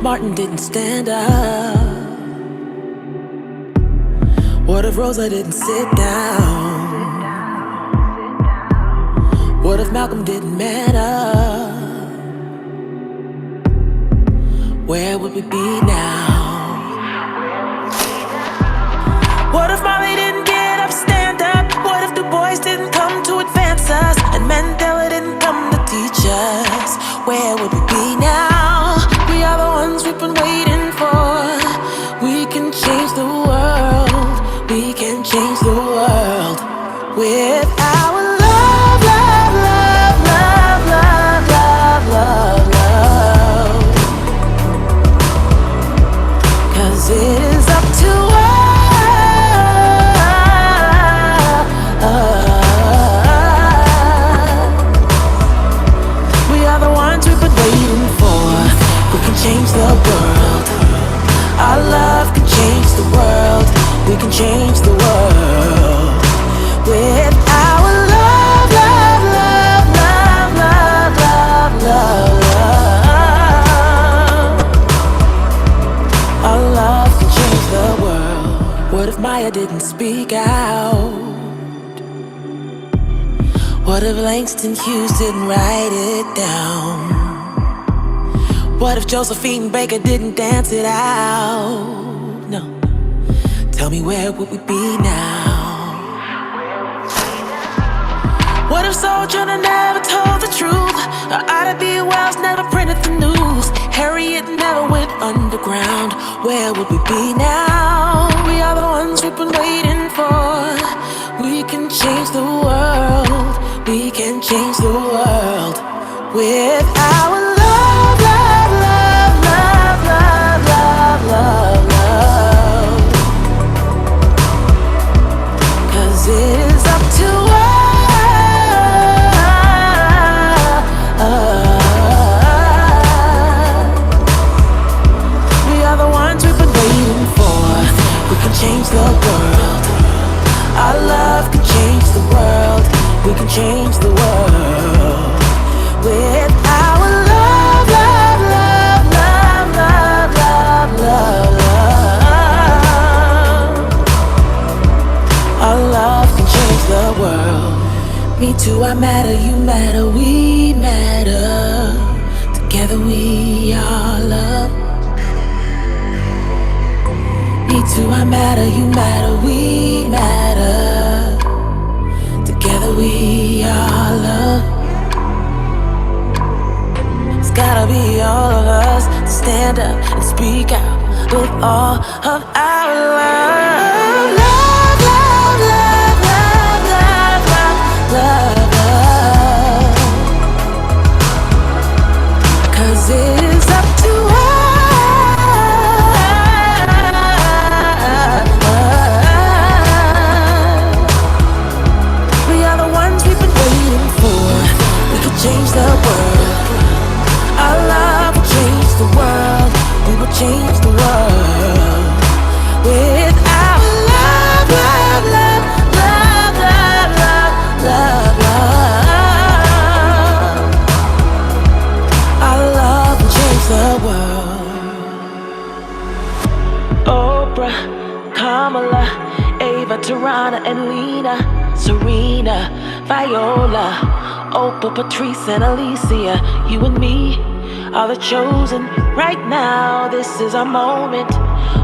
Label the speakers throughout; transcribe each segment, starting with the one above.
Speaker 1: Martin didn't stand up? What if Rosa didn't sit down? What if Malcolm didn't man up? Where would we be now? What if Marley didn't get up, stand up? What if Du Bois didn't come to advance us? And Mandela didn't come to teach us? Where would we be now? We are the ones we've been waiting for. We can change the world. We can change the world with our love, love, love, love, love, love, love, love. 'Cause it is up to us. We are the ones we've been waiting for. We can change the world. Our love can change the world. We can change the world with our love, love, love, love, love, love, love, love. Our love can change the world. What if Maya didn't speak out? What if Langston Hughes didn't write it down? What if Josephine Baker didn't dance it out? No. Tell me, where would we be now? What if Sojourner never told the truth? Or Ida B. Wells never printed the news? Harriet never went underground? Where would we be now? We are the ones we've been waiting for. We can change the world. We can change the world with our love, love, love, love, love, love, love, love. 'Cause it is up to us. We are the ones we've been waiting for. We can change the world. Our love can change the world. We can change the world with our love, love, love, love, love, love, love, love. Our love can change the world. Me too, I matter, you matter, we matter. Together we are love. Me too, I matter, you matter, we matter. Together we are love. It's gotta be all of us to stand up and speak out with all of our love. Love, love, love, love, love, love, love, love. 'Cause it is up to us. Change the world. Our love will change the world. We will change the world with our love, love, love, love, love, love, love, love. Our love will change the world. Oprah, Kamala, Ava, Tarana, and Lena, Serena, Viola, Oprah, Patrice, and Alicia. You and me are the chosen. Right now, this is our moment.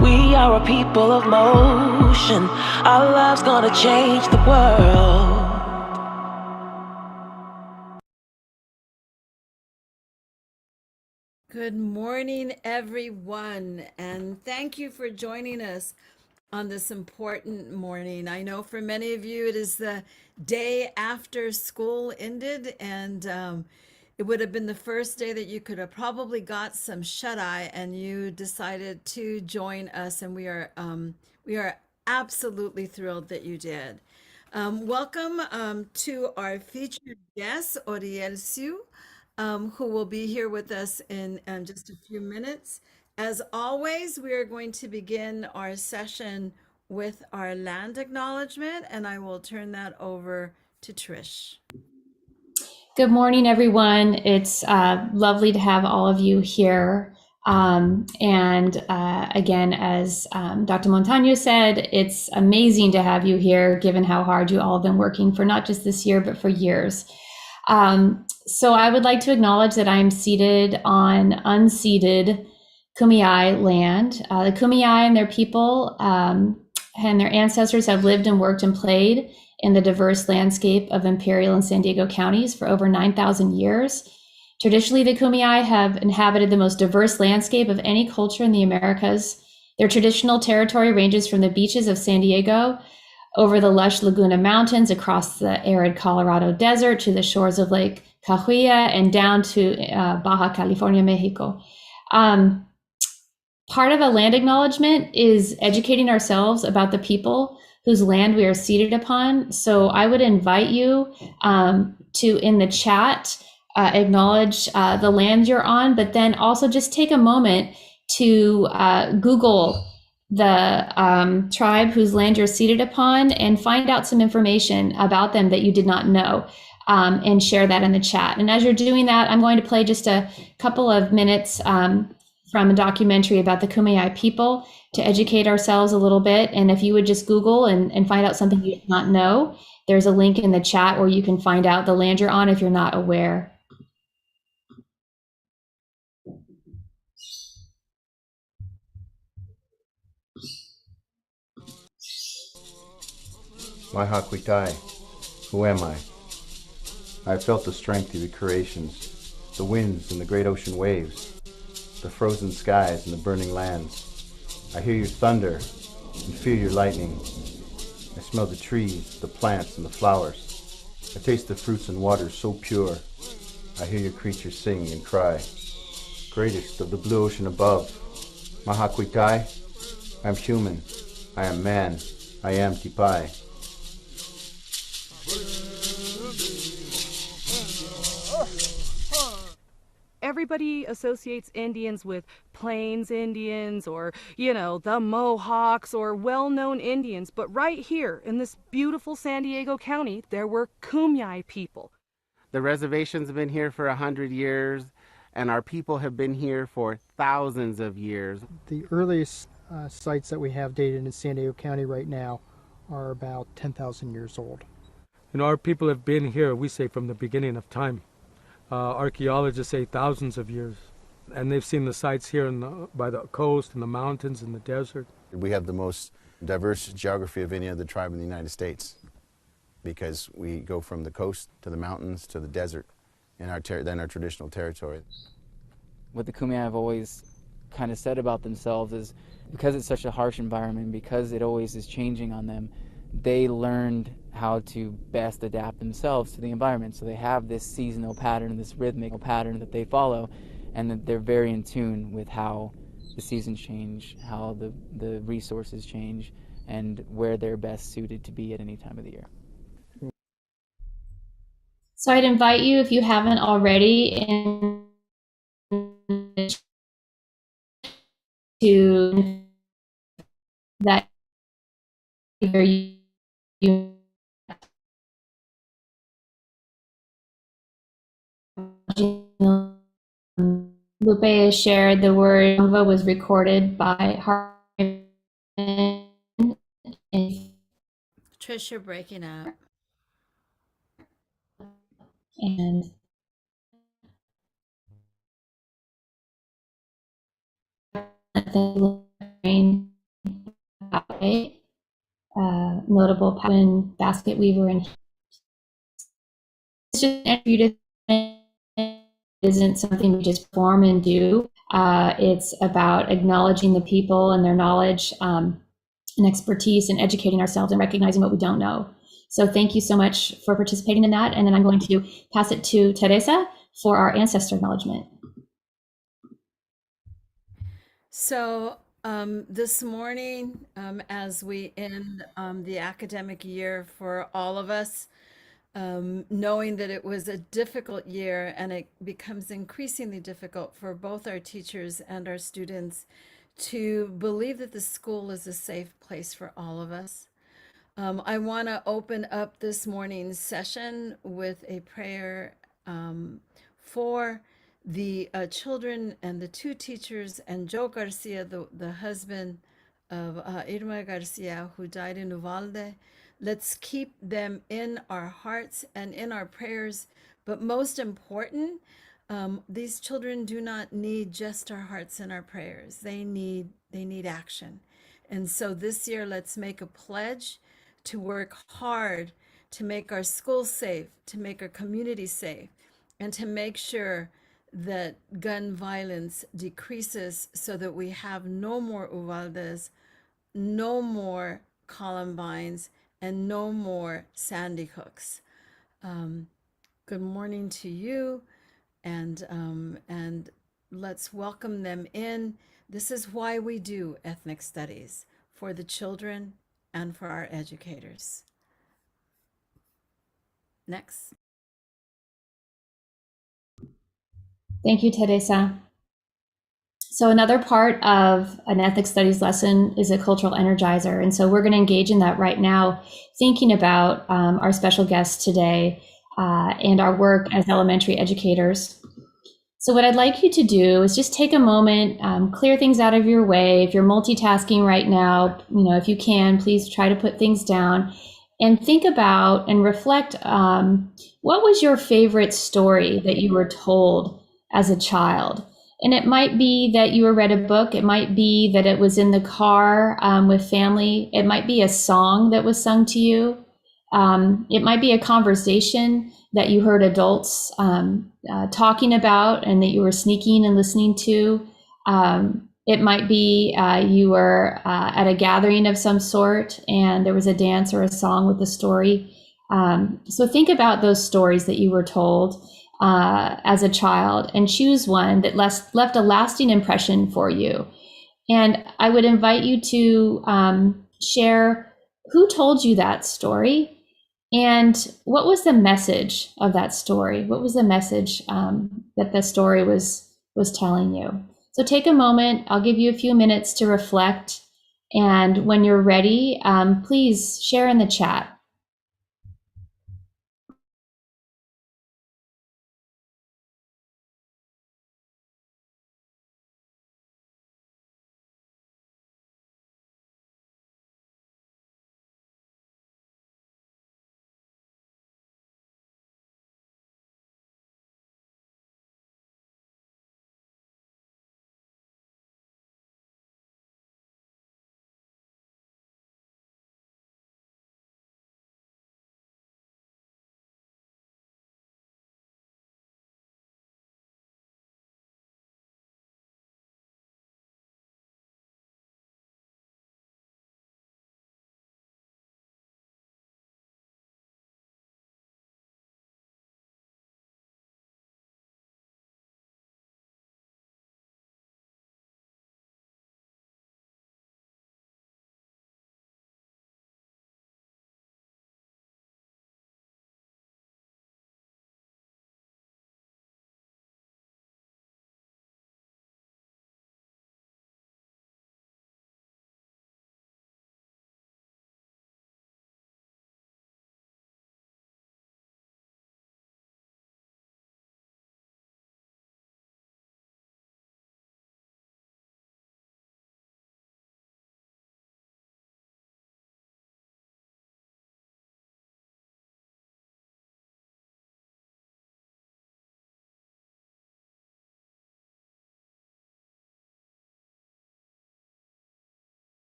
Speaker 1: We are a people of motion. Our love's gonna change the world.
Speaker 2: Good morning, everyone, and thank you for joining us on this important morning. I know for many of you it is the day after school ended, and it would have been the first day that you could have probably got some shut-eye, and you decided to join us, and we are absolutely thrilled that you did. Welcome to our featured guest, Oriel Siu, who will be here with us in just a few minutes. As always, we are going to begin our session with our land acknowledgement, and I will turn that over to Trish.
Speaker 3: Good morning, everyone. It's lovely to have all of you here. Again, as Dr. Montano said, it's amazing to have you here, given how hard you all have been working for not just this year, but for years. So I would like to acknowledge that I'm seated on unceded Kumeyaay land. The Kumeyaay and their people and their ancestors have lived and worked and played in the diverse landscape of Imperial and San Diego counties for over 9,000 years. Traditionally, the Kumeyaay have inhabited the most diverse landscape of any culture in the Americas. Their traditional territory ranges from the beaches of San Diego over the lush Laguna Mountains, across the arid Colorado Desert to the shores of Lake Cahuilla, and down to Baja California, Mexico. Part of a land acknowledgement is educating ourselves about the people whose land we are seated upon. So I would invite you to, in the chat, acknowledge the land you're on, but then also just take a moment to Google the tribe whose land you're seated upon and find out some information about them that you did not know, and share that in the chat. And as you're doing that, I'm going to play just a couple of minutes from a documentary about the Kumeyaay people to educate ourselves a little bit. And if you would just Google and find out something you did not know, there's a link in the chat where you can find out the land you're on if you're not aware.
Speaker 4: Mahakuitai, who am I? I have felt the strength of the creations, the winds and the great ocean waves, the frozen skies and the burning lands. I hear your thunder and feel your lightning. I smell the trees, the plants, and the flowers. I taste the fruits and waters so pure. I hear your creatures sing and cry. Greatest of the blue ocean above, Mahakuitai, I am human, I am man, I am Tipai.
Speaker 5: Everybody associates Indians with Plains Indians or, the Mohawks or well-known Indians. But right here in this beautiful San Diego County, there were Kumeyaay people.
Speaker 6: The reservations have been here for 100 years, and our people have been here for thousands of years.
Speaker 7: The earliest sites that we have dated in San Diego County right now are about 10,000 years old.
Speaker 8: Our people have been here, we say, from the beginning of time. Archaeologists say thousands of years. And they've seen the sites here by the coast and the mountains and the desert.
Speaker 4: We have the most diverse geography of any other tribe in the United States because we go from the coast to the mountains to the desert in our traditional territory.
Speaker 9: What the Kumeyaay have always kind of said about themselves is because it's such a harsh environment, because it always is changing on them, they learned how to best adapt themselves to the environment. So they have this seasonal pattern, this rhythmic pattern that they follow, and that they're very in tune with how the seasons change, how the resources change, and where they're best suited to be at any time of the year.
Speaker 3: So I'd invite you, if you haven't already, to that you Lupe has shared the word Nova was recorded by Harvey and
Speaker 2: Trish, you're breaking up.
Speaker 3: Notable pattern basket weaver, and it's just an interview isn't something we just perform and do. It's about acknowledging the people and their knowledge and expertise, and educating ourselves and recognizing what we don't know. So thank you so much for participating in that. And then I'm going to pass it to Teresa for our ancestor acknowledgement.
Speaker 2: So this morning, as we end the academic year for all of us, knowing that it was a difficult year, and it becomes increasingly difficult for both our teachers and our students to believe that the school is a safe place for all of us. I want to open up this morning's session with a prayer for the children and the two teachers and Joe Garcia, the husband of Irma Garcia, who died in Uvalde. Let's keep them in our hearts and in our prayers. But most important, these children do not need just our hearts and our prayers. They need action. And so this year, let's make a pledge to work hard to make our schools safe, to make our community safe, and to make sure that gun violence decreases so that we have no more Uvaldes, no more Columbines, and no more Sandy Hooks. Good morning to you, and let's welcome them in. This is why we do ethnic studies, for the children and for our educators. Next.
Speaker 3: Thank you, Teresa. So another part of an ethnic studies lesson is a cultural energizer. And so we're going to engage in that right now, thinking about our special guest today and our work as elementary educators. So what I'd like you to do is just take a moment, clear things out of your way. If you're multitasking right now, if you can, please try to put things down and think about and reflect, what was your favorite story that you were told as a child? And it might be that you read a book. It might be that it was in the car with family. It might be a song that was sung to you. It might be a conversation that you heard adults talking about and that you were sneaking and listening to. It might be you were at a gathering of some sort and there was a dance or a song with a story. So think about those stories that you were told as a child and choose one that left a lasting impression for you. And I would invite you to share who told you that story and what was the message of that story? What was the message that the story was telling you? So take a moment. I'll give you a few minutes to reflect. And when you're ready, please share in the chat.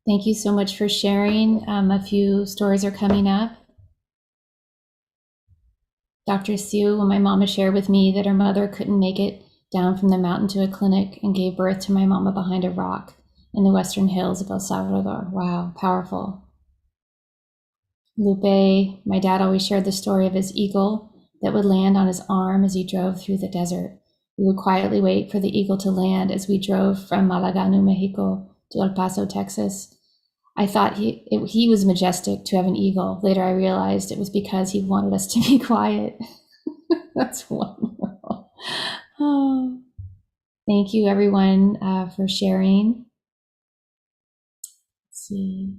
Speaker 3: Thank you so much for sharing. A few stories are coming up. Dr. Sue, when my mama shared with me that her mother couldn't make it down from the mountain to a clinic and gave birth to my mama behind a rock in the western hills of El Salvador. Wow, powerful. Lupe, my dad always shared the story of his eagle that would land on his arm as he drove through the desert. We would quietly wait for the eagle to land as we drove from Malaga, New Mexico to El Paso, Texas. I thought he was majestic to have an eagle. Later I realized it was because he wanted us to be quiet. That's wonderful. Oh, thank you everyone for sharing. Let's see.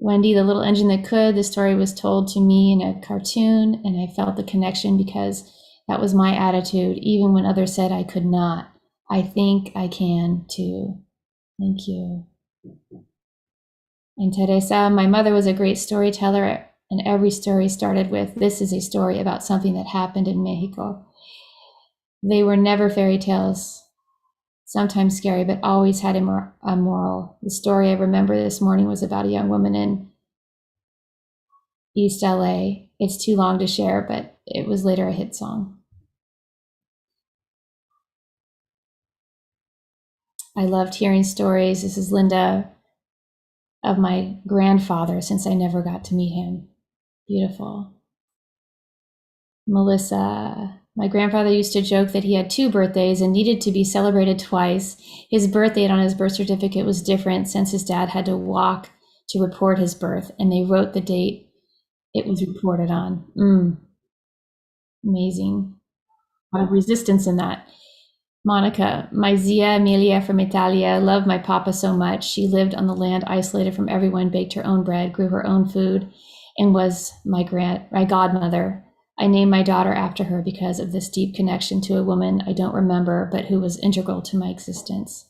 Speaker 3: Wendy, the little engine that could, the story was told to me in a cartoon, and I felt the connection because that was my attitude, even when others said I could not. I think I can too. Thank you. And Teresa, my mother was a great storyteller, and every story started with, this is a story about something that happened in Mexico. They were never fairy tales, sometimes scary, but always had a moral. The story I remember this morning was about a young woman in East LA. It's too long to share, but it was later a hit song. I loved hearing stories. This is Linda, of my grandfather, since I never got to meet him. Beautiful. Melissa, my grandfather used to joke that he had 2 birthdays and needed to be celebrated twice. His birth date on his birth certificate was different since his dad had to walk to report his birth, and they wrote the date it was reported on. Amazing. A lot of resistance in that. Monica, my Zia Amelia from Italia, loved my papa so much. She lived on the land isolated from everyone, baked her own bread, grew her own food, and was my godmother. I named my daughter after her because of this deep connection to a woman I don't remember, but who was integral to my existence.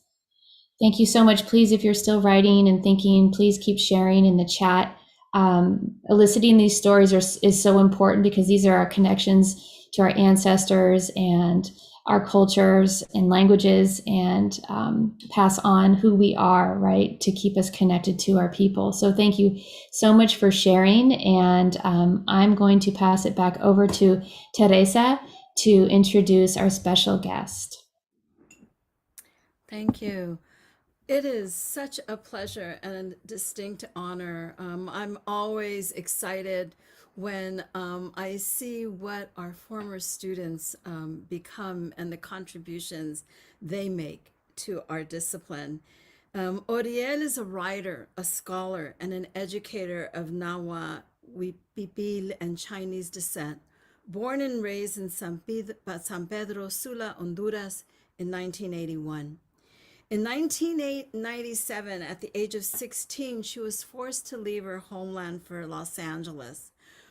Speaker 3: Thank you so much. Please, if you're still writing and thinking, please keep sharing in the chat. Eliciting these stories is so important because these are our connections to our ancestors and our cultures and languages, and pass on who we are, right, to keep us connected to our people. So thank you so much for sharing, and I'm going to pass it back over to Teresa to introduce our special guest.
Speaker 2: Thank you. It is such a pleasure and a distinct honor. I'm always excited when I see what our former students become and the contributions they make to our discipline. Oriel is a writer, a scholar, and an educator of Nahua, Huipipil, and Chinese descent. Born and raised in San Pedro Sula, Honduras in 1981. In 1997, at the age of 16, she was forced to leave her homeland for Los Angeles,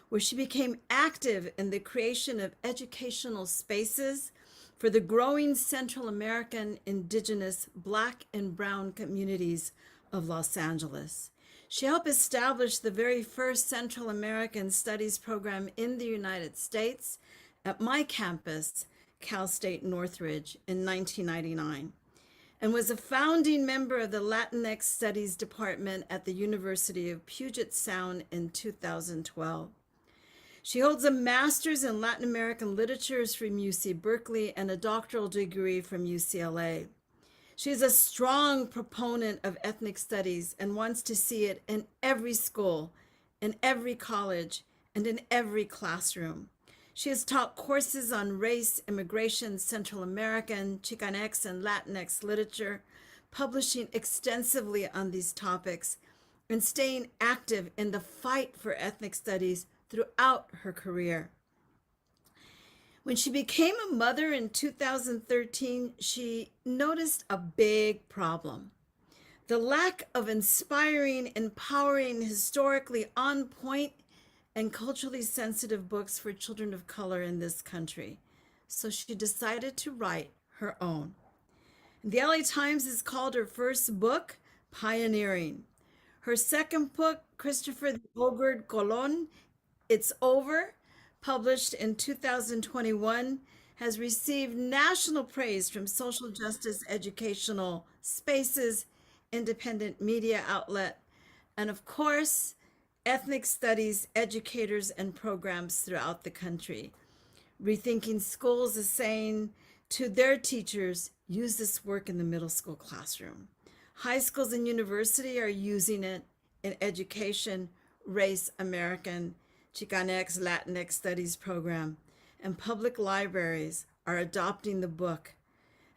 Speaker 2: where she became active in the creation of educational spaces for the growing Central American, Indigenous, Black, and Brown communities of Los Angeles. She helped establish the very first Central American Studies program in the United States at my campus, Cal State Northridge, in 1999. And was a founding member of the Latinx Studies Department at the University of Puget Sound in 2012. She holds a master's in Latin American literatures from UC Berkeley and a doctoral degree from UCLA. She is a strong proponent of ethnic studies and wants to see it in every school, in every college, and in every classroom. She has taught courses on race, immigration, Central American, Chicanx, and Latinx literature, publishing extensively on these topics, and staying active in the fight for ethnic studies throughout her career. When she became a mother in 2013, she noticed a big problem: the lack of inspiring, empowering, historically on point, and culturally sensitive books for children of color in this country. So she decided to write her own. The LA Times has called her first book pioneering. Her second book, Christopher the Ogre Colon, It's Over, published in 2021, has received national praise from social justice educational spaces, independent media outlet, and of course, ethnic studies educators and programs throughout the country. Rethinking Schools is saying to their teachers, use this work in the middle school classroom. High schools and university are using it in education, race, American, Chicanx, Latinx studies program, and public libraries are adopting the book.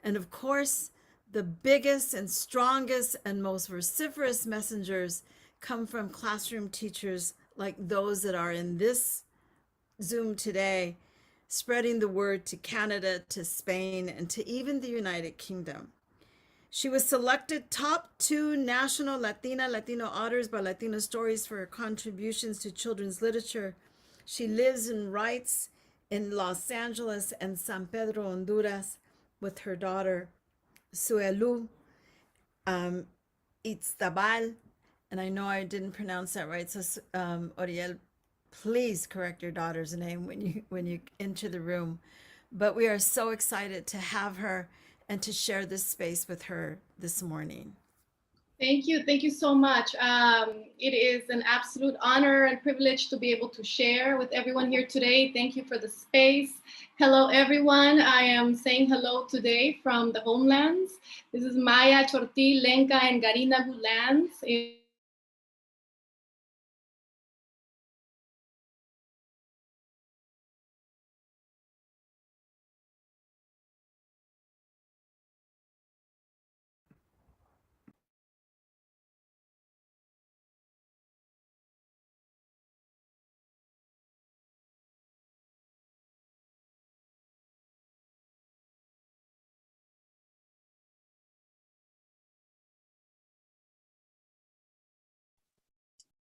Speaker 2: And of course, the biggest and strongest and most vociferous messengers come from classroom teachers like those that are in this Zoom today, spreading the word to Canada, to Spain, and to even the United Kingdom. She was selected top 2 national Latino authors by Latino Stories for her contributions to children's literature. She lives and writes in Los Angeles and San Pedro, Honduras, with her daughter, Suelu Itztabal. And I know I didn't pronounce that right, so Oriel, please correct your daughter's name when you enter the room. But we are so excited to have her and to share this space with her this morning.
Speaker 10: Thank you. Thank you so much. It is an absolute honor and privilege to be able to share with everyone here today. Thank you for the space. Hello, everyone. I am saying hello today from the homelands. This is Maya, Chorti, Lenca, and Garinagu lands.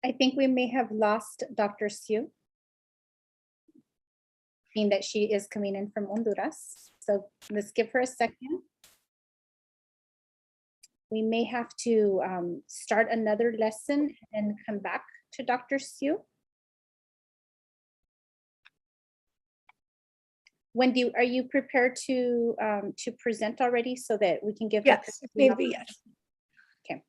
Speaker 11: I think we may have lost Dr. Sue, being that she is coming in from Honduras. So let's give her a second. We may have to start another lesson and come back to Dr. Sue. Wendy, are you prepared to present already so that we can give?
Speaker 12: Yes, maybe yes.
Speaker 11: Okay.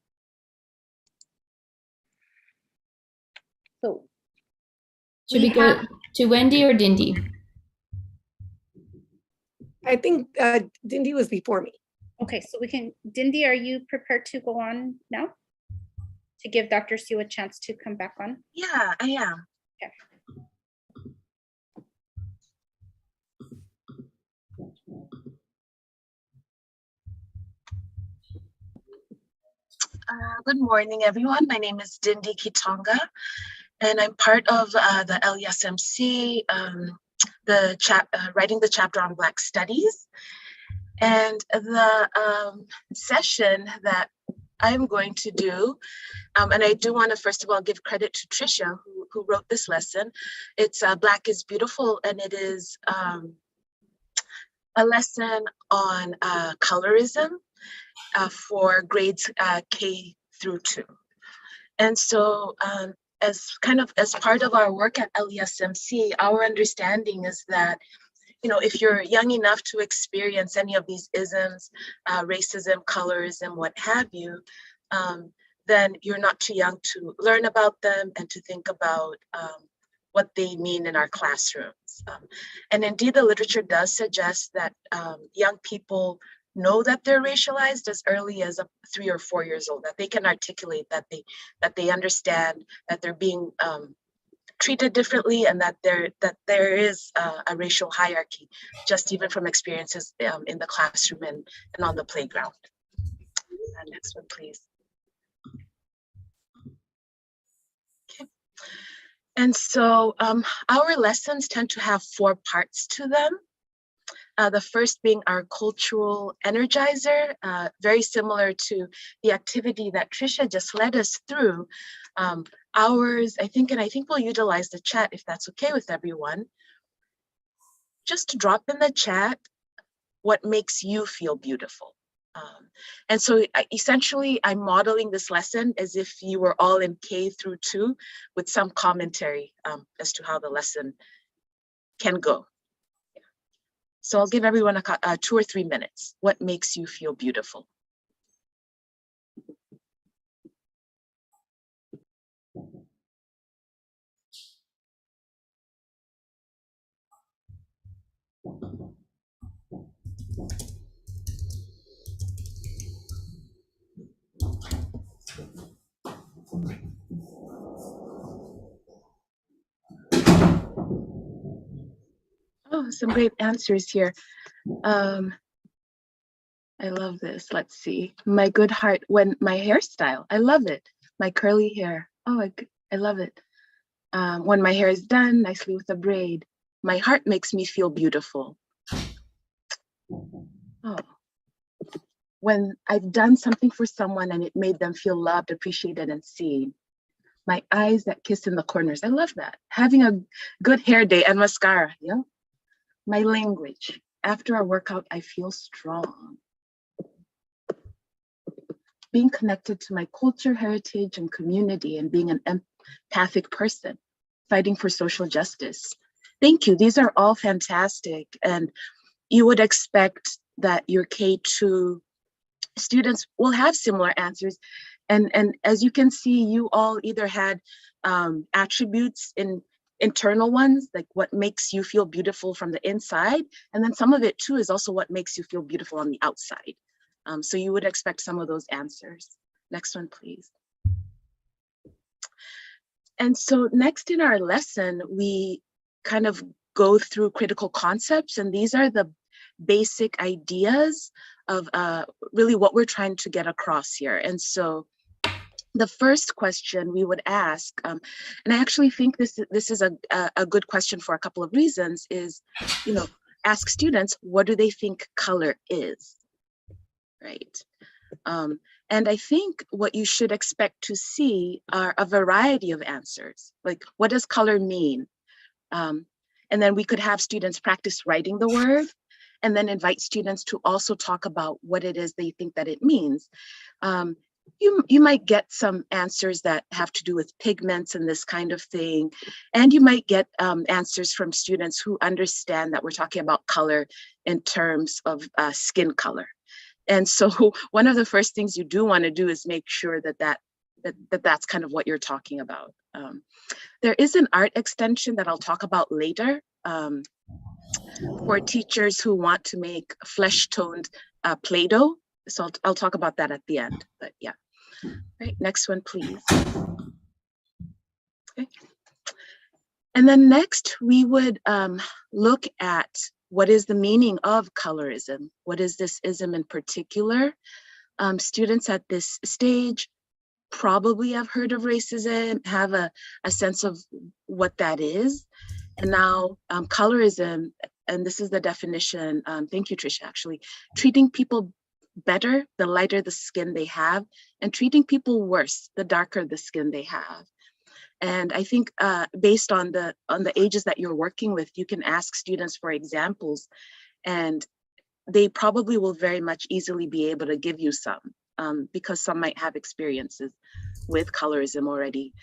Speaker 11: So
Speaker 3: should we go to Wendy or Dindy?
Speaker 12: I think Dindy was before me.
Speaker 11: Okay, so we can, Dindy, are you prepared to go on now? To give Dr. Sue a chance to come back on?
Speaker 13: Yeah, I am.
Speaker 11: Okay.
Speaker 13: Good morning, everyone. My name is Dindy Kitonga, and I'm part of the LESMC, writing the chapter on Black Studies. And the session that I'm going to do, and I do want to first of all give credit to Trisha, who wrote this lesson. It's Black is Beautiful, and it is a lesson on colorism for grades K through 2. And so as part of our work at LESMC, our understanding is that, you know, if you're young enough to experience any of these isms, racism, colorism, what have you, then you're not too young to learn about them and to think about what they mean in our classrooms. And indeed, the literature does suggest that young people know that they're racialized as early as 3 or 4 years old, that they can articulate, that they understand that they're being treated differently, and that there is a racial hierarchy, just even from experiences in the classroom and on the playground. Next one, please. Okay. And so our lessons tend to have 4 parts to them. The first being our cultural energizer, very similar to the activity that Trisha just led us through. Ours, I think we'll utilize the chat if that's okay with everyone. Just to drop in the chat what makes you feel beautiful. And so essentially I'm modeling this lesson as if you were all in K through 2 with some commentary as to how the lesson can go. So I'll give everyone 2 or 3 minutes. What makes you feel beautiful? Oh, some great answers here. I love this. Let's see. My good heart, when my hairstyle, I love it. My curly hair. Oh, I love it. When my hair is done nicely with a braid, my heart makes me feel beautiful. Oh, when I've done something for someone and it made them feel loved, appreciated, and seen. My eyes that kiss in the corners. I love that. Having a good hair day and mascara. Yeah. My language. After a workout, I feel strong. Being connected to my culture, heritage, and community, and being an empathic person, fighting for social justice. Thank you. These are all fantastic. And you would expect that your K2 students will have similar answers. And as you can see, you all either had attributes in internal ones, like what makes you feel beautiful from the inside. And then some of it too is also what makes you feel beautiful on the outside. So you would expect some of those answers. Next one, please. And so next in our lesson, we kind of go through critical concepts, and these are the basic ideas of really what we're trying to get across here. And so the first question we would ask, and I actually think this is a good question for a couple of reasons, is, ask students, what do they think color is, right? And I think what you should expect to see are a variety of answers, like what does color mean? And then we could have students practice writing the word, and then invite students to also talk about what it is they think that it means. You might get some answers that have to do with pigments and this kind of thing. And you might get answers from students who understand that we're talking about color in terms of skin color. And so one of the first things you do want to do is make sure that's kind of what you're talking about. There is an art extension that I'll talk about later for teachers who want to make flesh-toned Play-Doh. So I'll talk about that at the end, but yeah. Right, next one, please. Okay. And then next, we would look at what is the meaning of colorism? What is this ism in particular? Students at this stage probably have heard of racism, have a sense of what that is. And now colorism, and this is the definition, thank you, Tricia, actually, treating people better the lighter the skin they have, and treating people worse the darker the skin they have. And I think based on the ages that you're working with, you can ask students for examples, and they probably will very much easily be able to give you some, because some might have experiences with colorism already,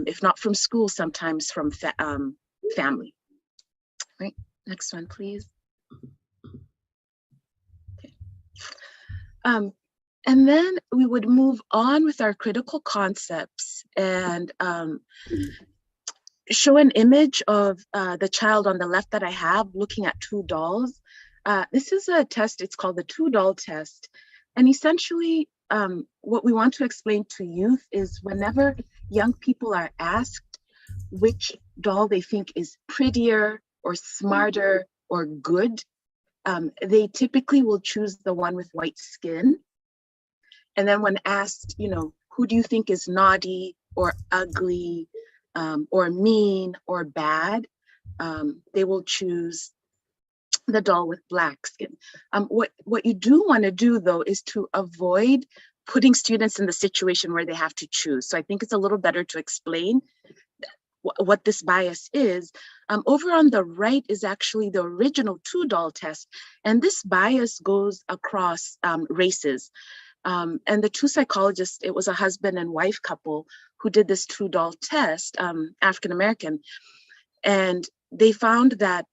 Speaker 13: if not from school, sometimes from family. Right, next one, please. Okay. And then we would move on with our critical concepts and show an image of the child on the left that I have looking at two dolls. This is a test, it's called the two-doll test. And essentially, what we want to explain to youth is whenever young people are asked which doll they think is prettier or smarter or good, they typically will choose the one with white skin. And then when asked, who do you think is naughty or ugly or mean or bad, they will choose the doll with black skin. What you do want to do, though, is to avoid putting students in the situation where they have to choose. So I think it's a little better to explain what this bias is. Over on the right is actually the original two-doll test. And this bias goes across races. And the two psychologists, it was a husband and wife couple who did this two-doll test, African-American, and they found that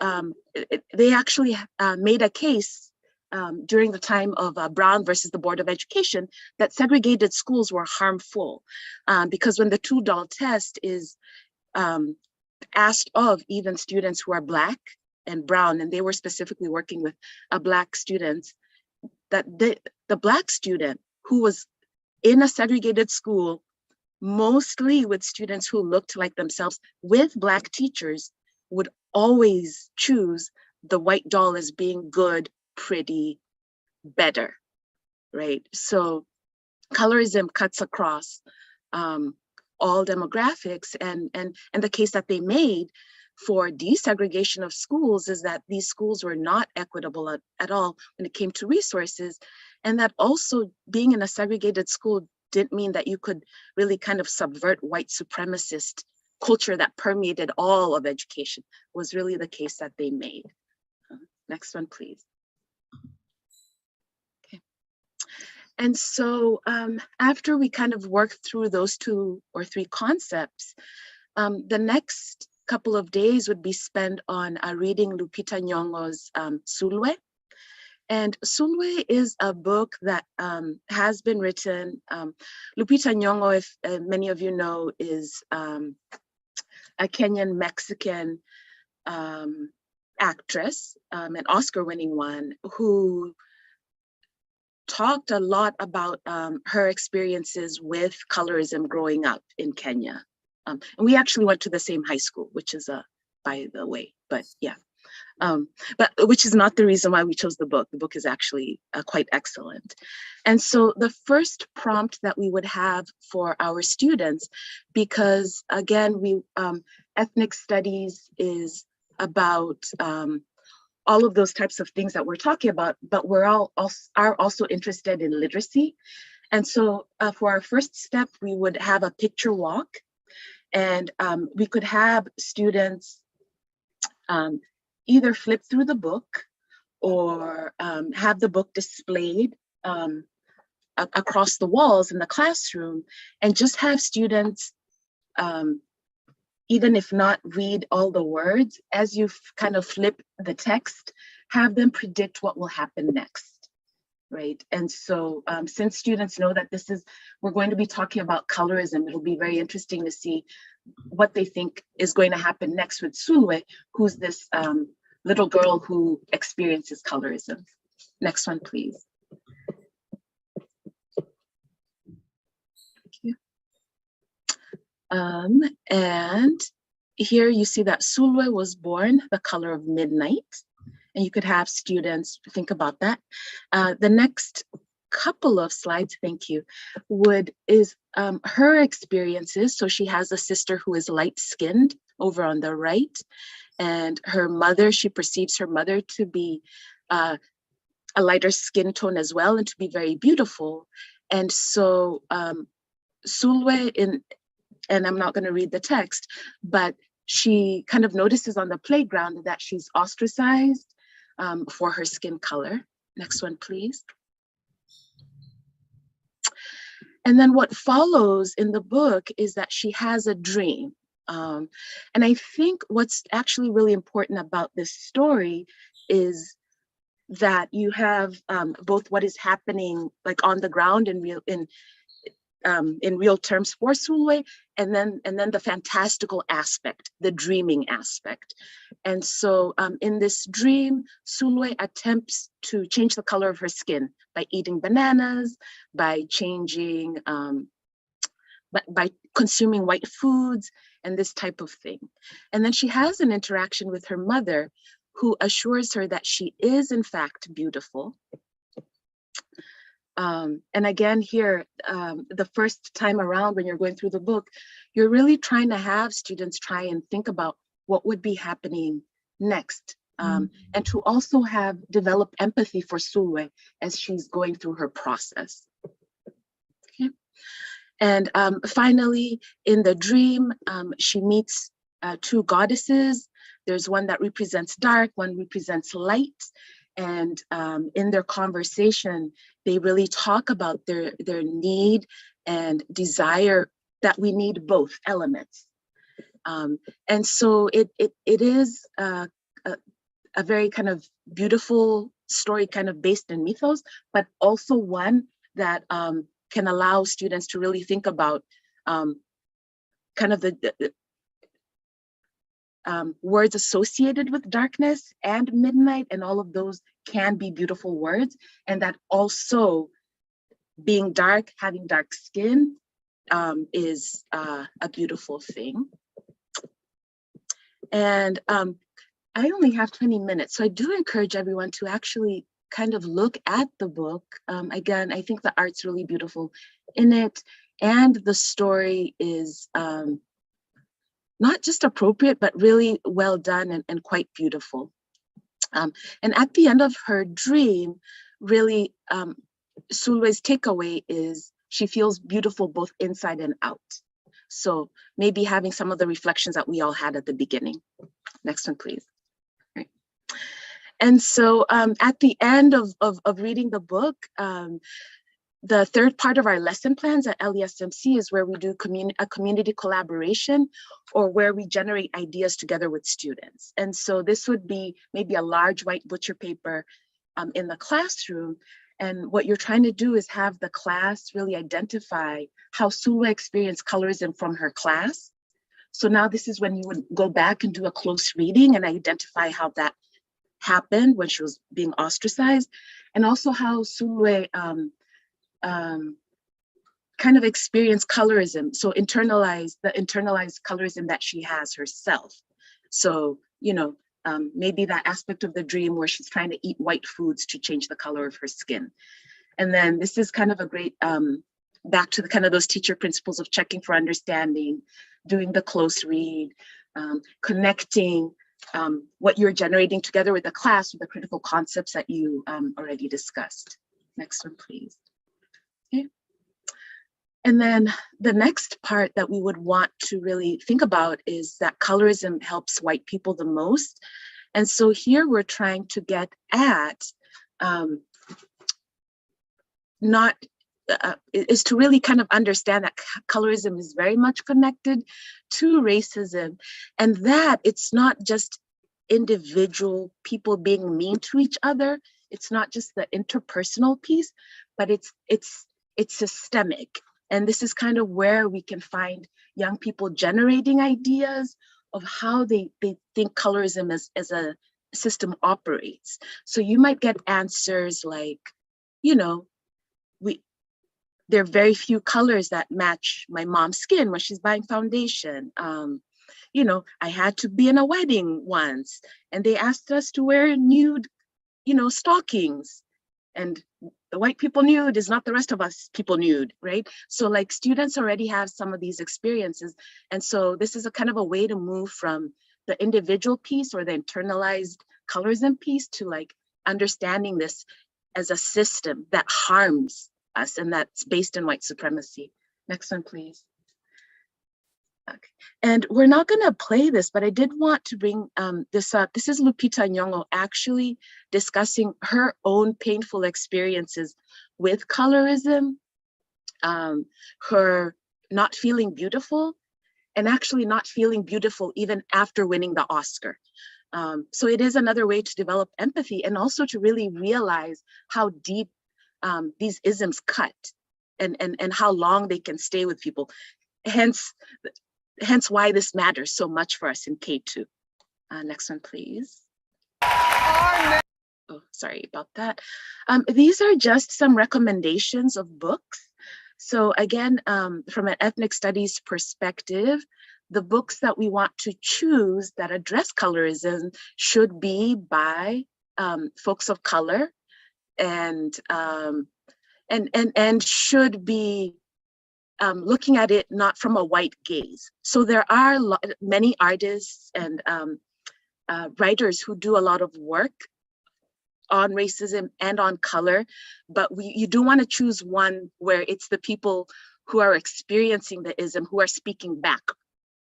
Speaker 13: they actually made a case during the time of Brown versus the Board of Education that segregated schools were harmful, because when the two-doll test is asked of even students who are Black and Brown, and they were specifically working with Black students, that the Black student who was in a segregated school, mostly with students who looked like themselves, with Black teachers, would always choose the white doll as being good, pretty, better, right? So colorism cuts across all demographics, and the case that they made for desegregation of schools is that these schools were not equitable at all when it came to resources, and that also being in a segregated school didn't mean that you could really kind of subvert white supremacist culture that permeated all of education, was really the case that they made. Next one, please. Okay. And so after we kind of worked through those 2 or 3 concepts, the next couple of days would be spent on reading Lupita Nyong'o's Sulwe. And Sulwe is a book that has been written. Lupita Nyong'o, if many of you know, is a Kenyan Mexican actress, an Oscar-winning one, who talked a lot about her experiences with colorism growing up in Kenya. And we actually went to the same high school, which is by the way, but yeah. But which is not the reason why we chose the book. The book is actually quite excellent. And so the first prompt that we would have for our students, because again, ethnic studies is about all of those types of things that we're talking about, but we're are also interested in literacy. And so for our first step, we would have a picture walk, and we could have students either flip through the book or have the book displayed across the walls in the classroom, and just have students, even if not read all the words, as you kind of flip the text, have them predict what will happen next, right? And so since students know that we're going to be talking about colorism, it'll be very interesting to see what they think is going to happen next with Sulwe, who's this little girl who experiences colorism. Next one, please. Thank you. And here you see that Sulwe was born the color of midnight, and you could have students think about that. The next couple of slides, thank you, is her experiences. So she has a sister who is light-skinned over on the right, and her mother, she perceives her mother to be a lighter skin tone as well, and to be very beautiful. And so Sulwe, and I'm not going to read the text, but she kind of notices on the playground that she's ostracized for her skin color. Next one, please. And then what follows in the book is that she has a dream. And I think what's actually really important about this story is that you have both what is happening like on the ground in real terms for Sulwe, and then the fantastical aspect, the dreaming aspect. And so in this dream, Sulwe attempts to change the color of her skin by eating bananas, by changing, by consuming white foods and this type of thing. And then she has an interaction with her mother, who assures her that she is in fact beautiful. And again, here, the first time around when you're going through the book, you're really trying to have students try and think about what would be happening next. And to also develop empathy for Sulwe as she's going through her process. Okay. And finally, in the dream, she meets 2 goddesses. There's one that represents dark, one represents light. And in their conversation, they really talk about their need and desire, that we need both elements. And so it is a very kind of beautiful story, kind of based in mythos, but also one that can allow students to really think about kind of the words associated with darkness and midnight, and all of those can be beautiful words, and that also being dark, having dark skin is a beautiful thing. And I only have 20 minutes, so I do encourage everyone to actually kind of look at the book. Again, I think the art's really beautiful in it, and the story is not just appropriate, but really well done and quite beautiful. And at the end of her dream, really, Sulwe's takeaway is she feels beautiful both inside and out. So maybe having some of the reflections that we all had at the beginning. Next one, please. Right. And so at the end of reading the book, the third part of our lesson plans at LESMC is where we do a community collaboration, or where we generate ideas together with students. And so this would be maybe a large white butcher paper in the classroom. And what you're trying to do is have the class really identify how Sulwe experienced colorism from her class. So now this is when you would go back and do a close reading and identify how that happened when she was being ostracized, and also how Sulwe kind of experienced colorism. So internalized colorism that she has herself. So, you know, maybe that aspect of the dream where she's trying to eat white foods to change the color of her skin. And then this is kind of a great, back to the kind of those teacher principles of checking for understanding, doing the close read, connecting what you're generating together with the class with the critical concepts that you already discussed. Next one, please. Okay. And then the next part that we would want to really think about is that colorism helps white people the most. And so here we're trying to get at is to really kind of understand that colorism is very much connected to racism, and that it's not just individual people being mean to each other. It's not just the interpersonal piece, but it's systemic. And this is kind of where we can find young people generating ideas of how they think colorism as a system operates. So you might get answers like, you know, there are very few colors that match my mom's skin when she's buying foundation. You know, I had to be in a wedding once and they asked us to wear nude, you know, stockings. And the white people nude is not the rest of us people nude, right? So like students already have some of these experiences. And so this is a kind of a way to move from the individual piece or the internalized colorism piece to like understanding this as a system that harms us and that's based in white supremacy. Next one, please. Okay. And we're not going to play this, but I did want to bring this up. This is Lupita Nyong'o actually discussing her own painful experiences with colorism, her not feeling beautiful, and actually not feeling beautiful even after winning the Oscar. So it is another way to develop empathy and also to really realize how deep these isms cut and how long they can stay with people. Hence why this matters so much for us in K2. Next one, please. Oh, sorry about that. These are just some recommendations of books. So again, from an ethnic studies perspective, the books that we want to choose that address colorism should be by folks of color and should be looking at it not from a white gaze. So there are many artists and writers who do a lot of work on racism and on color, but you do want to choose one where it's the people who are experiencing the ism who are speaking back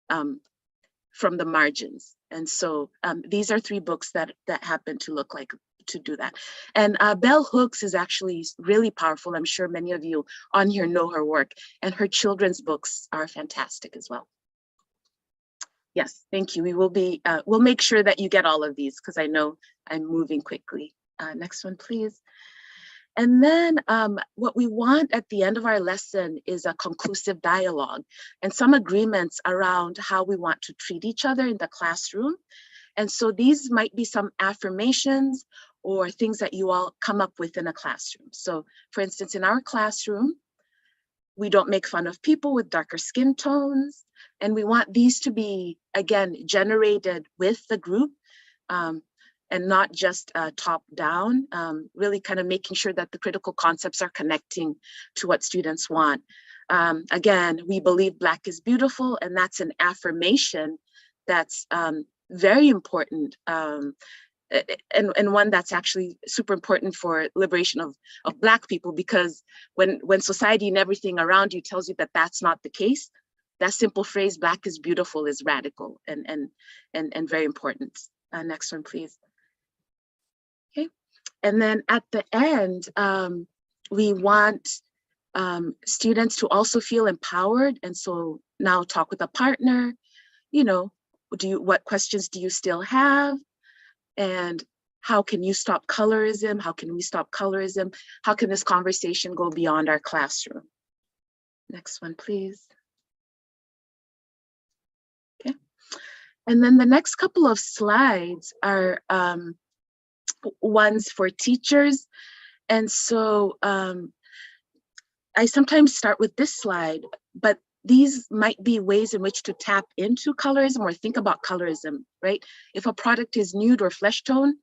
Speaker 13: from the margins. And so these are 3 books that happen to look like to do that. And Bell Hooks is actually really powerful. I'm sure many of you on here know her work, and her children's books are fantastic as well. Yes, thank you. We will be, we'll make sure that you get all of these because I know I'm moving quickly. Next one, please. And then what we want at the end of our lesson is a conclusive dialogue and some agreements around how we want to treat each other in the classroom. And so these might be some affirmations or things that you all come up with in a classroom. So for instance, in our classroom, we don't make fun of people with darker skin tones. And we want these to be, again, generated with the group and not just top down, really kind of making sure that the critical concepts are connecting to what students want. Again, we believe Black is beautiful, and that's an affirmation that's very important. And one that's actually super important for liberation of Black people, because when society and everything around you tells you that that's not the case, that simple phrase, Black is beautiful, is radical and very important. Next one, please. Okay, and then at the end, we want students to also feel empowered. And so now talk with a partner, you know, what questions do you still have? And how can you stop colorism? How can we stop colorism? How can this conversation go beyond our classroom? Next one, please. Okay. And then the next couple of slides are ones for teachers. And so I sometimes start with this slide, but these might be ways in which to tap into colorism or think about colorism, right? If a product is nude or flesh tone,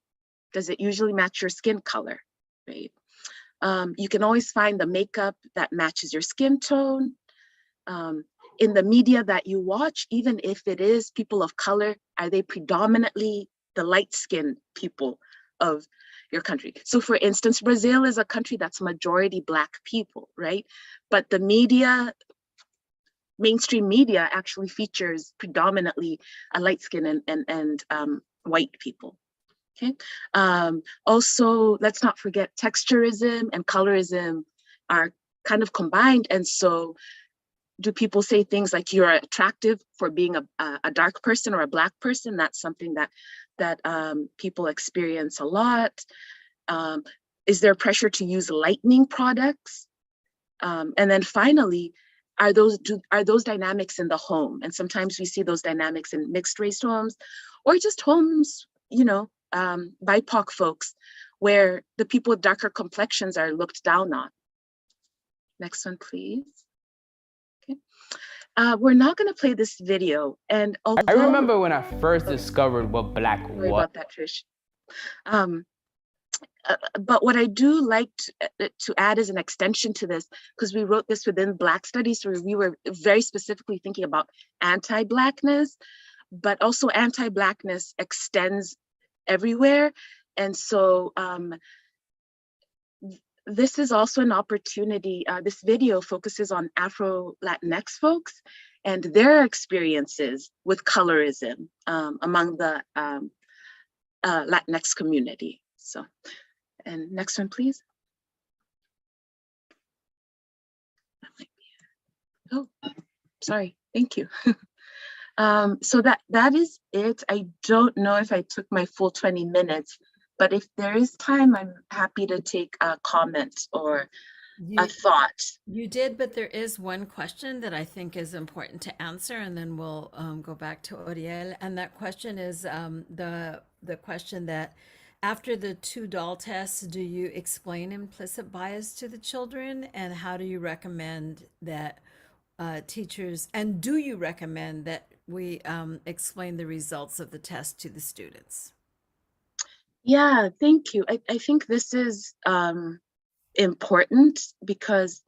Speaker 13: does it usually match your skin color, right? You can always find the makeup that matches your skin tone. In the media that you watch, even if it is people of color, are they predominantly the light-skinned people of your country? So for instance, Brazil is a country that's majority Black people, right? But the media, mainstream media actually features predominantly a light skin and white people. Okay. Also, let's not forget texturism and colorism are kind of combined. And so do people say things like you're attractive for being a dark person or a Black person? That's something that people experience a lot. Is there pressure to use lightening products? And then finally, are those dynamics in the home? And sometimes we see those dynamics in mixed race homes or just homes, you know, BIPOC folks, where the people with darker complexions are looked down on. Next one, please. Okay. We're not going to play this video. And although
Speaker 14: I remember when I first discovered what Black was.
Speaker 13: Sorry about that, Trish. But what I do like to add as an extension to this, because we wrote this within Black Studies, where we were very specifically thinking about anti-Blackness, but also anti-Blackness extends everywhere. And so this is also an opportunity. This video focuses on Afro-Latinx folks and their experiences with colorism among the Latinx community. So, and next one, please. Oh, sorry, thank you. So that is it. I don't know if I took my full 20 minutes, but if there is time, I'm happy to take a comment or a thought.
Speaker 2: You did, but there is one question that I think is important to answer, and then we'll go back to Oriel. And that question is the question that after the 2 doll tests, do you explain implicit bias to the children? And how do you recommend that teachers, and do you recommend that we explain the results of the test to the students?
Speaker 13: Yeah, thank you. I think this is important, because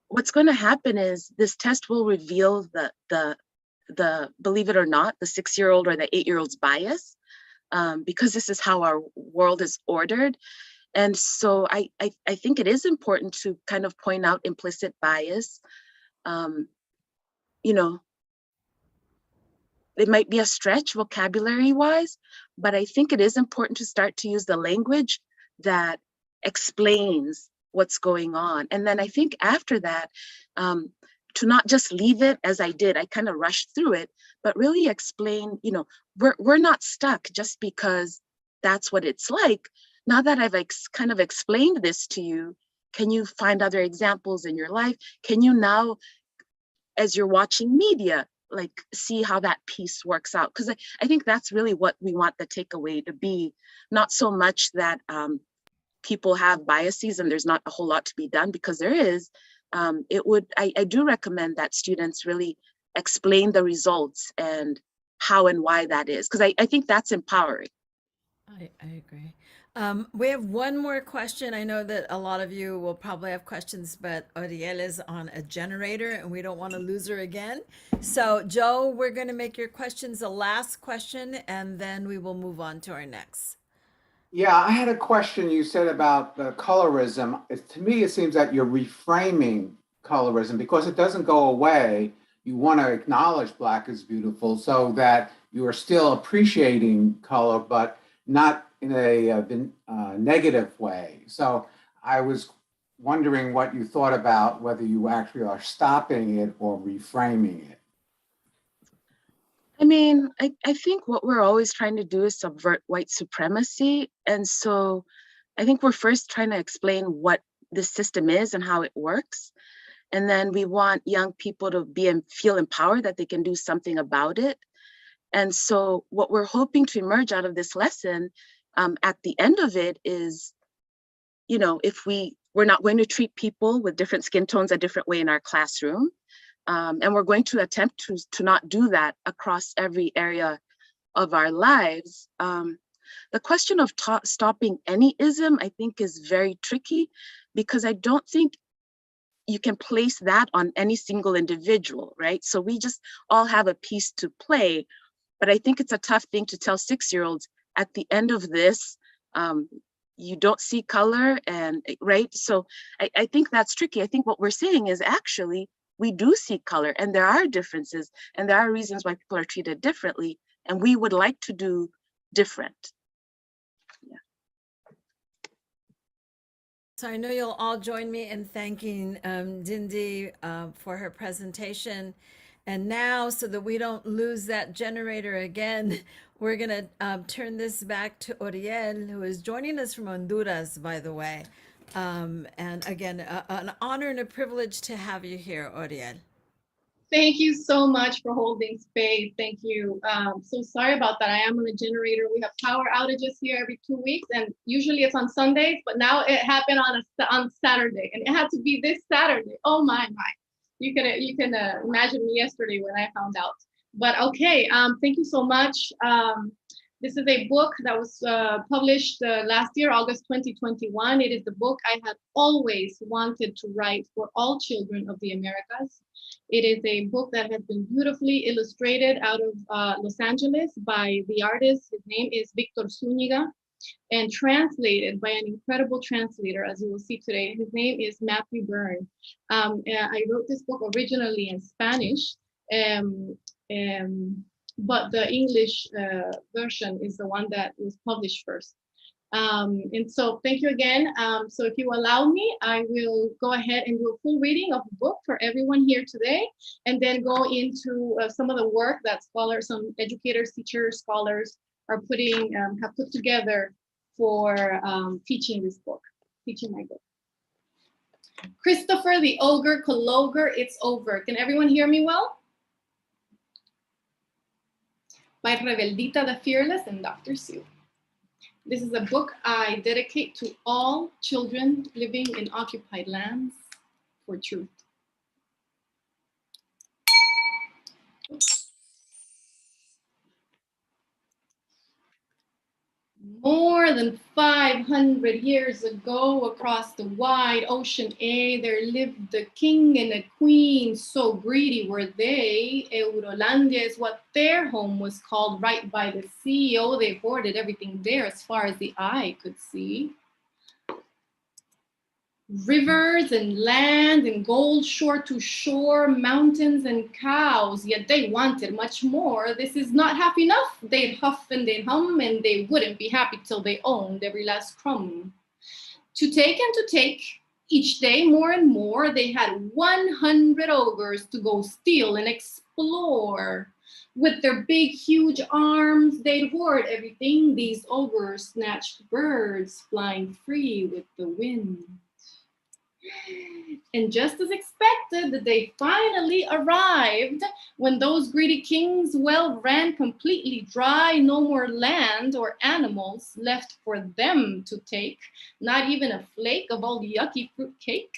Speaker 13: what's going to happen is this test will reveal the believe it or not, the 6-year-old or the 8-year-old's bias, because this is how our world is ordered. And so I think it is important to kind of point out implicit bias. You know, it might be a stretch vocabulary wise, but I think it is important to start to use the language that explains what's going on. And then I think after that, to not just leave it as I did, I kind of rushed through it, but really explain, you know, we're not stuck just because that's what it's like. Now that I've kind of explained this to you, can you find other examples in your life? Can you now, as you're watching media, like see how that piece works out. Because I think that's really what we want the takeaway to be, not so much that people have biases and there's not a whole lot to be done, because there is. I do recommend that students really explain the results and how and why that is, because I think that's empowering.
Speaker 2: I agree. We have one more question. I know that a lot of you will probably have questions, but Oriel is on a generator and we don't want to lose her again. So Joe, we're going to make your questions the last question and then we will move on to our next.
Speaker 15: Yeah, I had a question you said about the colorism. To me, it seems that you're reframing colorism because it doesn't go away. You want to acknowledge Black is beautiful so that you are still appreciating color, but not in a negative way. So I was wondering what you thought about whether you actually are stopping it or reframing it.
Speaker 13: I mean, I think what we're always trying to do is subvert white supremacy. And so I think we're first trying to explain what this system is and how it works. And then we want young people to be and feel empowered that they can do something about it. And so what we're hoping to emerge out of this lesson at the end of it is, you know, if we're not going to treat people with different skin tones a different way in our classroom. And we're going to attempt to not do that across every area of our lives. The question of stopping any ism, I think, is very tricky, because I don't think you can place that on any single individual, right? So we just all have a piece to play, but I think it's a tough thing to tell 6-year-olds at the end of this, you don't see color, and right? So I think that's tricky. I think what we're saying is actually, we do see color and there are differences and there are reasons why people are treated differently, and we would like to do different. Yeah.
Speaker 2: So I know you'll all join me in thanking Dindi for her presentation. And now, so that we don't lose that generator again, we're going to turn this back to Oriel, who is joining us from Honduras, by the way. And again, an honor and a privilege to have you here, Oriel.
Speaker 10: Thank you so much for holding space. Thank you. So sorry about that. I am on a generator. We have power outages here every 2 weeks, and usually it's on Sundays, but now it happened on Saturday, and it had to be this Saturday. Oh my. You can imagine me yesterday when I found out. But okay, thank you so much. This is a book that was published last year, August 2021. It is the book I had always wanted to write for all children of the Americas. It is a book that has been beautifully illustrated out of Los Angeles by the artist. His name is Victor Zúñiga, and translated by an incredible translator, as you will see today. His name is Matthew Byrne. I wrote this book originally in Spanish, but the English version is the one that was published first. And so thank you again. So if you allow me, I will go ahead and do a full reading of the book for everyone here today, and then go into some of the work that scholars, some educators, teachers, scholars are have put together for teaching this book, teaching my book. Christopher the Ogre Kologer, It's Over. Can everyone hear me well? By Rebeldita the Fearless and Dr. Sue. This is a book I dedicate to all children living in occupied lands for truth. More than 500 years ago, across the wide ocean A, there lived a king and a queen. So greedy were they. Eurolandia is what their home was called, right by the sea. Oh, they hoarded everything there as far as the eye could see. Rivers and land and gold shore to shore, mountains and cows, yet they wanted much more. This is not half enough. They'd huff and they'd hum, and they wouldn't be happy till they owned every last crumb. To take and to take, each day more and more, they had 100 ogres to go steal and explore. With their big, huge arms, they'd hoard everything. These ogres snatched birds, flying free with the wind. And just as expected, the day finally arrived when those greedy kings' well ran completely dry, no more land or animals left for them to take, not even a flake of all the yucky fruit cake.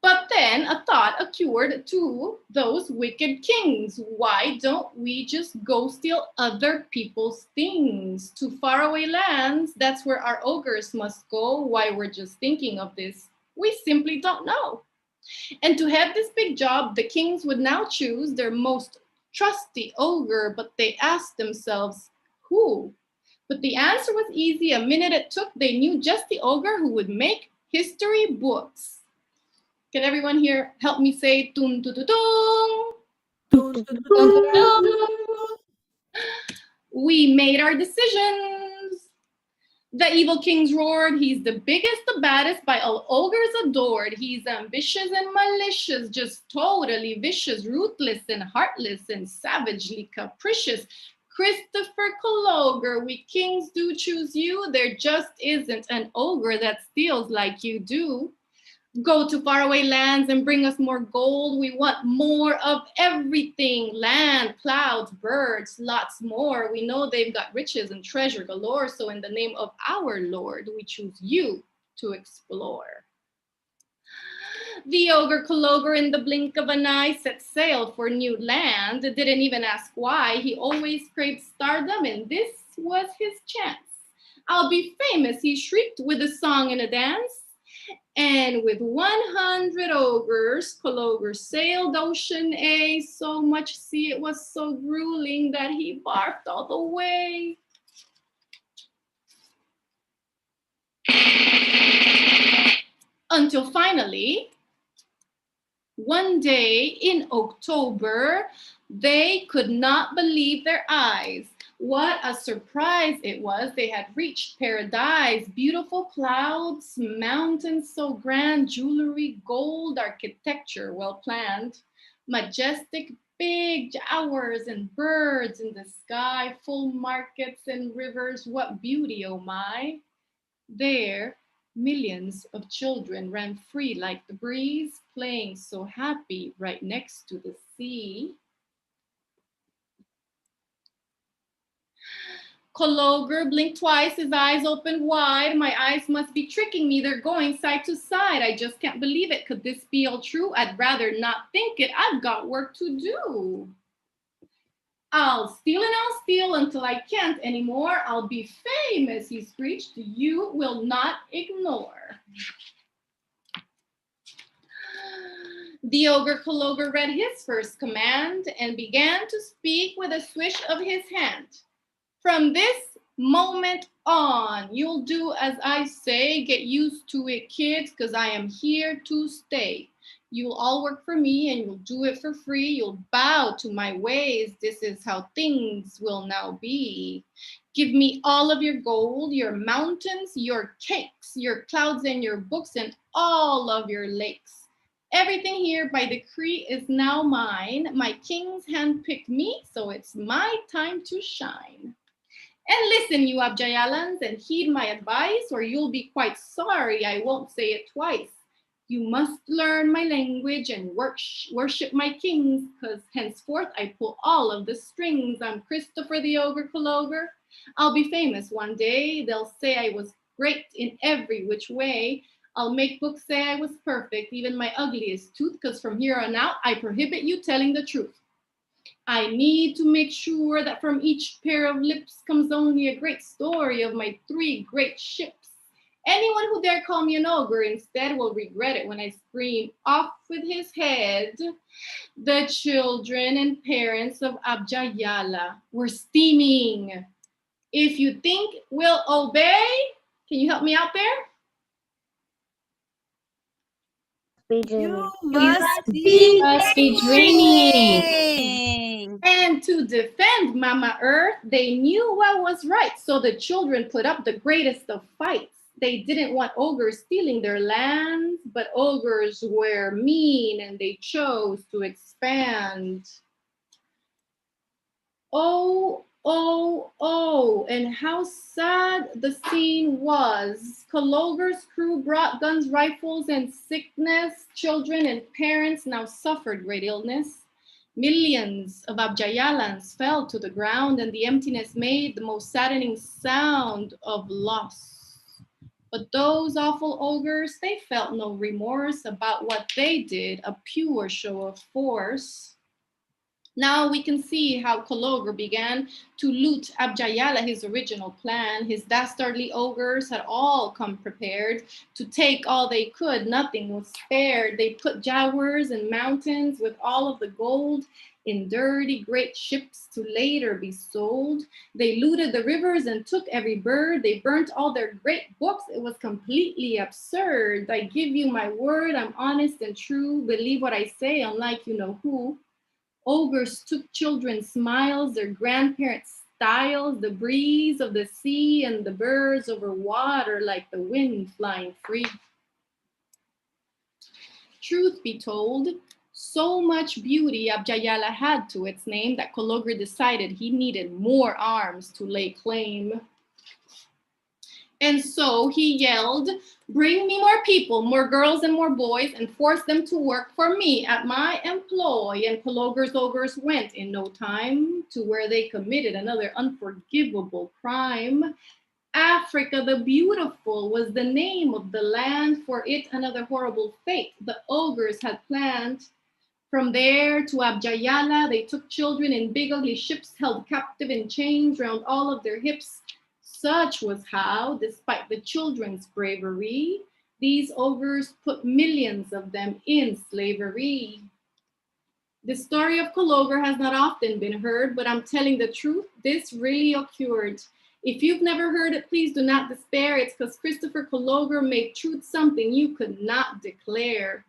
Speaker 10: But then a thought occurred to those wicked kings. Why don't we just go steal other people's things to faraway lands? That's where our ogres must go. Why we're just thinking of this, we simply don't know. And to have this big job, the kings would now choose their most trusty ogre, but they asked themselves, who? But the answer was easy. A minute it took, they knew just the ogre who would make history books. Can everyone here help me say tung tung tung tung? We made our decisions. The evil kings roared. He's the biggest, the baddest, by all ogres adored. He's ambitious and malicious, just totally vicious, ruthless and heartless and savagely capricious. Christopher Cologer, we kings do choose you. There just isn't an ogre that steals like you do. Go to faraway lands and bring us more gold. We want more of everything. Land, clouds, birds, lots more. We know they've got riches and treasure galore. So in the name of our Lord, we choose you to explore. The ogre Cologer in the blink of an eye set sail for new land. Didn't even ask why. He always craved stardom and this was his chance. I'll be famous, he shrieked with a song and a dance. And with 100 ogres, Cologer sailed ocean A, so much sea it was so grueling that he barfed all the way. Until finally, one day in October, they could not believe their eyes. What a surprise it was. They had reached paradise. Beautiful clouds, mountains so grand, jewelry, gold, architecture well planned, majestic big towers and birds in the sky, full markets and rivers. What beauty, oh my. There, millions of children ran free like the breeze, playing so happy right next to the sea. Cologer blinked twice, his eyes opened wide. My eyes must be tricking me, they're going side to side. I just can't believe it, could this be all true? I'd rather not think it, I've got work to do. I'll steal and I'll steal until I can't anymore. I'll be famous, he screeched, you will not ignore. The ogre Cologer read his first command and began to speak with a swish of his hand. From this moment on, you'll do as I say. Get used to it, kids, because I am here to stay. You'll all work for me and you'll do it for free. You'll bow to my ways. This is how things will now be. Give me all of your gold, your mountains, your cakes, your clouds and your books, and all of your lakes. Everything here by decree is now mine. My kings handpicked me, so it's my time to shine. And listen, you Abjayalans, and heed my advice, or you'll be quite sorry. I won't say it twice. You must learn my language and worship my kings, because henceforth I pull all of the strings. I'm Christopher the Ogre Cologer. I'll be famous one day. They'll say I was great in every which way. I'll make books say I was perfect, even my ugliest tooth, because from here on out, I prohibit you telling the truth. I need to make sure that from each pair of lips comes only a great story of my 3 great ships. Anyone who dare call me an ogre instead will regret it when I scream off with his head. The children and parents of Abjayala were steaming. If you think we'll obey, can you help me out there?
Speaker 2: You must be
Speaker 3: dreaming.
Speaker 10: And to defend Mama Earth, they knew what was right. So the children put up the greatest of fights. They didn't want ogres stealing their lands, but ogres were mean and they chose to expand. Oh, Oh, and how sad the scene was. Kaloger's crew brought guns, rifles, and sickness. Children and parents now suffered great illness. Millions of Abjayalans fell to the ground, and the emptiness made the most saddening sound of loss. But those awful ogres, they felt no remorse about what they did, a pure show of force. Now we can see how Kaloger began to loot Abjayala, his original plan. His dastardly ogres had all come prepared to take all they could. Nothing was spared. They put jawers and mountains with all of the gold in dirty great ships to later be sold. They looted the rivers and took every bird. They burnt all their great books. It was completely absurd. I give you my word, I'm honest and true. Believe what I say, unlike you know who. Ogres took children's smiles, their grandparents' styles, the breeze of the sea and the birds over water like the wind flying free. Truth be told, so much beauty Abjayala had to its name that Kaloger decided he needed more arms to lay claim. And so he yelled, "Bring me more people, more girls and more boys, and force them to work for me at my employ." And Kaloger's ogres went in no time to where they committed another unforgivable crime. Africa the Beautiful was the name of the land, for it another horrible fate the ogres had planned. From there to Abjayala, they took children in big ugly ships, held captive in chains round all of their hips. Such was how, despite the children's bravery, these ogres put millions of them in slavery. The story of Kaloger has not often been heard, but I'm telling the truth, this really occurred. If you've never heard it, please do not despair. It's because Christopher Kaloger made truth something you could not declare.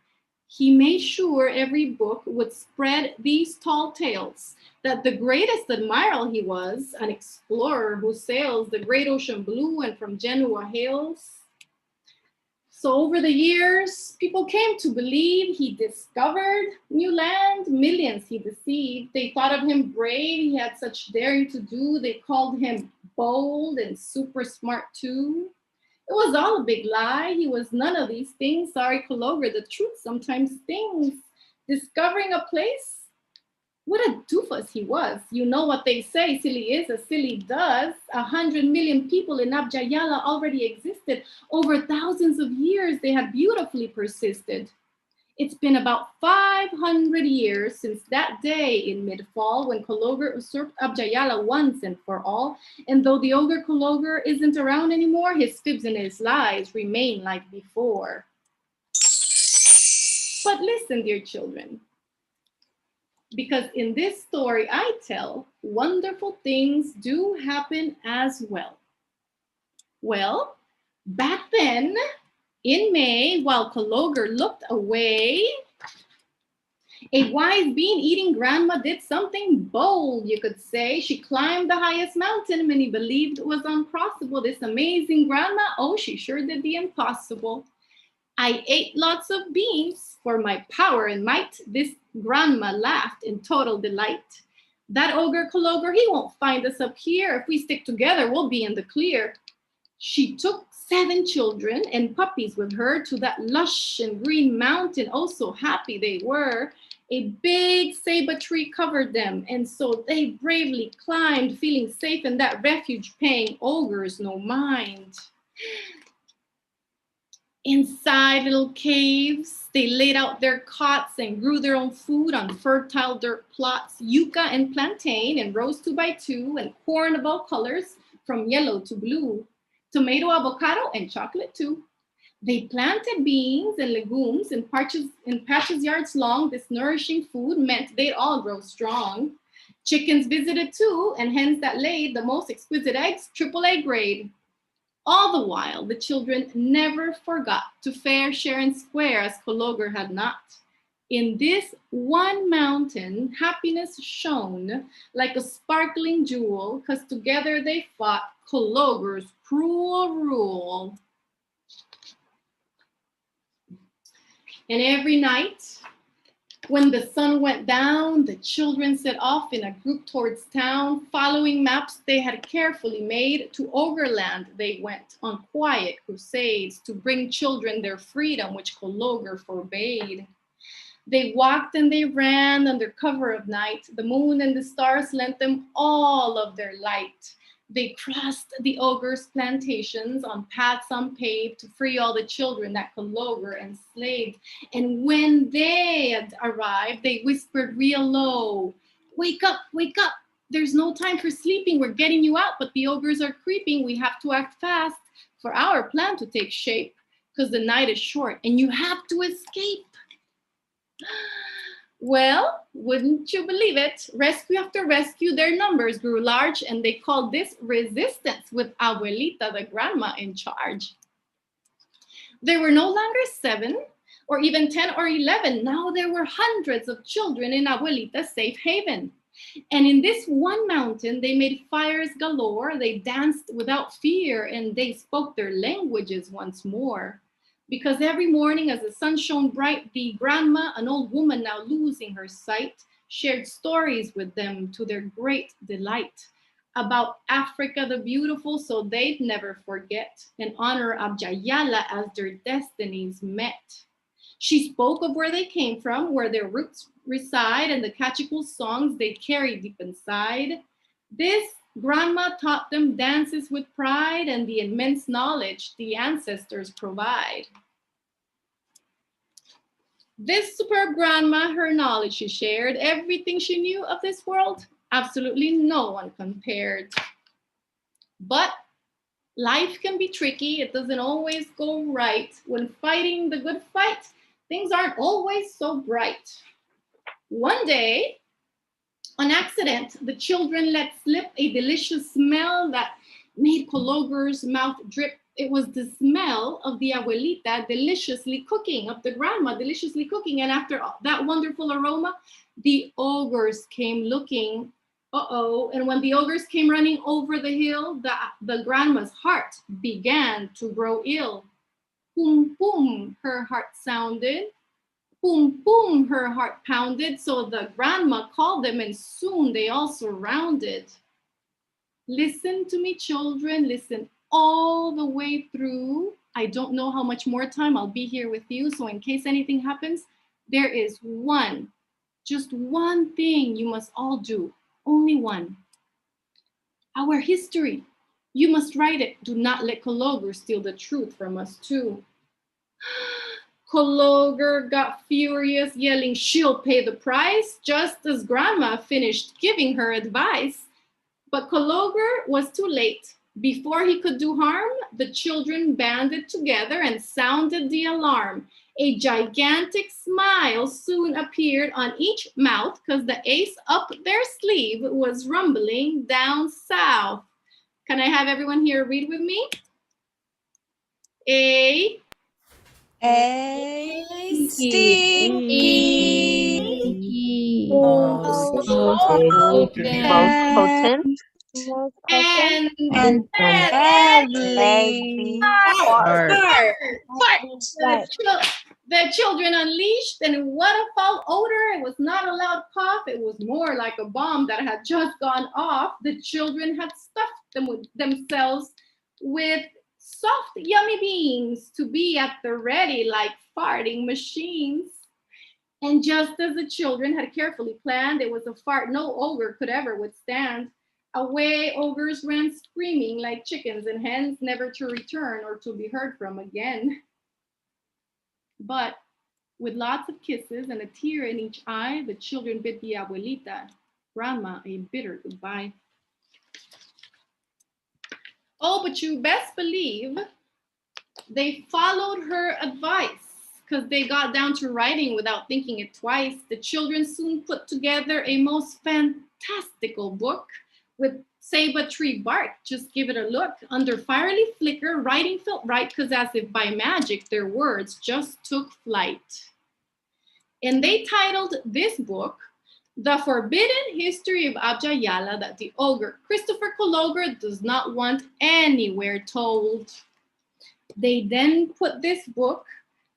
Speaker 10: He made sure every book would spread these tall tales, that the greatest admiral he was, an explorer who sails the great ocean blue and from Genoa hails. So over the years, people came to believe he discovered new land. Millions he deceived. They thought of him brave. He had such daring to do. They called him bold and super smart too. It was all a big lie. He was none of these things. Sorry, Kaloger, the truth sometimes stings. Discovering a place? What a doofus he was. You know what they say, silly is as silly does. 100 million people in Abjayala already existed. Over thousands of years, they had beautifully persisted. It's been about 500 years since that day in mid-fall when Kaloger usurped Abjayala once and for all. And though the ogre Kaloger isn't around anymore, his fibs and his lies remain like before. But listen, dear children, because in this story I tell, wonderful things do happen as well. Well, back then, in May, while Kaloger looked away, a wise bean-eating grandma did something bold, you could say. She climbed the highest mountain many believed was uncrossable. This amazing grandma, oh, she sure did the impossible. I ate lots of beans for my power and might. This grandma laughed in total delight. That ogre Kaloger, he won't find us up here. If we stick together, we'll be in the clear. She took 7 children and puppies with her to that lush and green mountain. Oh, so happy they were. A big ceiba tree covered them, and so they bravely climbed, feeling safe in that refuge, paying ogres no mind. Inside little caves, they laid out their cots and grew their own food on fertile dirt plots, yucca and plantain, and rows 2 by 2, and corn of all colors, from yellow to blue, tomato, avocado, and chocolate too. They planted beans and legumes in patches yards long. This nourishing food meant they'd all grow strong. Chickens visited too, and hens that laid the most exquisite eggs, AAA grade. All the while, the children never forgot to fair, share, and square as Kaloger had not. In this one mountain, happiness shone like a sparkling jewel, 'cause together they fought Kaloger's cruel rule. And every night, When the sun went down, the children set off in a group towards town, following maps they had carefully made. To Ogreland they went on quiet crusades to bring children their freedom, which Kologer forbade. They walked and they ran under cover of night. The moon and the stars lent them all of their light. They crossed the ogre's plantations on paths unpaved to free all the children that Kologer enslaved. And when they had arrived, they whispered real low, wake up, there's no time for sleeping, we're getting you out, but the ogres are creeping, we have to act fast for our plan to take shape, because the night is short and you have to escape. Well, wouldn't you believe it? Rescue after rescue, their numbers grew large, and they called this resistance, with Abuelita, the grandma, in charge. There were no longer 7 or even 10 or 11. Now there were hundreds of children in Abuelita's safe haven. And in this one mountain, they made fires galore. They danced without fear, and they spoke their languages once more. Because every morning as the sun shone bright, the grandma, an old woman now losing her sight, shared stories with them to their great delight about Africa the beautiful, so they'd never forget, and honor Abjayala as their destinies met. She spoke of where they came from, where their roots reside, and the catchical songs they carry deep inside. This grandma taught them dances with pride and the immense knowledge the ancestors provide. This superb grandma, her knowledge she shared, everything she knew of this world, absolutely no one compared. But life can be tricky. It doesn't always go right. When fighting the good fight, things aren't always so bright. One day, on accident, the children let slip a delicious smell that made Kologer's mouth drip. It was the smell of the abuelita deliciously cooking, of the grandma deliciously cooking. And after that wonderful aroma, the ogres came looking. And when the ogres came running over the hill, the grandma's heart began to grow ill. Boom, boom, her heart sounded. Boom, boom, her heart pounded. So the grandma called them, and soon they all surrounded. Listen to me, children, listen all the way through. I don't know how much more time I'll be here with you. So in case anything happens, there is just one thing you must all do. Only one. Our history. You must write it. Do not let Kologer steal the truth from us too. Kologer got furious, yelling, she'll pay the price, just as grandma finished giving her advice. But Kologer was too late. Before he could do harm, the children banded together and sounded the alarm. A gigantic smile soon appeared on each mouth because the ace up their sleeve was rumbling down south. Can I have everyone here read with me? A
Speaker 1: stinky,
Speaker 11: most
Speaker 1: potent,
Speaker 10: and
Speaker 1: deadly fart.
Speaker 10: The children unleashed, and what a foul odor. It was not a loud cough. It was more like a bomb that had just gone off. The children had stuffed themselves with soft, yummy beans to be at the ready like farting machines. And just as the children had carefully planned, it was a fart no ogre could ever withstand. Away ogres ran screaming like chickens and hens, never to return or to be heard from again. But with lots of kisses and a tear in each eye, the children bid the abuelita, grandma, a bitter goodbye. Oh, but you best believe they followed her advice, because they got down to writing without thinking it twice. The children soon put together a most fantastical book with saber tree bark. Just give it a look. Under fiery flicker, writing felt right, because as if by magic, their words just took flight. And they titled this book, The Forbidden History of Abjayala, that the ogre Christopher Kologer does not want anywhere told. They then put this book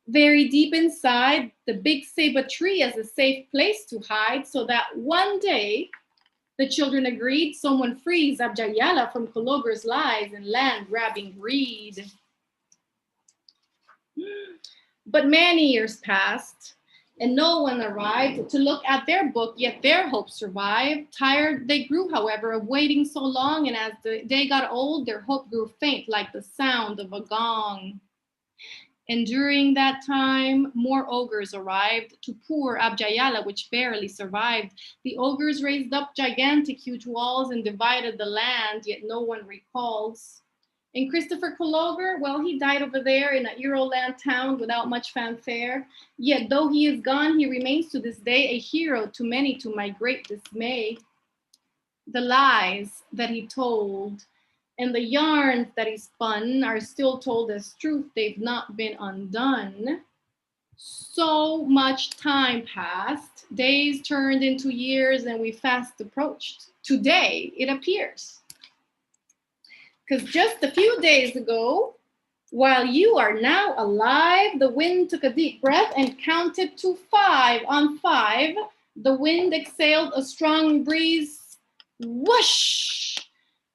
Speaker 10: Very deep inside, the big ceiba tree as a safe place to hide, so that one day, the children agreed, someone frees Abjayala from Kologer's lies and land-grabbing greed. But many years passed, and no one arrived to look at their book, yet their hope survived. Tired they grew, however, of waiting so long, and as the day got old, their hope grew faint like the sound of a gong. And during that time, more ogres arrived to poor Abjayala, which barely survived. The ogres raised up gigantic, huge walls and divided the land, yet no one recalls. And Christopher Kologer, well, he died over there in a Euroland town without much fanfare. Yet though he is gone, he remains to this day a hero to many, to my great dismay. The lies that he told and the yarns that he spun are still told as truth. They've not been undone. So much time passed. Days turned into years and we fast approached. Today, it appears. Because just a few days ago, while you are now alive, the wind took a deep breath and counted to 5. On 5, the wind exhaled a strong breeze, whoosh,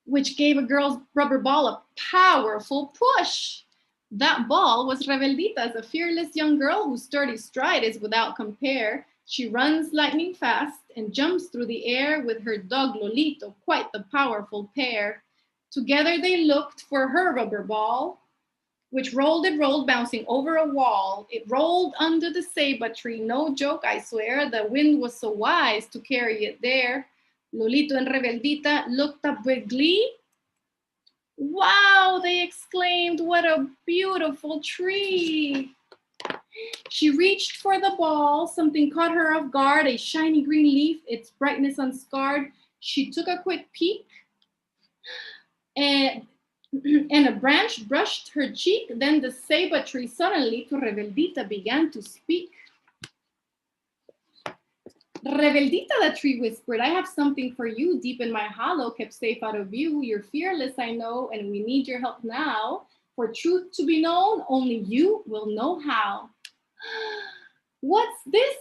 Speaker 10: which gave a girl's rubber ball a powerful push. That ball was Rebeldita, a fearless young girl whose sturdy stride is without compare. She runs lightning fast and jumps through the air with her dog Lolito, quite the powerful pair. Together they looked for her rubber ball, which rolled, bouncing over a wall. It rolled under the ceiba tree, no joke, I swear. The wind was so wise to carry it there. Lolito and Rebeldita looked up with glee. Wow, they exclaimed, what a beautiful tree. She reached for the ball. Something caught her off guard, a shiny green leaf, its brightness unscarred. She took a quick peek, and a branch brushed her cheek. Then the ceiba tree suddenly to Rebeldita began to speak. Rebeldita, the tree whispered, I have something for you deep in my hollow, kept safe out of view. You're fearless, I know, and we need your help now. For truth to be known, only you will know how. What's this?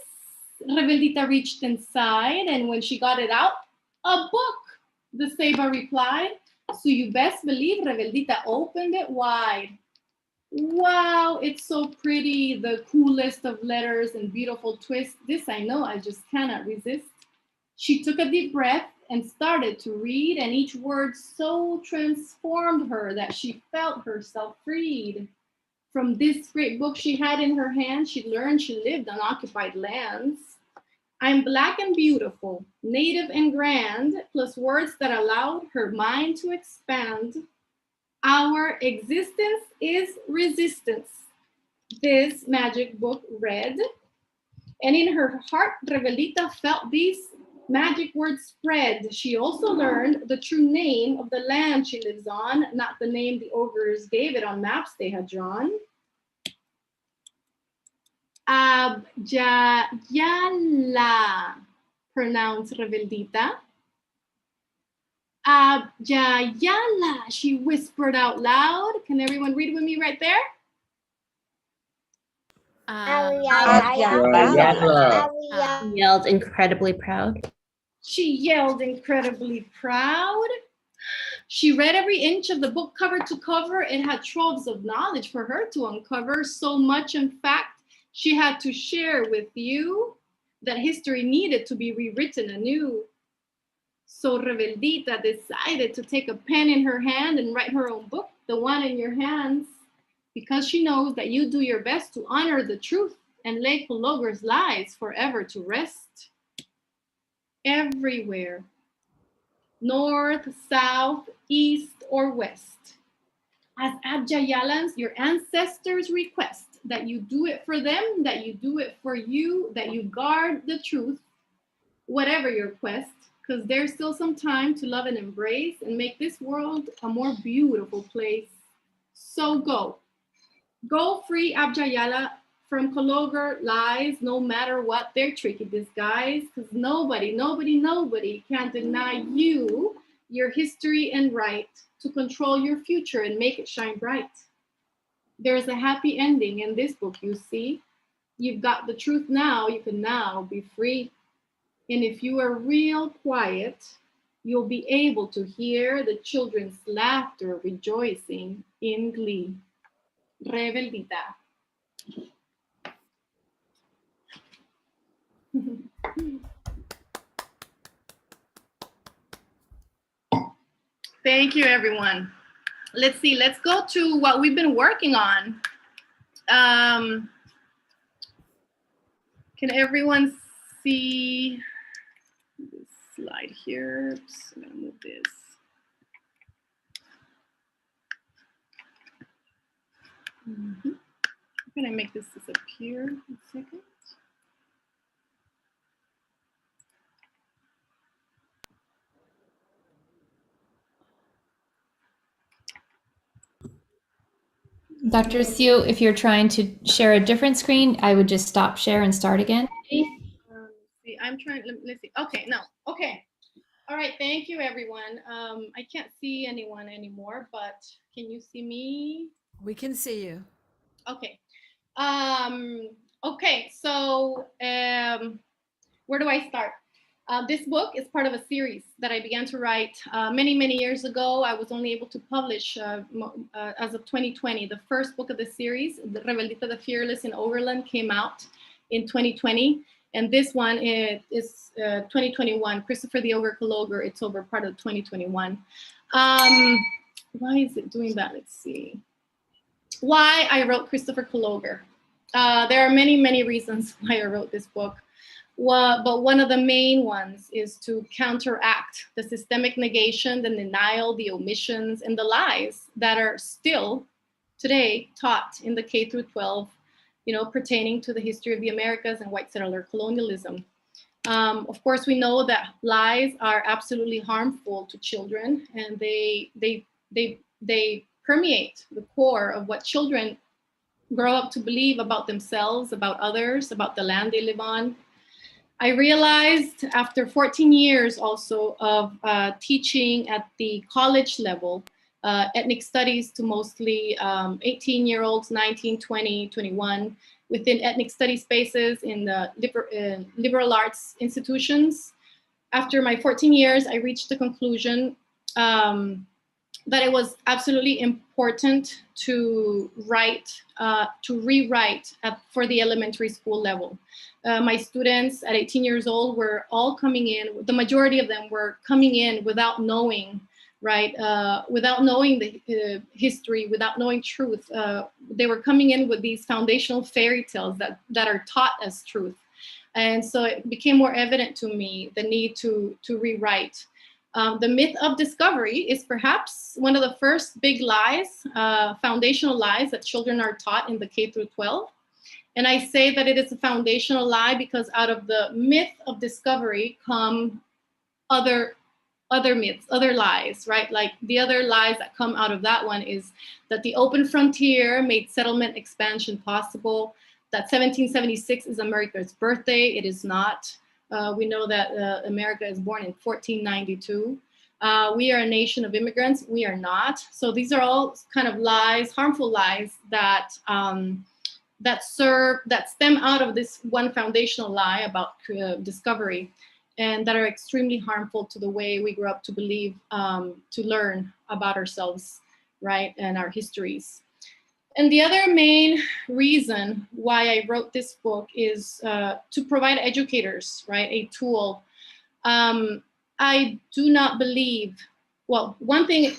Speaker 10: Rebeldita reached inside, and when she got it out, a book, the ceiba replied. So you best believe Rebeldita opened it wide. Wow, it's so pretty, the coolest of letters and beautiful twists. This I know, I just cannot resist. She took a deep breath and started to read, and each word so transformed her that she felt herself freed. From this great book she had in her hand, she learned she lived on occupied lands. I'm black and beautiful, native and grand, plus words that allowed her mind to expand. Our existence is resistance. This magic book read, and in her heart, Rebeldita felt these magic words spread. She also learned the true name of the land she lives on, not the name the ogres gave it on maps they had drawn. Abjayala, pronounced Rebeldita. Abjayala, she whispered out loud. Can everyone read with me right there?
Speaker 16: Yelled incredibly proud.
Speaker 10: She yelled incredibly proud. She read every inch of the book cover to cover. It had troves of knowledge for her to uncover. So much, in fact, she had to share with you that history needed to be rewritten anew. So Rebeldita decided to take a pen in her hand and write her own book, the one in your hands, because she knows that you do your best to honor the truth and lay Kologer's lies forever to rest. Everywhere, north, south, east, or west, as Abjayalans, your ancestors request that you do it for them, that you do it for you, that you guard the truth, whatever your quest, because there's still some time to love and embrace and make this world a more beautiful place. So go free Abjayala from Kologer lies, no matter what their tricky disguise, because nobody can deny you your history and right to control your future and make it shine bright. There's a happy ending in this book, you see. You've got the truth now, you can now be free. And if you are real quiet, you'll be able to hear the children's laughter rejoicing in glee. Rebeldita. Thank you, everyone. Let's see, let's go to what we've been working on. Can everyone see this slide here? Oops, I'm gonna move this. I'm gonna make this disappear in a second.
Speaker 3: Dr. Sue, if you're trying to share a different screen, I would just stop share and start again.
Speaker 10: See, I'm trying, let's see. Okay, no, okay. All right, thank you, everyone. I can't see anyone anymore, but can you see me?
Speaker 2: We can see you.
Speaker 10: Okay. Okay, so where do I start? This book is part of a series that I began to write many, many years ago. I was only able to publish as of 2020. The first book of the series, the Rebeldita the Fearless in Overland, came out in 2020. And this one is 2021, Christopher the Ogre Kaloger. It's over part of 2021. Why is it doing that? Let's see. Why I wrote Christopher Kaloger. There are many, many reasons why I wrote this book. Well, but one of the main ones is to counteract the systemic negation, the denial, the omissions, and the lies that are still today taught in the K through 12, pertaining to the history of the Americas and white settler colonialism. Of course, we know that lies are absolutely harmful to children, and they permeate the core of what children grow up to believe about themselves, about others, about the land they live on. I realized after 14 years also of teaching at the college level, ethnic studies to mostly 18-year-olds, 19, 20, 21, within ethnic study spaces in the liberal arts institutions. After my 14 years, I reached the conclusion that it was absolutely important to rewrite for the elementary school level. My students at 18 years old were all coming in, the majority of them were coming in without knowing, right? Without knowing the history, without knowing truth. They were coming in with these foundational fairy tales that are taught as truth. And so it became more evident to me the need to rewrite. The myth of discovery is perhaps one of the first big lies, foundational lies that children are taught in the K through 12. And I say that it is a foundational lie because out of the myth of discovery come other myths, other lies, right? Like the other lies that come out of that one is that the open frontier made settlement expansion possible, that 1776 is America's birthday. It is not. We know that America is born in 1492. We are a nation of immigrants. We are not. So these are all kind of lies, harmful lies that that stem out of this one foundational lie about discovery, and that are extremely harmful to the way we grew up to believe, to learn about ourselves, right, and our histories. And the other main reason why I wrote this book is to provide educators, right, a tool. I do not believe, well, one thing,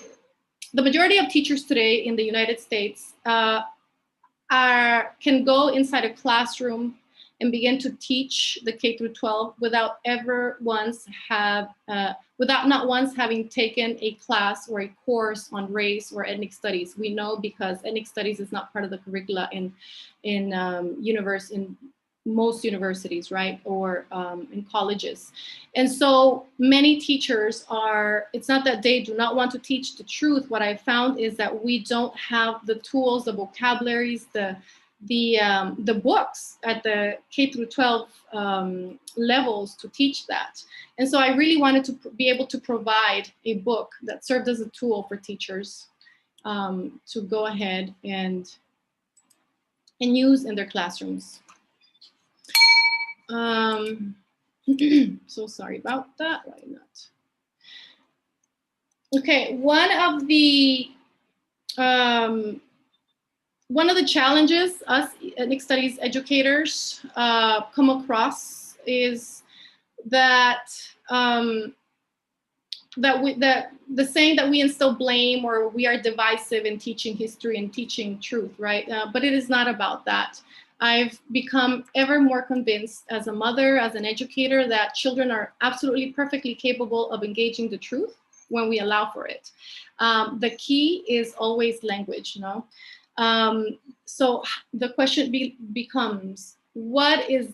Speaker 10: the majority of teachers today in the United States can go inside a classroom and begin to teach the K through 12 without not once having taken a class or a course on race or ethnic studies. We know because ethnic studies is not part of the curricula in most universities, right, or in colleges. And so many teachers it's not that they do not want to teach the truth. What I found is that we don't have the tools, the vocabularies, the books at the K through 12 levels to teach that. And so I really wanted to be able to provide a book that served as a tool for teachers to go ahead and and use in their classrooms. So sorry about that. Why not? Okay, one of the challenges us ethnic studies educators come across is that the saying that we instill blame or we are divisive in teaching history and teaching truth, right? But it is not about that. I've become ever more convinced as a mother, as an educator, that children are absolutely perfectly capable of engaging the truth when we allow for it. The key is always language, you know? So the question becomes, what is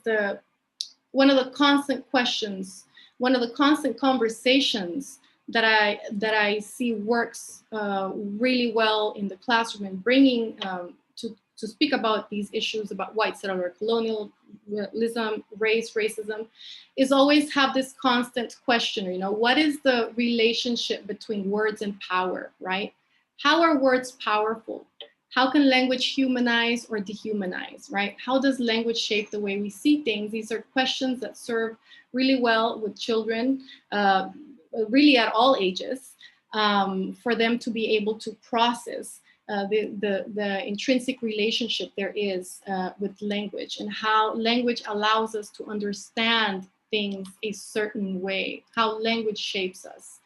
Speaker 10: one of the constant questions, one of the constant conversations that I see works really well in the classroom and bringing to speak about these issues about white settler colonialism, racism, is always have this constant question, you know, what is the relationship between words and power, right? How are words powerful? How can language humanize or dehumanize, right? How does language shape the way we see things? These are questions that serve really well with children, really at all ages, for them to be able to process the intrinsic relationship there is with language and how language allows us to understand things a certain way, how language shapes us.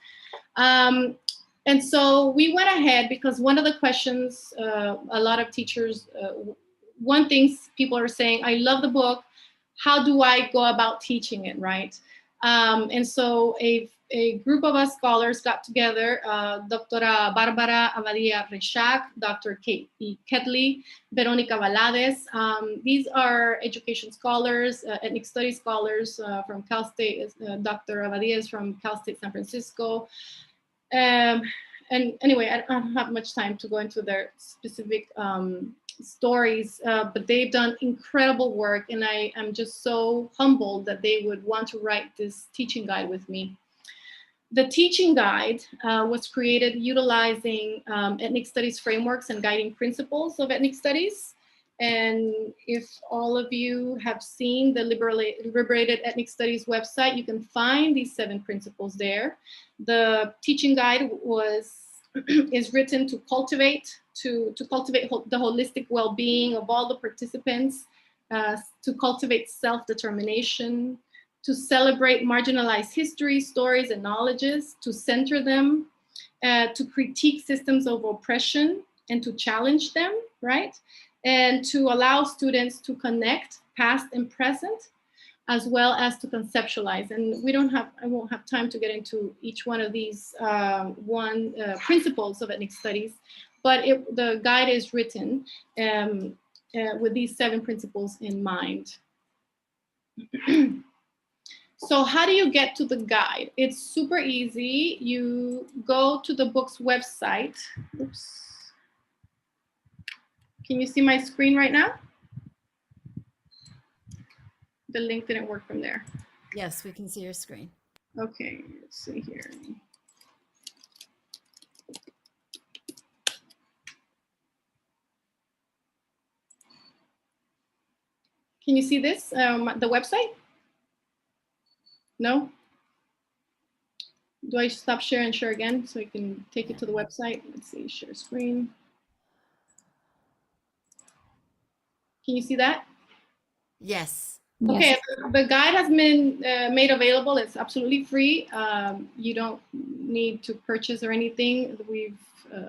Speaker 10: And so we went ahead because one of the questions a lot of teachers, one thing people are saying, I love the book, how do I go about teaching it, right? And so a group of us scholars got together, Dr. Barbara Abadia Reshak, Dr. Kate Ketley, Veronica Valadez. These are education scholars, ethnic studies scholars from Cal State. Dr. Abadia is from Cal State San Francisco. And anyway, I don't have much time to go into their specific stories, but they've done incredible work, and I am just so humbled that they would want to write this teaching guide with me. The teaching guide was created utilizing ethnic studies frameworks and guiding principles of ethnic studies. And if all of you have seen the Liberated Ethnic Studies website, you can find these 7 principles there. The teaching guide is written to cultivate the holistic well-being of all the participants, to cultivate self-determination, to celebrate marginalized histories, stories, and knowledges, to center them, to critique systems of oppression and to challenge them, right? And to allow students to connect past and present, as well as to conceptualize. And I won't have time to get into each one of these principles of ethnic studies, but the guide is written with these 7 principles in mind. So how do you get to the guide? It's super easy. You go to the book's website. Oops. Can you see my screen right now? The link didn't work from there.
Speaker 2: Yes, we can see your screen.
Speaker 10: Okay, let's see here. Can you see this, the website? No? Do I stop share and share again so I can take it to the website? Let's see, share screen. Can you see that?
Speaker 2: Yes.
Speaker 10: Okay, yes. The guide has been made available. It's absolutely free. You don't need to purchase or anything.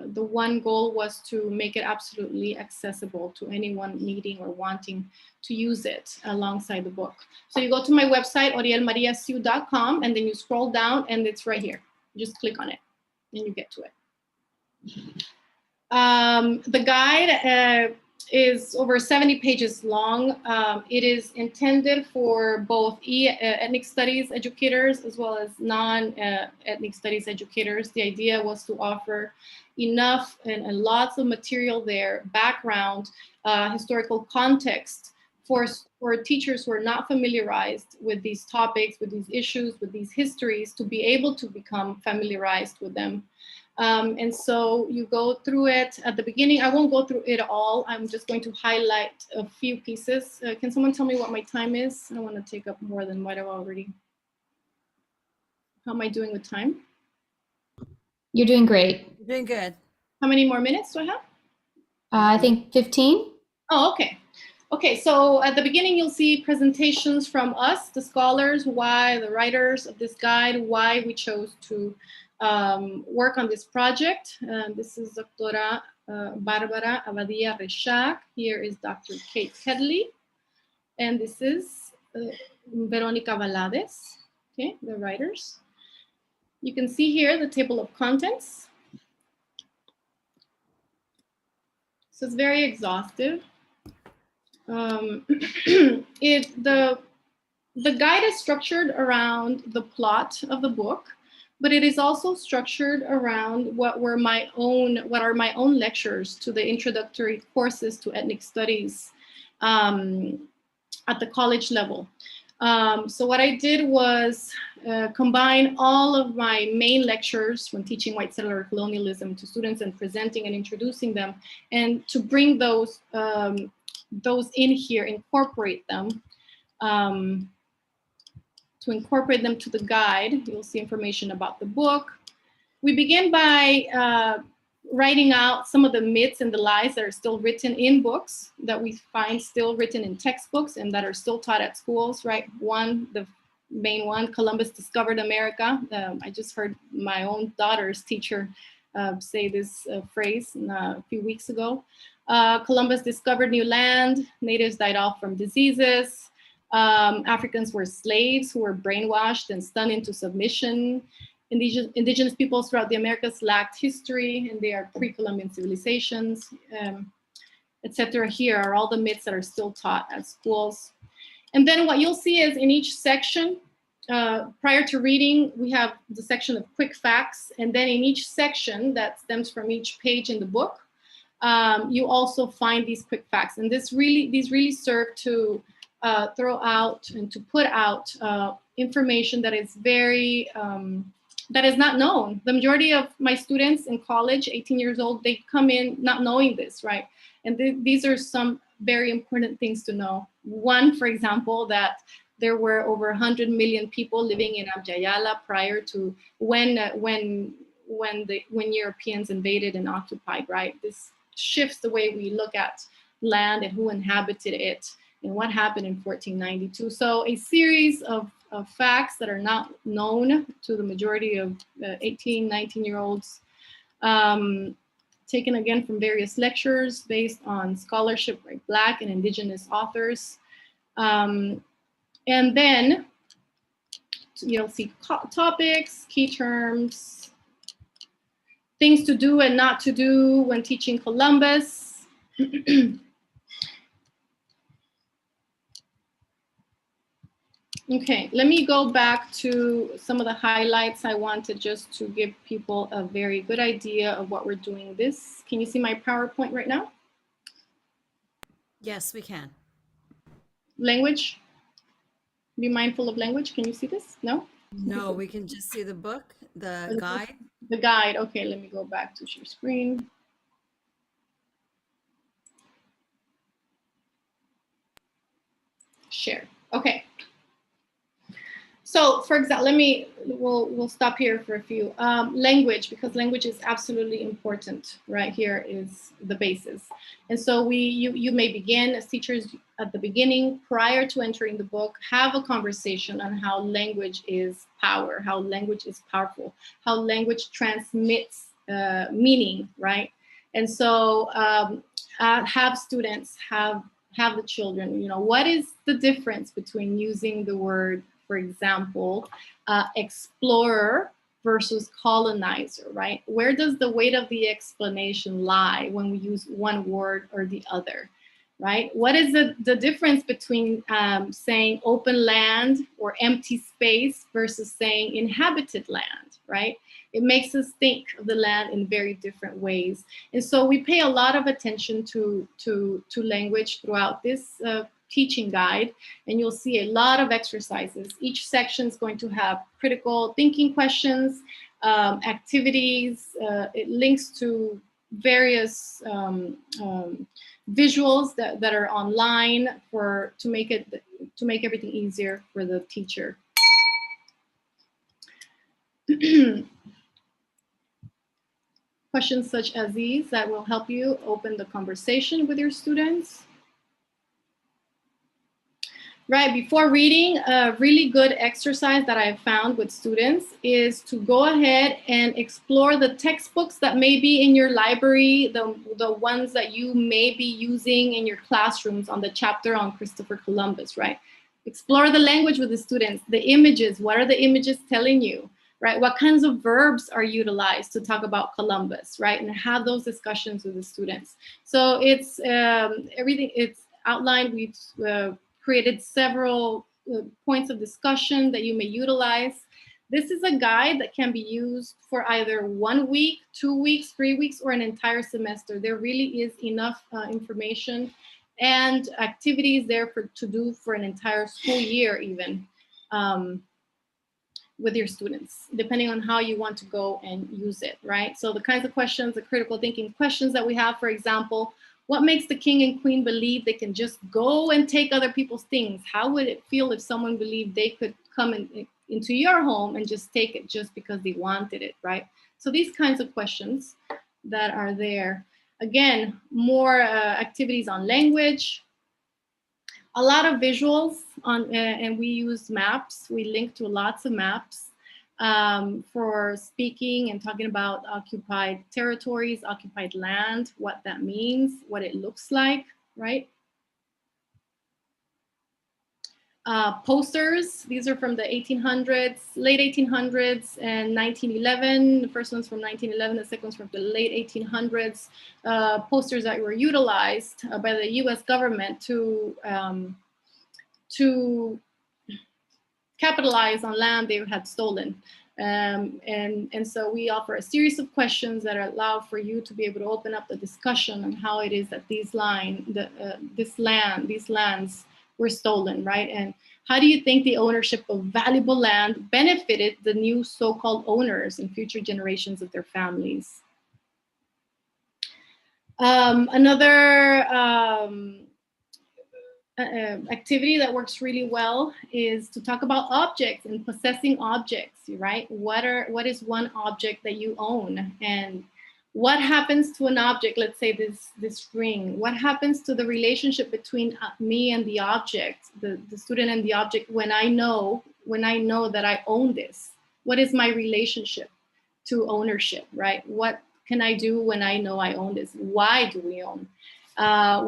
Speaker 10: The one goal was to make it absolutely accessible to anyone needing or wanting to use it alongside the book. So you go to my website, orielmariasiu.com, and then you scroll down and it's right here. You just click on it and you get to it. The guide is over 70 pages long. It is intended for both ethnic studies educators as well as non-ethnic studies educators. The idea was to offer enough and lots of material there, background, historical context for teachers who are not familiarized with these topics, with these issues, with these histories, to be able to become familiarized with them. And so you go through it at the beginning. I won't go through it all. I'm just going to highlight a few pieces. Can someone tell me what my time is? I don't want to take up more than what I've already. How am I doing with time?
Speaker 3: You're doing great.
Speaker 2: You're doing good.
Speaker 10: How many more minutes do I have?
Speaker 3: I think 15.
Speaker 10: Oh, okay. Okay, so at the beginning, you'll see presentations from us, the scholars, why the writers of this guide, why we chose to work on this project. This is Doctora Barbara Abadia Reshak. Here is Dr. Kate Kedley. And this is Veronica Valadez, okay, the writers. You can see here the table of contents. So it's very exhaustive. The guide is structured around the plot of the book, but it is also structured around what are my own lectures to the introductory courses to ethnic studies at the college level. So what I did was combine all of my main lectures when teaching white settler colonialism to students and presenting and introducing them, and to bring those in here, incorporate them, to the guide. You'll see information about the book. We begin by writing out some of the myths and the lies that are still written in books, that we find still written in textbooks and that are still taught at schools, right? One, the main one, Columbus discovered America. I just heard my own daughter's teacher say this phrase a few weeks ago. Columbus discovered new land, natives died off from diseases, Africans were slaves who were brainwashed and stunned into submission. Indigenous peoples throughout the Americas lacked history, and they are pre-Columbian civilizations, etc. Here are all the myths that are still taught at schools. And then what you'll see is in each section, prior to reading, we have the section of quick facts, and then in each section that stems from each page in the book, you also find these quick facts. And these really serve to throw out and to put out information that is very, that is not known. The majority of my students in college, 18 years old, they come in not knowing this, right? And these are some very important things to know. One, for example, that there were over 100 million people living in Abjayala prior to when Europeans invaded and occupied, right? This shifts the way we look at land and who inhabited it and what happened in 1492. So a series of facts that are not known to the majority of 18, 19-year-olds, taken again from various lectures based on scholarship by Black and Indigenous authors. And then you'll see topics, key terms, things to do and not to do when teaching Columbus. Okay, let me go back to some of the highlights. I wanted just to give people a very good idea of what we're doing this. Can you see my PowerPoint right now?
Speaker 2: Yes, we can.
Speaker 10: Language? Be mindful of language. Can you see this? No?
Speaker 2: No, we can just see the book, the guide.
Speaker 10: The guide. Okay, let me go back to share screen. Share. Okay. So, for example, we'll stop here for a few. Language, because language is absolutely important. Right here is the basis. And so you may begin as teachers at the beginning, prior to entering the book, have a conversation on how language is power, how language is powerful, how language transmits meaning, right? And so have students, have the children, what is the difference between using the word, for example, explorer versus colonizer, right? Where does the weight of the explanation lie when we use one word or the other, right? What is the difference between saying open land or empty space versus saying inhabited land, right? It makes us think of the land in very different ways. And so we pay a lot of attention to language throughout this teaching guide, and you'll see a lot of exercises. Each section is going to have critical thinking questions, activities. It links to various visuals that are online to make everything easier for the teacher. Questions such as these that will help you open the conversation with your students. Right, before reading, a really good exercise that I've found with students is to go ahead and explore the textbooks that may be in your library, the ones that you may be using in your classrooms on the chapter on Christopher Columbus, right? Explore the language with the students, the images, what are the images telling you, right? What kinds of verbs are utilized to talk about Columbus, right? And have those discussions with the students. So it's everything, it's outlined, we've created several points of discussion that you may utilize. This is a guide that can be used for either 1 week, 2 weeks, 3 weeks, or an entire semester. There really is enough information and activities there to do for an entire school year even with your students, depending on how you want to go and use it, right? So the kinds of questions, the critical thinking questions that we have, for example, what makes the king and queen believe they can just go and take other people's things? How would it feel if someone believed they could come into your home and just take it just because they wanted it, right? So these kinds of questions that are there. Again, more activities on language, a lot of visuals on, and we use maps. We link to lots of maps for speaking and talking about occupied territories, occupied land, what that means, what it looks like, right? Posters, these are from the 1800s, late 1800s and 1911. The first one's from 1911, the second one's from the late 1800s. Posters that were utilized by the US government to capitalize on land they had stolen. And so we offer a series of questions that allow for you to be able to open up the discussion on how it is that these lands were stolen, right? And how do you think the ownership of valuable land benefited the new so-called owners and future generations of their families? Another activity that works really well is to talk about objects and possessing objects, right? What is one object that you own, and what happens to an object? Let's say this ring. What happens to the relationship between me and the object, the student and the object, when I know that I own this? What is my relationship to ownership, right? What can I do when I know I own this? Why do we own?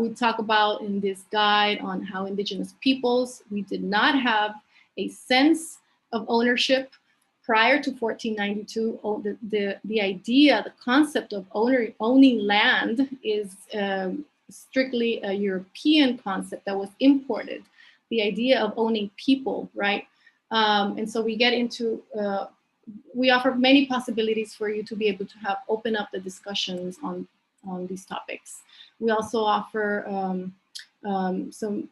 Speaker 10: We talk about in this guide on how indigenous peoples, we did not have a sense of ownership prior to 1492. The idea, the concept of owning land is strictly a European concept that was imported. The idea of owning people, right? And so we get into, we offer many possibilities for you to be able to open up the discussions on these topics. We also offer some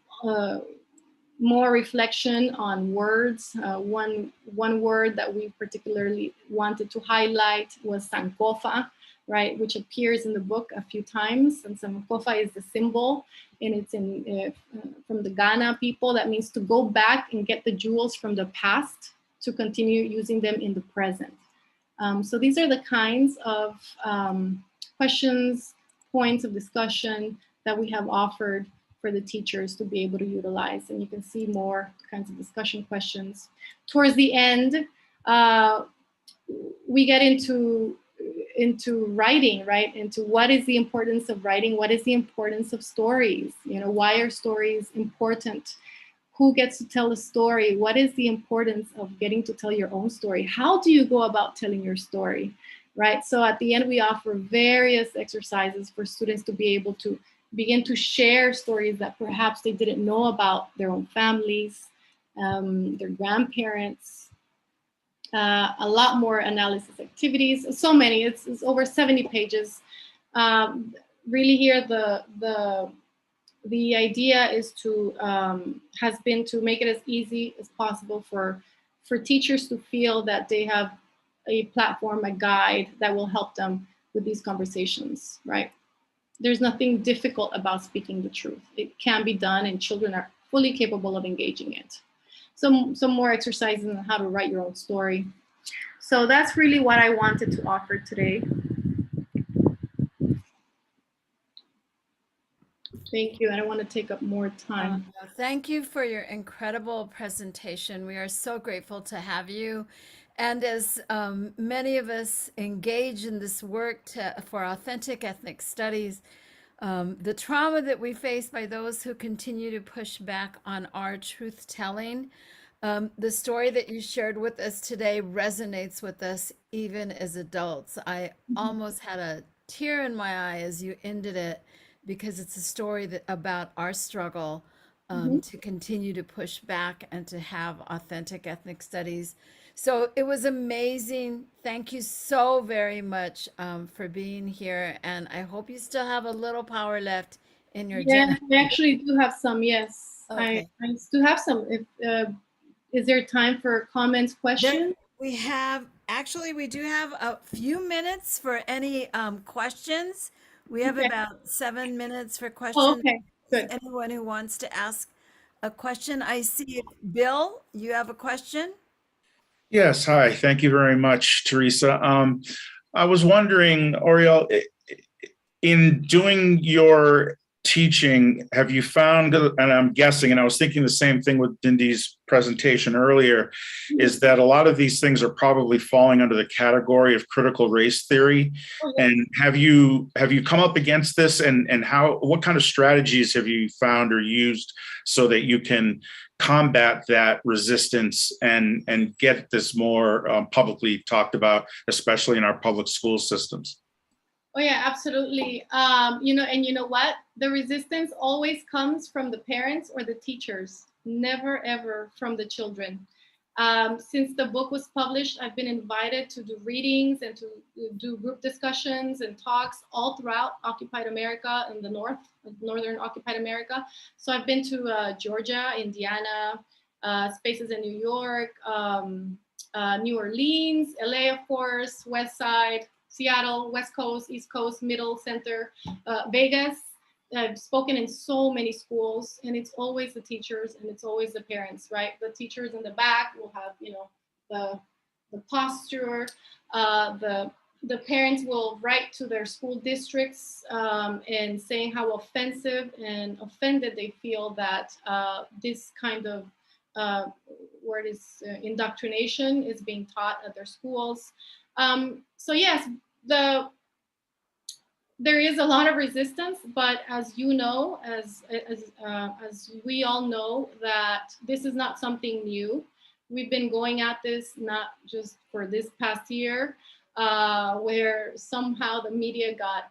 Speaker 10: more reflection on words. One word that we particularly wanted to highlight was Sankofa, right, which appears in the book a few times. And Sankofa is the symbol, and it's from the Ghana people. That means to go back and get the jewels from the past to continue using them in the present. So these are the kinds of questions, points of discussion that we have offered for the teachers to be able to utilize. And you can see more kinds of discussion questions. Towards the end, we get into writing, right? Into what is the importance of writing? What is the importance of stories? You know, why are stories important? Who gets to tell a story? What is the importance of getting to tell your own story? How do you go about telling your story, right? So at the end, we offer various exercises for students to be able to begin to share stories that perhaps they didn't know about their own families, their grandparents, a lot more analysis activities, so many, it's over 70 pages. Really here, the idea is has been to make it as easy as possible for teachers to feel that they have a platform, a guide that will help them with these conversations, right? There's nothing difficult about speaking the truth. It can be done, and children are fully capable of engaging it. Some more exercises on how to write your own story. So that's really what I wanted to offer today. Thank you. I don't want to take up more time.
Speaker 2: Thank you for your incredible presentation. We are so grateful to have you. And as many of us engage in this work for authentic ethnic studies, the trauma that we face by those who continue to push back on our truth telling, the story that you shared with us today resonates with us even as adults. I almost had a tear in my eye as you ended it, because it's a story about our struggle to continue to push back and to have authentic ethnic studies. So it was amazing. Thank you so very much for being here. And I hope you still have a little power left in your
Speaker 10: Yeah,
Speaker 2: generator.
Speaker 10: I actually do have some, yes.
Speaker 2: Okay.
Speaker 10: I still have some. Is there time for comments, questions?
Speaker 2: We do have a few minutes for any questions. We have
Speaker 10: Okay.
Speaker 2: about 7 minutes for questions.
Speaker 10: Oh, okay, good.
Speaker 2: Anyone who wants to ask a question. I see Bill, you have a question?
Speaker 17: Yes, hi. Thank you very much, Teresa. I was wondering, Oriel, in doing your teaching, have you found, and I'm guessing, and I was thinking the same thing with Dindy's presentation earlier, is that a lot of these things are probably falling under the category of critical race theory. And have you come up against this, and what kind of strategies have you found or used so that you can combat that resistance and get this more publicly talked about, especially in our public school systems?
Speaker 10: Oh yeah, absolutely. You know what? The resistance always comes from the parents or the teachers, never ever from the children. Since the book was published, I've been invited to do readings and to do group discussions and talks all throughout occupied America in the northern occupied America. So I've been to Georgia, Indiana, spaces in New York, New Orleans, LA, of course, West Side, Seattle, West Coast, East Coast, Middle, Center, Vegas. I've spoken in so many schools, and it's always the teachers and it's always the parents, right? The teachers in the back will have, the posture. The parents will write to their school districts and saying how offensive and offended they feel that this kind of indoctrination is being taught at their schools. So yes, there is a lot of resistance, but as you know, as we all know, that this is not something new. We've been going at this not just for this past year, where somehow the media got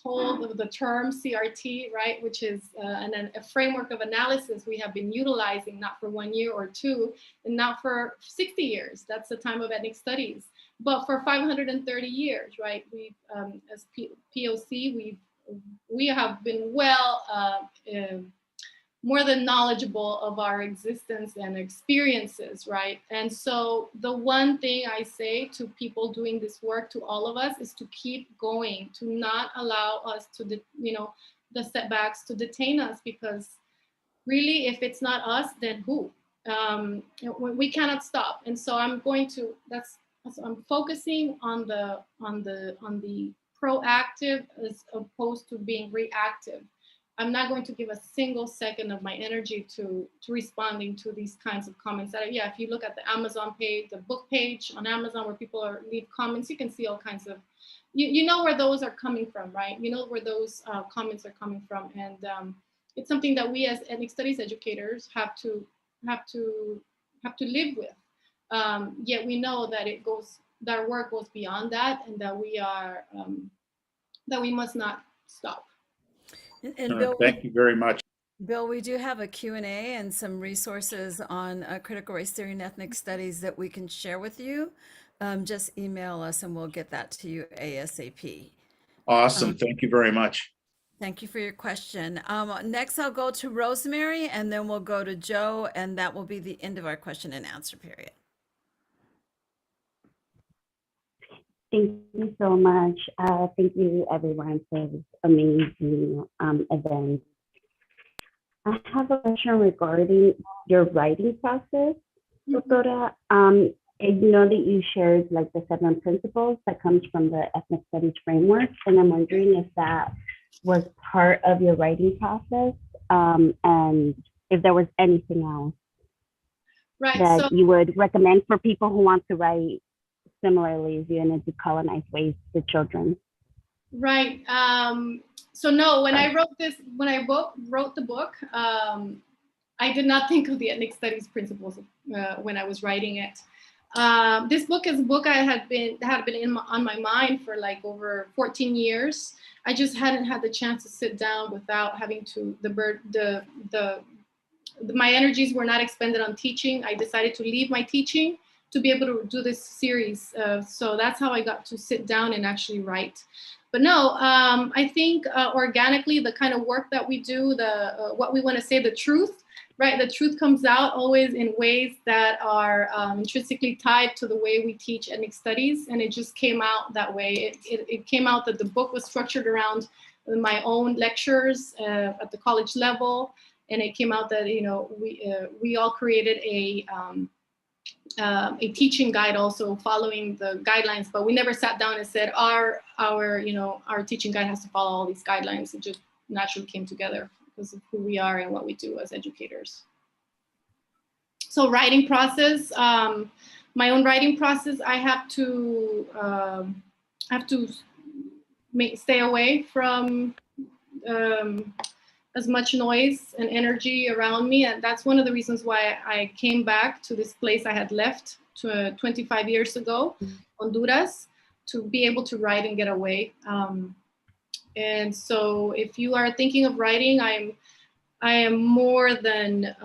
Speaker 10: told of the term CRT, right, which is a framework of analysis we have been utilizing not for 1 year or two, and not for 60 years. That's the time of ethnic studies. But for 530 years, right? We've, as POC, we have been more than knowledgeable of our existence and experiences, right? And so the one thing I say to people doing this work, to all of us, is to keep going, to not allow us to, the setbacks to detain us, because really, if it's not us, then who? We cannot stop. And so I'm focusing on the proactive as opposed to being reactive. I'm not going to give a single second of my energy to responding to these kinds of comments. If you look at the Amazon page, the book page on Amazon where people leave comments, you can see all kinds of, you know where those are coming from, right? You know where those comments are coming from, and it's something that we as ethnic studies educators have to live with. Yet we know that our work goes beyond that, and that we must not stop.
Speaker 2: And Bill,
Speaker 17: thank you very much.
Speaker 2: Bill, we do have a Q&A and some resources on critical race theory and ethnic studies that we can share with you. Just email us and we'll get that to you ASAP.
Speaker 17: Awesome. Thank you very much.
Speaker 2: Thank you for your question. Next, I'll go to Rosemary, and then we'll go to Joe, and that will be the end of our question and answer period.
Speaker 18: Thank you so much. Thank you, everyone, for this amazing event. I have a question regarding your writing process, Doctora. I know that you shared like the 7 principles that comes from the ethnic studies framework, and I'm wondering if that was part of your writing process, and if there was anything else that you would recommend for people who want to write similarly as you in a decolonized ways to children.
Speaker 10: Right. So no, when I wrote the book, I did not think of the ethnic studies principles when I was writing it. This book is a book I had been on my mind for like over 14 years. I just hadn't had the chance to sit down without having to my energies were not expended on teaching. I decided to leave my teaching to be able to do this series. So that's how I got to sit down and actually write. But no, I think organically, the kind of work that we do, what we want to say, the truth, right? The truth comes out always in ways that are intrinsically tied to the way we teach ethnic studies. And it just came out that way. It came out that the book was structured around my own lectures at the college level. And it came out that, you know, we all created a teaching guide also following the guidelines, but we never sat down and said our teaching guide has to follow all these guidelines. It just naturally came together because of who we are and what we do as educators. So writing process, my own writing process, I have to stay away from as much noise and energy around me. And that's one of the reasons why I came back to this place I had left 25 years ago, Honduras, to be able to write and get away. And so if you are thinking of writing, I am more than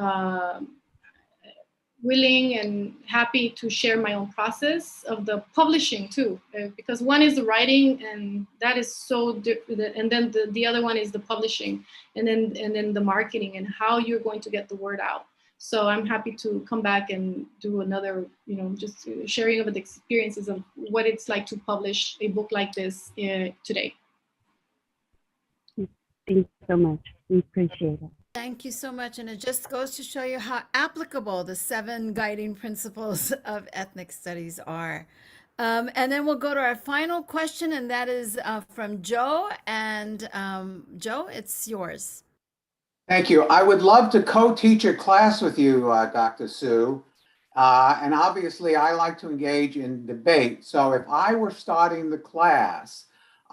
Speaker 10: willing and happy to share my own process of the publishing too, because one is the writing and that is so different, and then the other one is the publishing, and then the marketing and how you're going to get the word out. So I'm happy to come back and do another, just sharing of the experiences of what it's like to publish a book like this today.
Speaker 18: Thank you so much. We appreciate it.
Speaker 2: Thank you so much. And it just goes to show you how applicable the 7 guiding principles of ethnic studies are. And then we'll go to our final question, and that is from Joe. And Joe, it's yours.
Speaker 15: Thank you. I would love to co-teach a class with you, Dr. Sue. And obviously, I like to engage in debate. So if I were starting the class,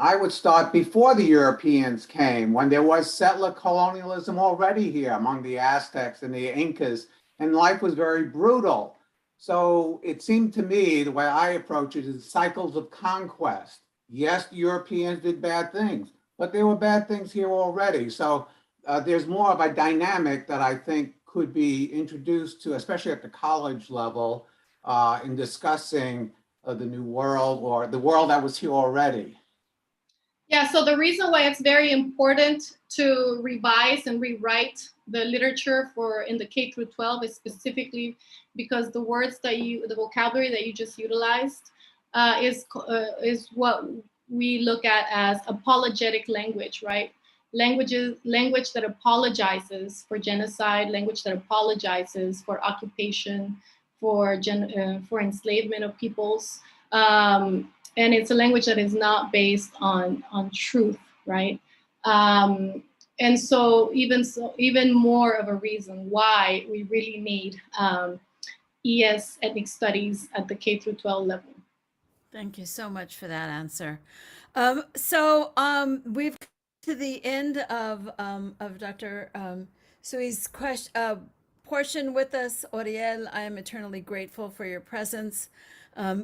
Speaker 15: I would start before the Europeans came, when there was settler colonialism already here among the Aztecs and the Incas, and life was very brutal. So it seemed to me, the way I approach it is cycles of conquest. Yes, the Europeans did bad things, but there were bad things here already. So there's more of a dynamic that I think could be introduced to, especially at the college level, in discussing the new world or the world that was here already.
Speaker 10: Yeah, so the reason why it's very important to revise and rewrite the literature in the K through 12 is specifically because the vocabulary that you just utilized is what we look at as apologetic language, right? Language that apologizes for genocide, language that apologizes for occupation, for enslavement of peoples. And it's a language that is not based on truth, right? And so even more of a reason why we really need ES ethnic studies at the K through 12 level.
Speaker 2: Thank you so much for that answer. We've come to the end of Dr. Sui's portion with us. Oriel, I am eternally grateful for your presence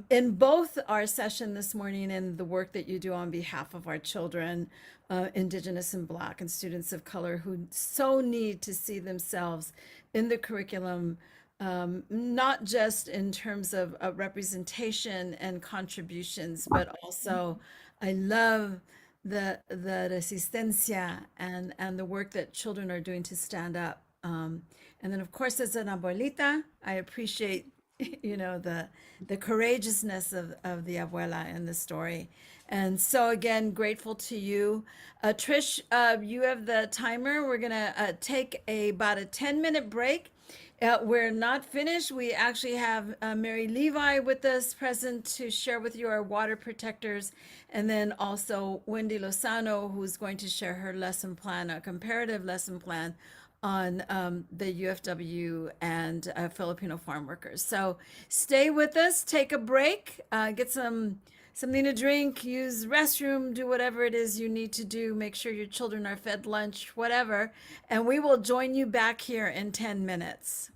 Speaker 2: in both our session this morning and the work that you do on behalf of our children, Indigenous and Black, and students of color who so need to see themselves in the curriculum, not just in terms of representation and contributions, but also I love the resistencia and the work that children are doing to stand up. And then, of course, as an abuelita, I appreciate you know, the courageousness of the abuela in the story. And so again, grateful to you. Trish, you have the timer. We're gonna take about a 10-minute break. We're not finished. We actually have Mary Levi with us present to share with you our water protectors, and then also Wendy Lozano, who's going to share her lesson plan, a comparative lesson plan on the UFW and Filipino farm workers. So stay with us, take a break, get something to drink, use restroom, do whatever it is you need to do, make sure your children are fed lunch, whatever, and we will join you back here in 10 minutes.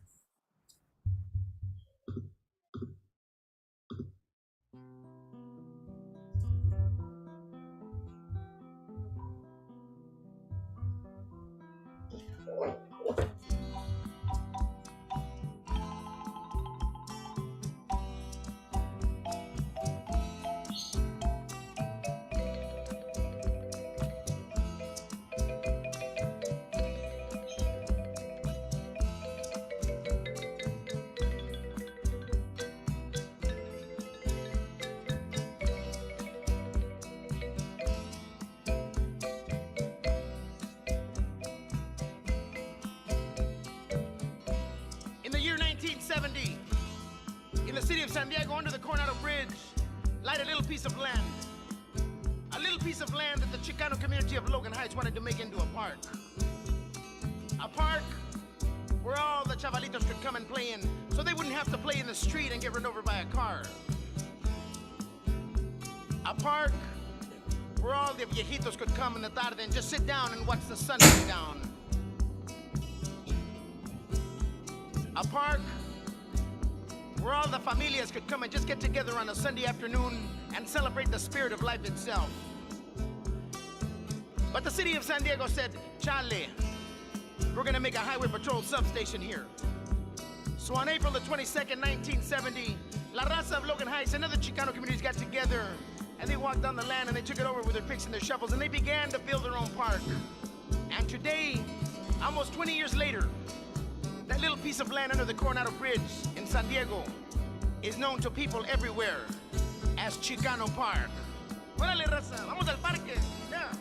Speaker 19: In the year 1970, in the city of San Diego, under the Coronado Bridge, lied a little piece of land. A little piece of land that the Chicano community of Logan Heights wanted to make into a park. A park where all the chavalitos could come and play in, so they wouldn't have to play in the street and get run over by a car. A park where all the viejitos could come in the tarde and just sit down and watch the sun go down. A park where all the familias could come and just get together on a Sunday afternoon and celebrate the spirit of life itself. But the city of San Diego said, chale, we're gonna make a highway patrol substation here. So on April the 22nd, 1970, La Raza of Logan Heights and other Chicano communities got together and they walked on the land and they took it over with their picks and their shovels and they began to build their own park. And today, almost 20 years later, that little piece of land under the Coronado Bridge in San Diego is known to people everywhere as Chicano Park. Órale, raza, vamos al parque. Yeah.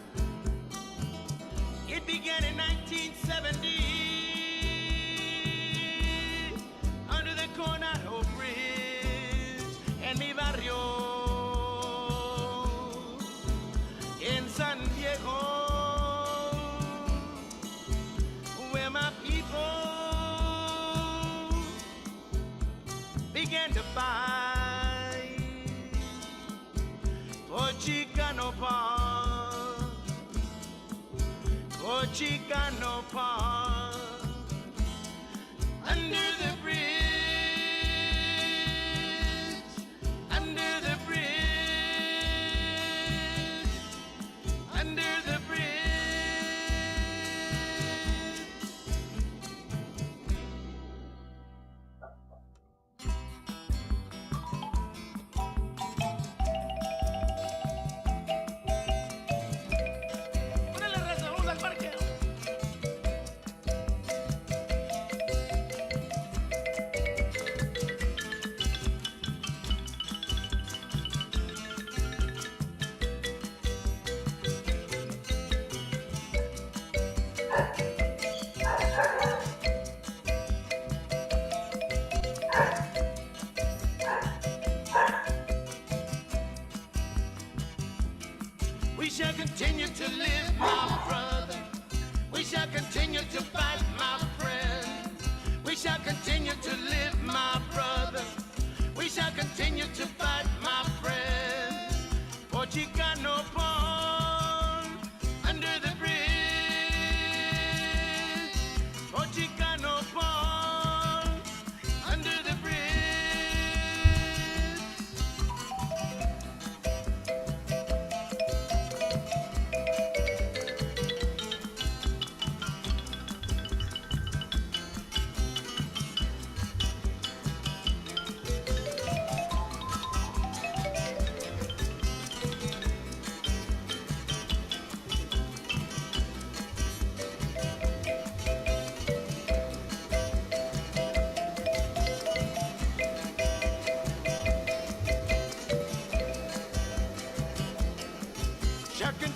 Speaker 19: It began in 1970 under the Coronado Bridge en mi barrio in San Diego, where my people began to fight for Chicano Park, for Chicano Park, under the bridge, under the bridge, under the bridge. We shall continue to live, my brother. We shall continue to fight, my friend. We shall continue to live, my brother. We shall continue to fight, my friend. For Chicano Park, under the bridge,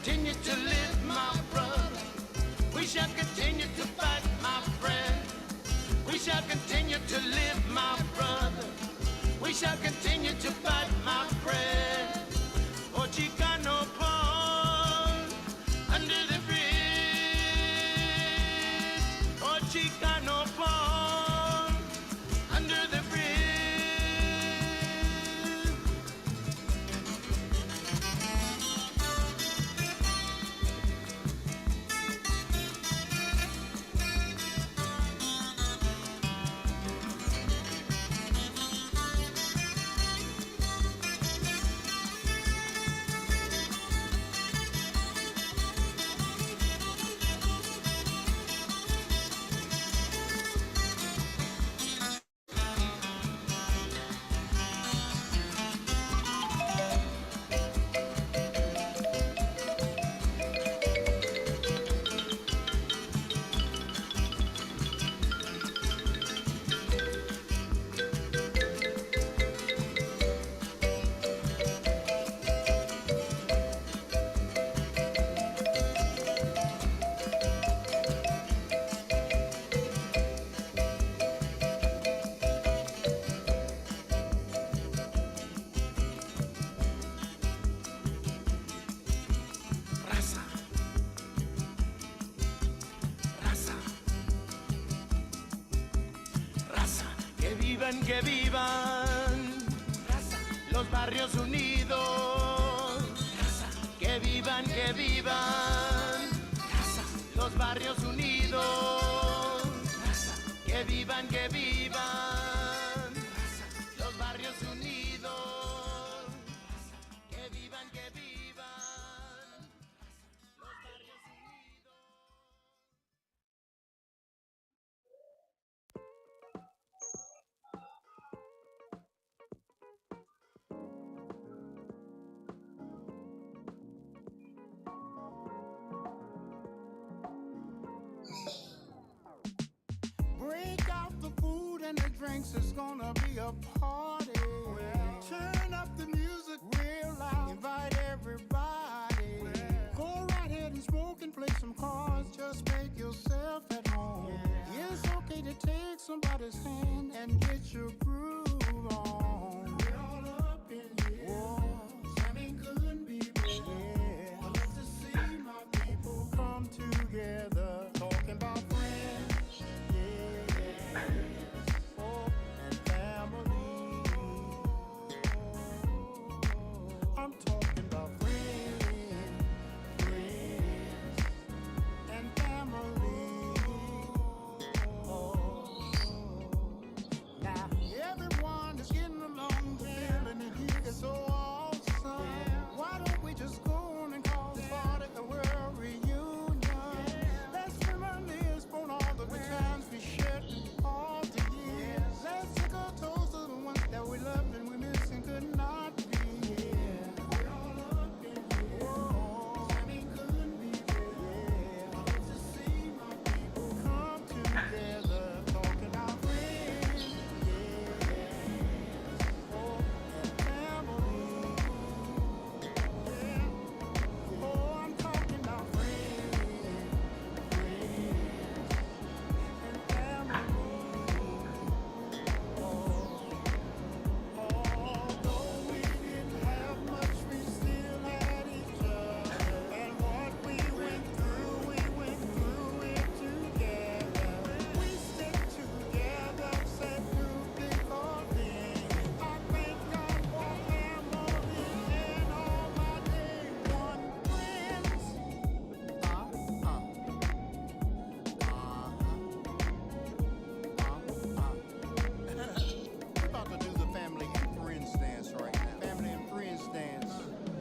Speaker 19: continue to live, my brother. We shall continue to fight, my friend. We shall continue to live, my brother. We shall continue to fight, my friend. Oh, Chicano Paul, under the bridge. Oh, Chicano Paul, under the bridge. Que vivan los barrios unidos. Que vivan los barrios unidos. Que vivan los barrios unidos. Que vivan los barrios unidos. Break out the food and the drinks, it's gonna be a party. Turn up the music real loud, invite everybody. Go right ahead and smoke and play some cards, just make yourself at home. It's okay to take somebody's hand and get your groove on. We're all up in here. Whoa. Sammy couldn't be better. I love to see my people come together, talking about friends. And family. I'm talking about friends and family. Now everyone is getting along, feeling it here is so awesome. Why don't we just go on and call this party a world reunion? Let's reminisce on all the good times we shared all the years. Let's take a toast to the ones that we loved and we miss and could not be here. We're all up in here. Whoa. Sammy couldn't be there. I love to see my people come together, talking about friends, oh, and family. Oh, I'm talking about friends and family. Although we didn't have much, we still had each other. And what we went through it together. We stick together, said through thick or thin. I thank God for family and all my day one friends. We're about to do the family and friends dance right now. Family and friends dance.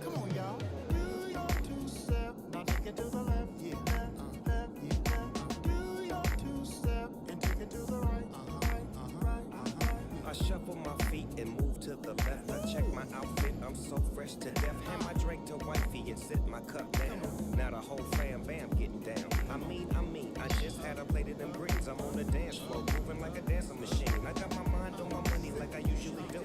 Speaker 19: Come on, y'all. Do your two-step. Now take it to the left. Yeah, left, yeah. Do your two-step and take it to the right. Right.
Speaker 20: I shuffle my feet and move to the left. I check my outfit, I'm so fresh to death. Hand my drink to wifey and sit my cup down. Now the whole fam bam getting down. I mean, I just had a plate of them greens. I'm on the dance floor, moving like a dancing machine. I got my mind on my money like I usually do.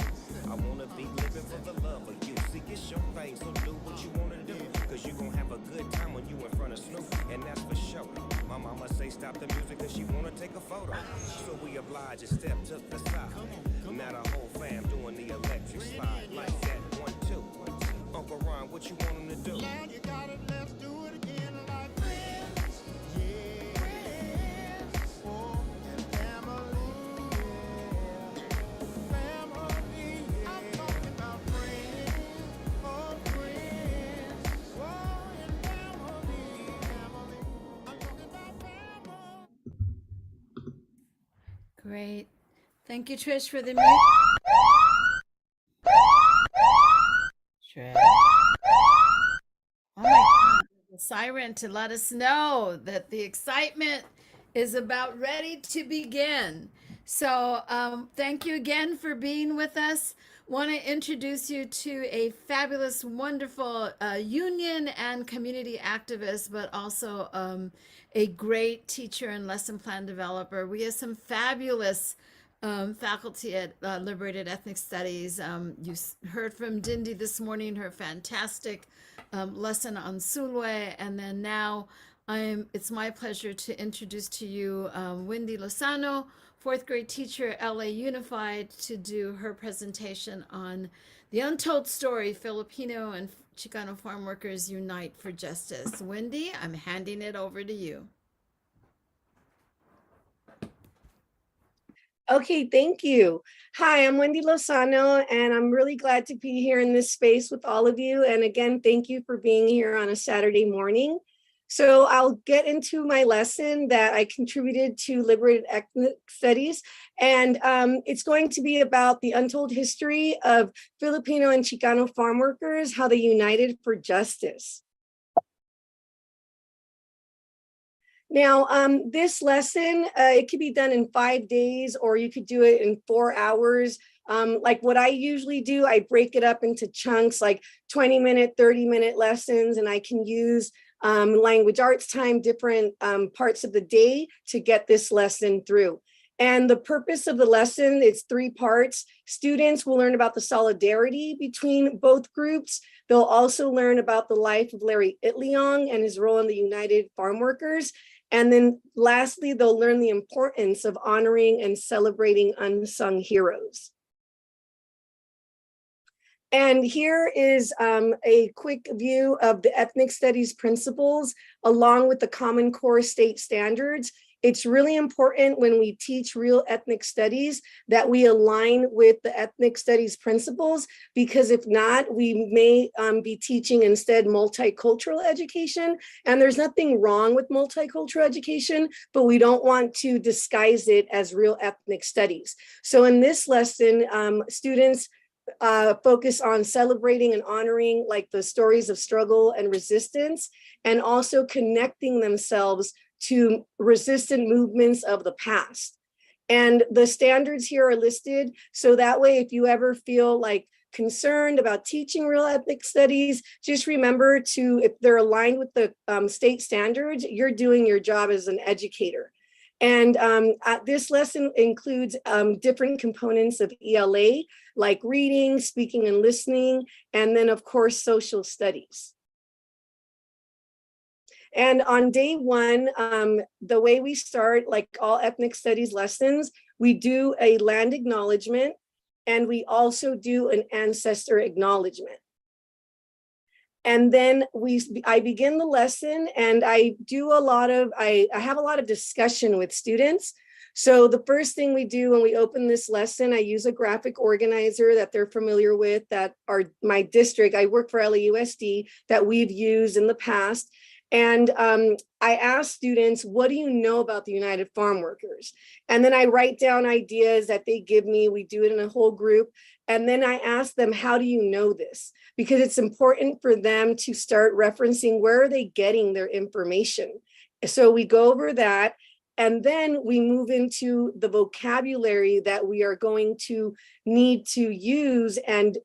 Speaker 20: I wanna be living for the love of you. See, it's your thing, so do what you wanna do. Cause you gon' have a good stop the music cause she wanna take a photo. So we oblige and step to the side. Now the whole fam doing the electric slide. Like that, 1, 2. Uncle Ron, what you want him to do? Now you got it, let's do it again like friends. Yeah. Friends. Oh, and family. Yeah. Family. Yeah. I'm talking about friends. Oh, friends. Oh, and family. Family. I'm talking about family.
Speaker 2: Great. Thank you, Trish, for the music. Trish. Oh my God. The siren to let us know that the excitement is about ready to begin. So thank you again for being with us. Want to introduce you to a fabulous, wonderful union and community activist, but also a great teacher and lesson plan developer. We have some fabulous faculty at Liberated Ethnic Studies. You heard from Dindi this morning, her fantastic lesson on Sulwe, and then now it's my pleasure to introduce to you Wendy Lozano, fourth grade teacher at LA Unified, to do her presentation on the untold story, Filipino and Chicano farm workers unite for justice. Wendy, I'm handing it over to you.
Speaker 12: Okay, thank you. Hi, I'm Wendy Lozano, and I'm really glad to be here in this space with all of you. And again, thank you for being here on a Saturday morning. So I'll get into my lesson that I contributed to Liberated Ethnic Studies. And it's going to be about the untold history of Filipino and Chicano farm workers, how they united for justice. Now, this lesson, it could be done in 5 days, or you could do it in 4 hours. Like what I usually do, I break it up into chunks, like 20-minute, 30-minute lessons, and I can use language arts time, different parts of the day to get this lesson through. And the purpose of the lesson, it's 3 parts. Students will learn about the solidarity between both groups. They'll also learn about the life of Larry Itliong and his role in the United Farm Workers. And then lastly, they'll learn the importance of honoring and celebrating unsung heroes. And here is a quick view of the ethnic studies principles along with the Common Core state standards. It's really important when we teach real ethnic studies that we align with the ethnic studies principles, because if not, we may be teaching instead multicultural education. And there's nothing wrong with multicultural education, but we don't want to disguise it as real ethnic studies. So in this lesson, students focus on celebrating and honoring like the stories of struggle and resistance, and also connecting themselves to resistant movements of the past. And the standards here are listed, so that way if you ever feel like concerned about teaching real ethnic studies, just remember to, if they're aligned with the state standards, you're doing your job as an educator. And this lesson includes different components of ELA, like reading, speaking and listening, and then of course, social studies. And on day 1, the way we start, like all ethnic studies lessons, we do a land acknowledgement, and we also do an ancestor acknowledgement. And then I begin the lesson, and I have a lot of discussion with students. So the first thing we do when we open this lesson, I use a graphic organizer that they're familiar with, that are my district. I work for LAUSD, that we've used in the past. And I ask students, what do you know about the United Farm Workers? And then I write down ideas that they give me. We do it in a whole group. And then I ask them, how do you know this? Because it's important for them to start referencing where are they getting their information. So we go over that. And then we move into the vocabulary that we are going to need to use and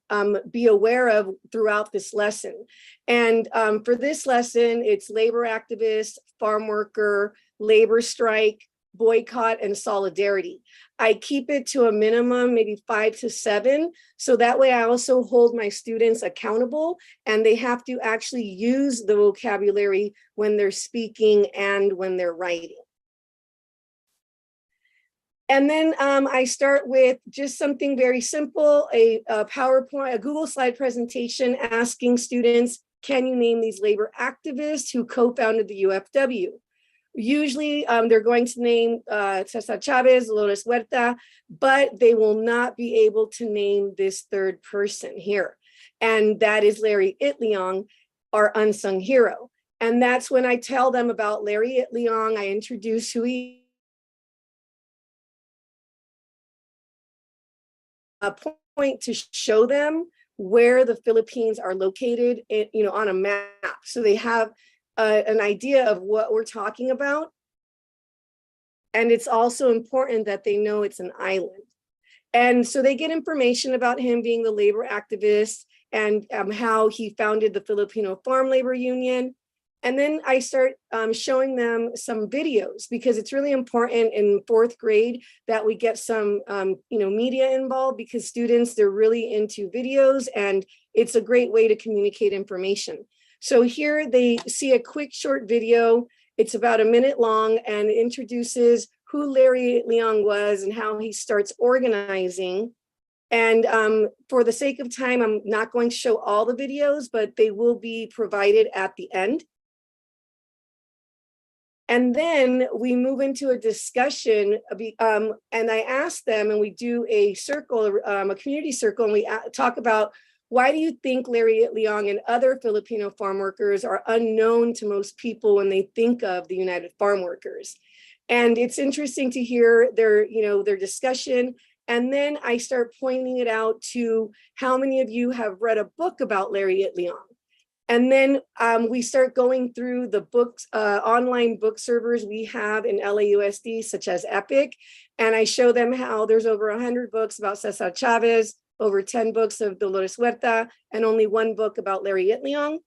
Speaker 12: be aware of throughout this lesson. And for this lesson, it's labor activist, farm worker, labor strike, boycott, and solidarity. I keep it to a minimum, maybe 5 to 7. So that way I also hold my students accountable, and they have to actually use the vocabulary when they're speaking and when they're writing. And then I start with just something very simple, a PowerPoint, a Google slide presentation asking students, can you name these labor activists who co-founded the UFW? Usually they're going to name Cesar Chavez, Dolores Huerta, but they will not be able to name this third person here. And that is Larry Itliong, our unsung hero. And that's when I tell them about Larry Itliong. I introduce who he a point to show them where the Philippines are located, on a map. So they have an idea of what we're talking about. And it's also important that they know it's an island. And so they get information about him being the labor activist and how he founded the Filipino Farm Labor Union. And then I start showing them some videos, because it's really important in 4th grade that we get some media involved, because students, they're really into videos and it's a great way to communicate information. So here they see a quick short video. It's about a minute long and it introduces who Larry Leong was and how he starts organizing. And for the sake of time, I'm not going to show all the videos, but they will be provided at the end. And then we move into a discussion, and I ask them, and we do a circle, a community circle, and we talk about, why do you think Larry Itliong and other Filipino farm workers are unknown to most people when they think of the United Farm Workers? And it's interesting to hear their discussion. And then I start pointing it out to how many of you have read a book about Larry Itliong. And then we start going through the books, online book servers we have in LAUSD, such as Epic. And I show them how there's over 100 books about Cesar Chavez, over 10 books of Dolores Huerta, and only 1 book about Larry Itliong.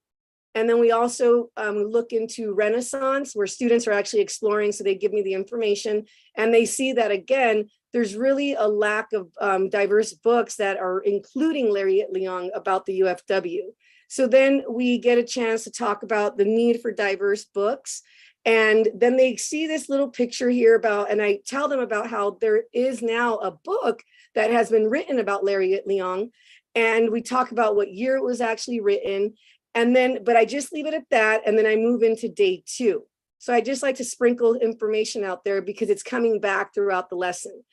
Speaker 12: And then we also look into Renaissance, where students are actually exploring, so they give me the information. And they see that, again, there's really a lack of diverse books that are including Larry Itliong about the UFW. So then we get a chance to talk about the need for diverse books. And then they see this little picture here about, and I tell them about how there is now a book that has been written about Larry Itliong. And we talk about what year it was actually written. And then, but I just leave it at that. And then I move into day 2. So I just like to sprinkle information out there because it's coming back throughout the lesson.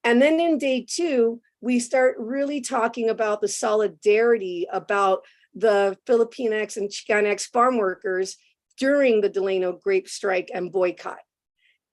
Speaker 12: And then in day 2, we start really talking about the solidarity about the Filipinx and Chicanx farm workers during the Delano grape strike and boycott.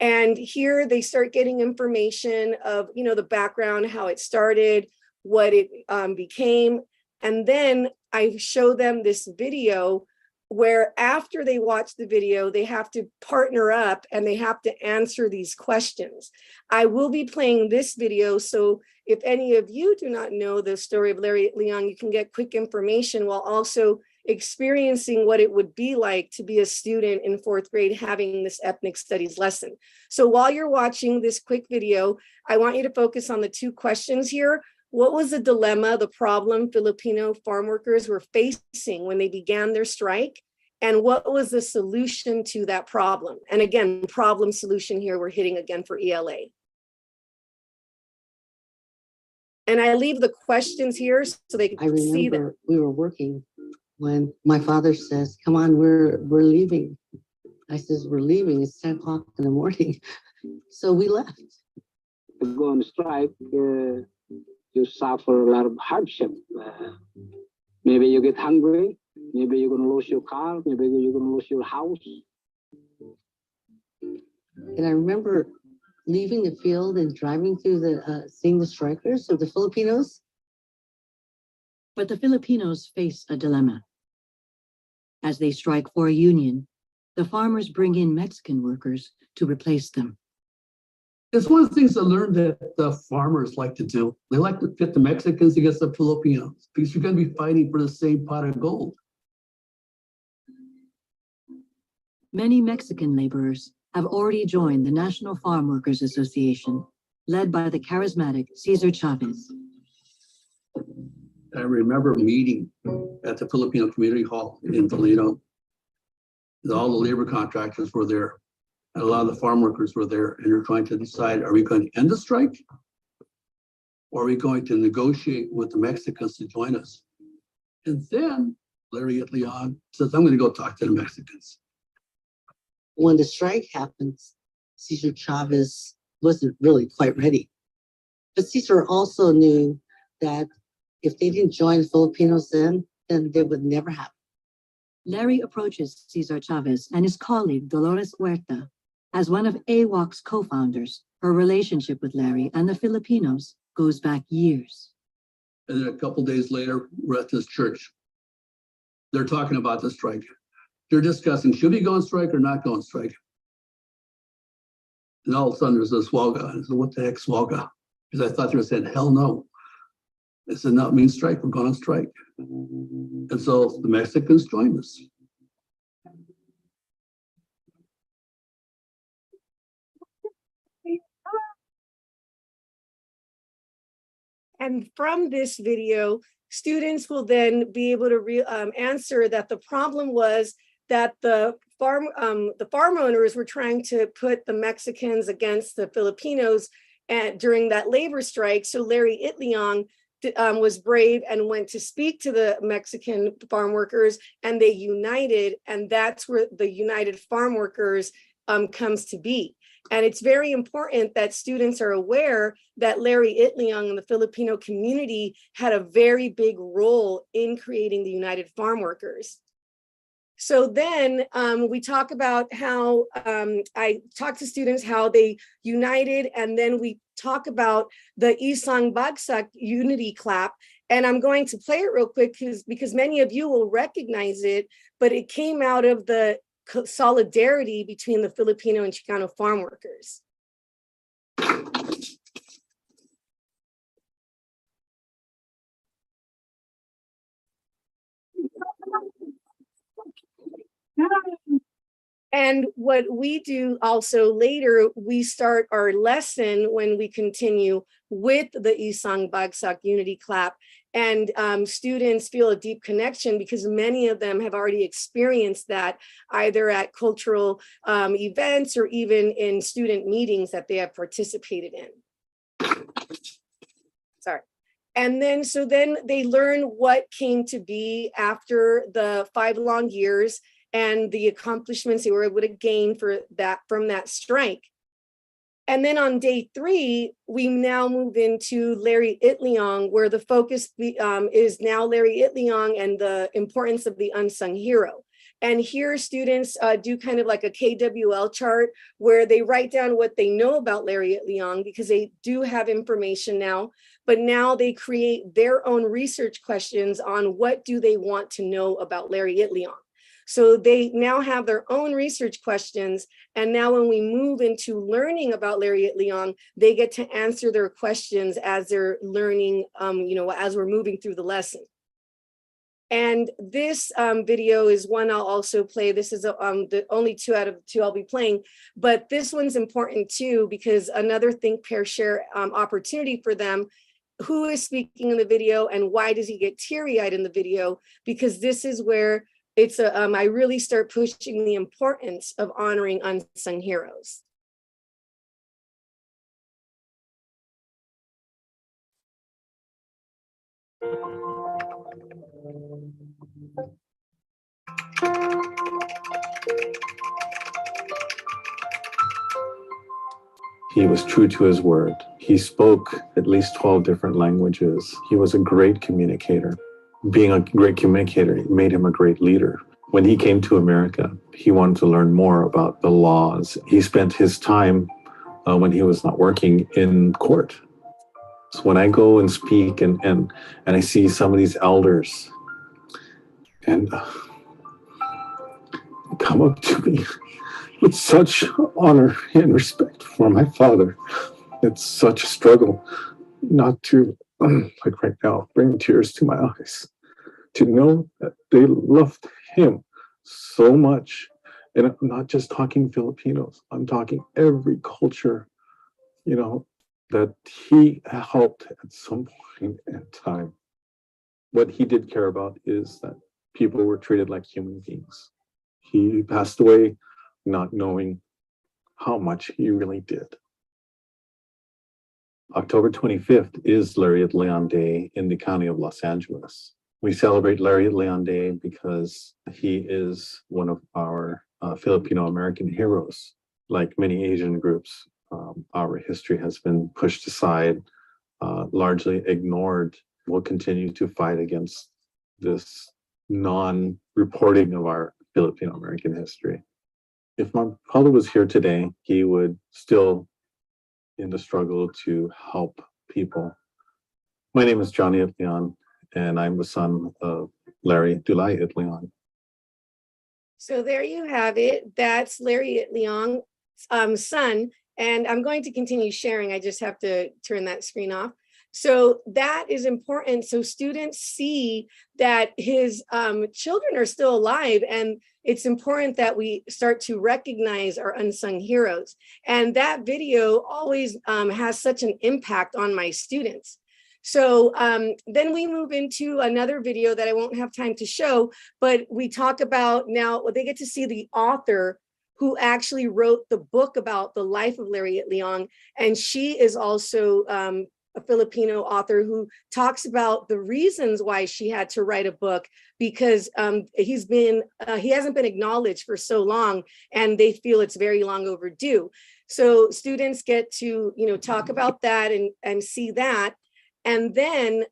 Speaker 12: And here they start getting information of, the background, how it started, what it became. And then I show them this video where after they watch the video, they have to partner up and they have to answer these questions. I will be playing this video, so if any of you do not know the story of Larry Leong, you can get quick information while also experiencing what it would be like to be a student in 4th grade having this ethnic studies lesson. So while you're watching this quick video, I want you to focus on the 2 questions here. What was the dilemma, the problem Filipino farm workers were facing when they began their strike? And what was the solution to that problem? And again, problem solution here, we're hitting again for ELA. And I leave the questions here so they can see them.
Speaker 21: We were working when my father says, come on, we're leaving. I says, we're leaving, it's 10 o'clock in the morning. So we left.
Speaker 22: To go on strike, you suffer a lot of hardship. Maybe you get hungry, maybe you're gonna lose your car, maybe you're gonna lose your house.
Speaker 21: And I remember leaving the field and driving through seeing the strikers of the Filipinos.
Speaker 23: But the Filipinos face a dilemma. As they strike for a union, the farmers bring in Mexican workers to replace them.
Speaker 24: It's one of the things I learned that the farmers like to do. They like to pit the Mexicans against the Filipinos because you're going to be fighting for the same pot of gold.
Speaker 23: Many Mexican laborers have already joined the National Farm Workers Association, led by the charismatic Cesar Chavez.
Speaker 24: I remember a meeting at the Filipino Community Hall in Toledo. All the labor contractors were there. And a lot of the farm workers were there, and you're trying to decide, are we going to end the strike? Or are we going to negotiate with the Mexicans to join us? And then Larry Leon says, I'm going to go talk to the Mexicans. When the strike happens, Cesar Chavez wasn't really quite ready. But Cesar also knew that if they didn't join the Filipinos then they would never happen.
Speaker 23: Larry approaches Cesar Chavez and his colleague Dolores Huerta. As one of AWOC's co-founders, her relationship with Larry and the Filipinos goes back years. And then a couple days later, we're at this church. They're talking about the strike. They're discussing, should we go on strike or not go on strike? And all of a sudden there's this swalga. I said, what the heck swalga? Because I thought they were saying, hell no. I said, no, it means strike, we're going on strike. And so the Mexicans joined us.
Speaker 12: And from this video, students will then be able to answer that the problem was that the farm owners were trying to put the Mexicans against the Filipinos during that labor strike. So Larry Itliong was brave and went to speak to the Mexican farm workers, and they united, and that's where the United Farm Workers comes to be. And it's very important that students are aware that Larry Itliong and the Filipino community had a very big role in creating the United Farm Workers. So then we talk about how I talk to students how they united, and then we talk about the Isang Bagsak unity clap. And I'm going to play it real quick because many of you will recognize it, but it came out of the solidarity between the Filipino and Chicano farm workers. And what we do also later, we start our lesson when we continue with the Isang Bagsak Unity Clap. And students feel a deep connection because many of them have already experienced that either at cultural events or even in student meetings that they have participated in. Sorry. And then, so then they learn what came to be after the 5 long years and the accomplishments they were able to gain from that strike. And then on day 3, we now move into Larry Itliong, where the focus is now Larry Itliong and the importance of the unsung hero. And here students do kind of like a KWL chart where they write down what they know about Larry Itliong because they do have information now, but now they create their own research questions on what do they want to know about Larry Itliong. So they now have their own research questions. And now when we move into learning about Larry Itliong, they get to answer their questions as they're learning, as we're moving through the lesson. And this video is one I'll also play. This is the only 2 out of 2 I'll be playing, but this one's important too, because another think, pair, share opportunity for them. Who is speaking in the video and why does he get teary-eyed in the video? Because this is where I really start pushing the importance of honoring unsung heroes.
Speaker 5: He was true to his word. He spoke at least 12 different languages. He was a great communicator. Being a great communicator made him a great leader. When he came to America, he wanted to learn more about the laws. He spent his time when he was not working in court. So when I go and speak and I see some of these elders and come up to me with such honor and respect for my father, it's such a struggle not to, like right now, bring tears to my eyes. To know that they loved him so much. And I'm not just talking Filipinos, I'm talking every culture, that he helped at some point in time. What he did care about is that people were treated like human beings. He passed away not knowing how much he really did. October 25th is Lariat Leon Day in the county of Los Angeles. We celebrate Lariat Leon Day because he is one of our Filipino American heroes. Like many Asian groups, our history has been pushed aside, largely ignored. We'll continue to fight against this non-reporting of our Filipino American history. If my father was here today, he would still in the struggle to help people. My name is Johnny Itleon, and I'm the son of Larry Dulay Itleon.
Speaker 12: So there you have it. That's Larry Itleon's son. And I'm going to continue sharing. I just have to turn that screen off. So that is important. So students see that his children are still alive, and it's important that we start to recognize our unsung heroes. And that video always has such an impact on my students. So then we move into another video that I won't have time to show, but we talk about now, they get to see the author who actually wrote the book about the life of Lariat Leon. And she is also a Filipino author who talks about the reasons why she had to write a book, because he hasn't been acknowledged for so long, and they feel it's very long overdue. So students get to, talk about that and see that. And then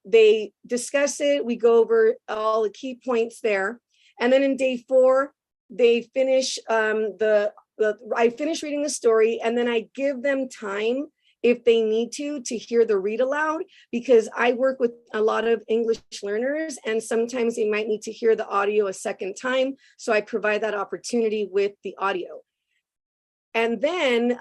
Speaker 12: they discuss it. We go over all the key points there. And then in day 4, they finish I finish reading the story, and then I give them time if they need to hear the read aloud, because I work with a lot of English learners, and sometimes they might need to hear the audio a second time. So I provide that opportunity with the audio. And then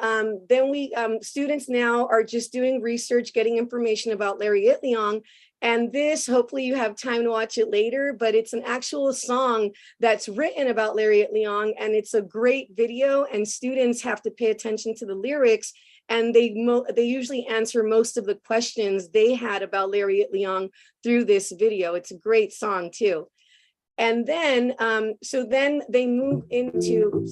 Speaker 12: we students now are just doing research, getting information about Lariat Leon. And this, hopefully you have time to watch it later, but it's an actual song that's written about Lariat Leon, and it's a great video, and students have to pay attention to the lyrics, and they usually answer most of the questions they had about Lariat Leon through this video. It's a great song too. And then, so then they move into,